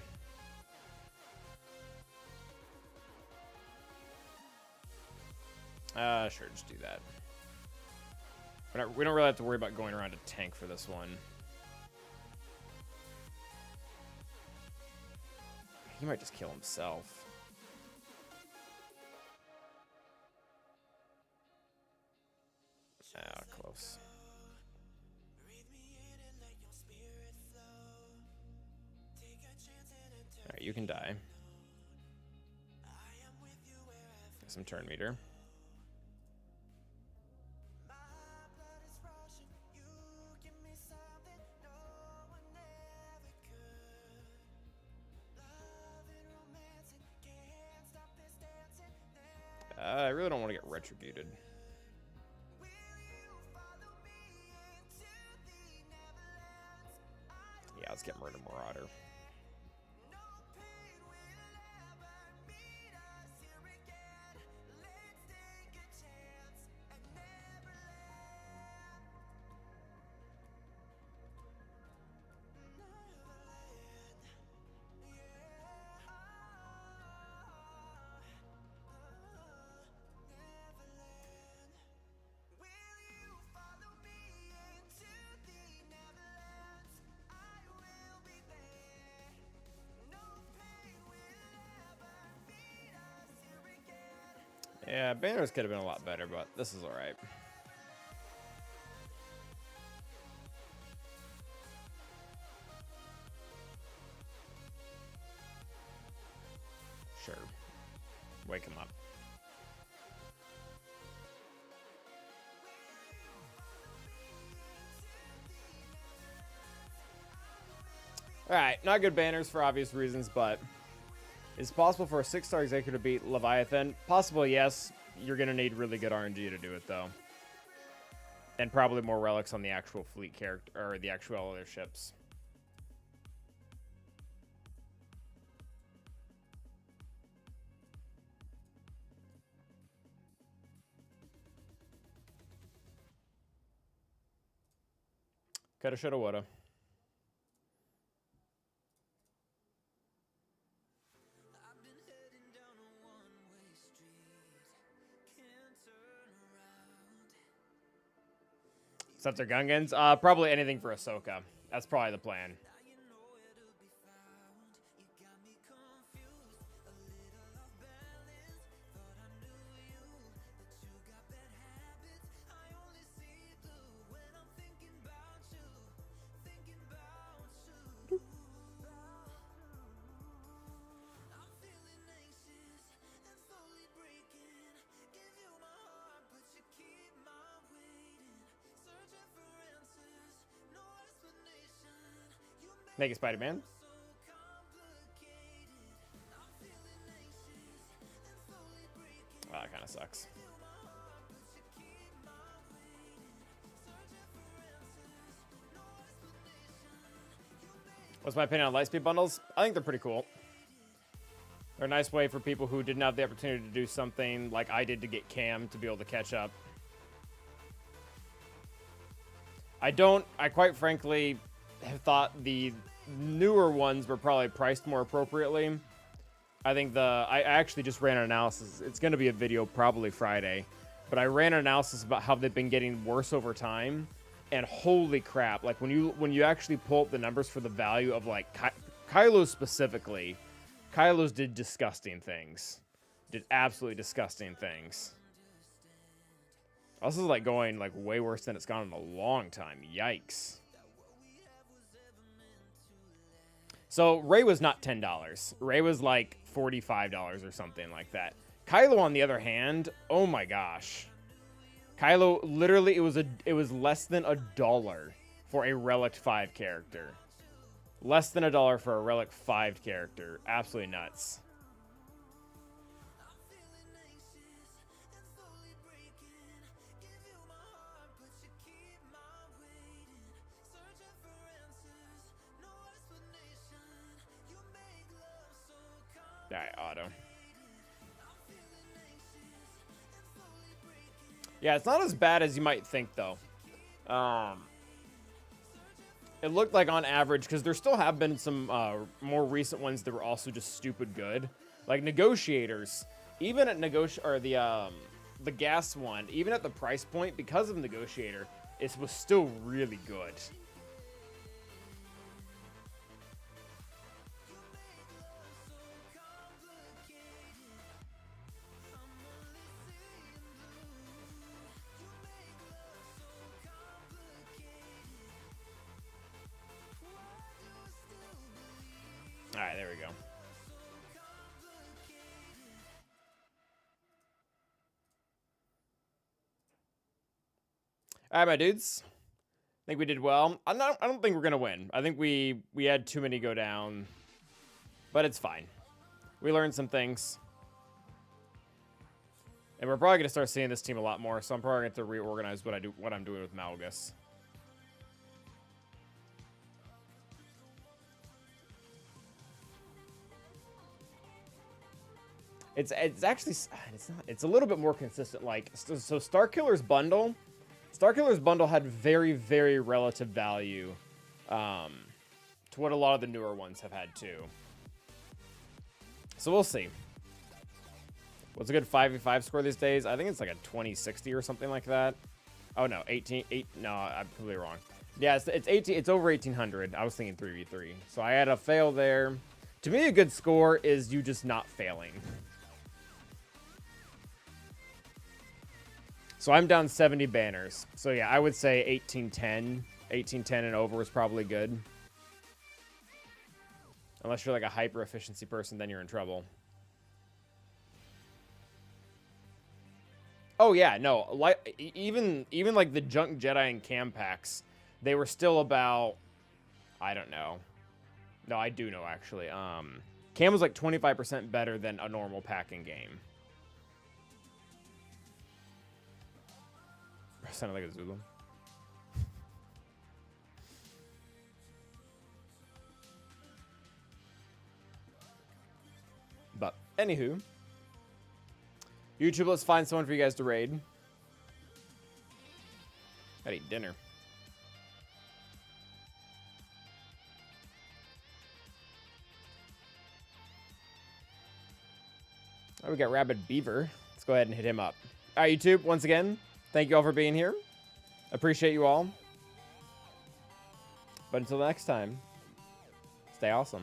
Sure, just do that. We don't really have to worry about going around a tank for this one. He might just kill himself. Ah, close. Alright, you can die. Some turn meter. I really don't want to get retributed. Yeah, let's get Murder Marauder. Yeah, banners could have been a lot better, but this is alright. Sure. Wake him up. Alright, not good banners for obvious reasons, but is it possible for a 6-star executive to beat Leviathan? Possible, yes. You're going to need really good RNG to do it, though. And probably more relics on the actual fleet character, or the actual other ships. Coulda, shoulda, woulda. Except their Gungans. Probably anything for Ahsoka. That's probably the plan. Make it Spider-Man. Oh, that kind of sucks. What's my opinion on Lightspeed bundles? I think they're pretty cool. They're a nice way for people who didn't have the opportunity to do something like I did to get Cam to be able to catch up. I quite frankly have thought the newer ones were probably priced more appropriately. I think I actually just ran an analysis. It's going to be a video probably Friday, but I ran an analysis about how they've been getting worse over time, and holy crap, like when you actually pull up the numbers for the value of like Kylo's specifically, Kylo's did disgusting things. Did absolutely disgusting things. This is like going like way worse than it's gone in a long time. Yikes. So Rey was not $10. Rey was like $45 or something like that. Kylo, on the other hand, oh my gosh. Kylo, literally, it was less than $1 for a Relic 5 character. Less than $1 for a Relic 5 character. Absolutely nuts. Alright, auto. Yeah, it's not as bad as you might think, though. It looked like on average, because there still have been some more recent ones that were also just stupid good. Like Negotiators. Even at the gas one, even at the price point, because of Negotiator, it was still really good. All right, there we go. All right, my dudes. I think we did well. I don't think we're gonna win. I think we had too many go down, but it's fine. We learned some things, and we're probably gonna start seeing this team a lot more. So I'm probably gonna have to reorganize what I'm doing with Malgus. It's actually it's a little bit more consistent. Like so Starkiller's bundle had very, very relative value to what a lot of the newer ones have had too. So we'll see. What's a good 5v5 score these days? I think it's like a 2060 or something like that. Oh no, 8. No, I'm completely wrong. Yeah, it's 18. It's over 1800. I was thinking 3v3. So I had a fail there. To me, a good score is you just not failing. So I'm down 70 banners. So yeah, I would say 1810. 1810 and over is probably good. Unless you're like a hyper efficiency person, then you're in trouble. Oh yeah, no, like even like the Junk Jedi and Cam packs, they were still about, I don't know. No, I do know actually. Cam was like 25% better than a normal pack in game. Sounded like a Zulu. But anywho, YouTube, let's find someone for you guys to raid. Gotta eat dinner. Oh, we got Rabid Beaver. Let's go ahead and hit him up. All right, YouTube, once again, thank you all for being here. Appreciate you all. But until next time, stay awesome.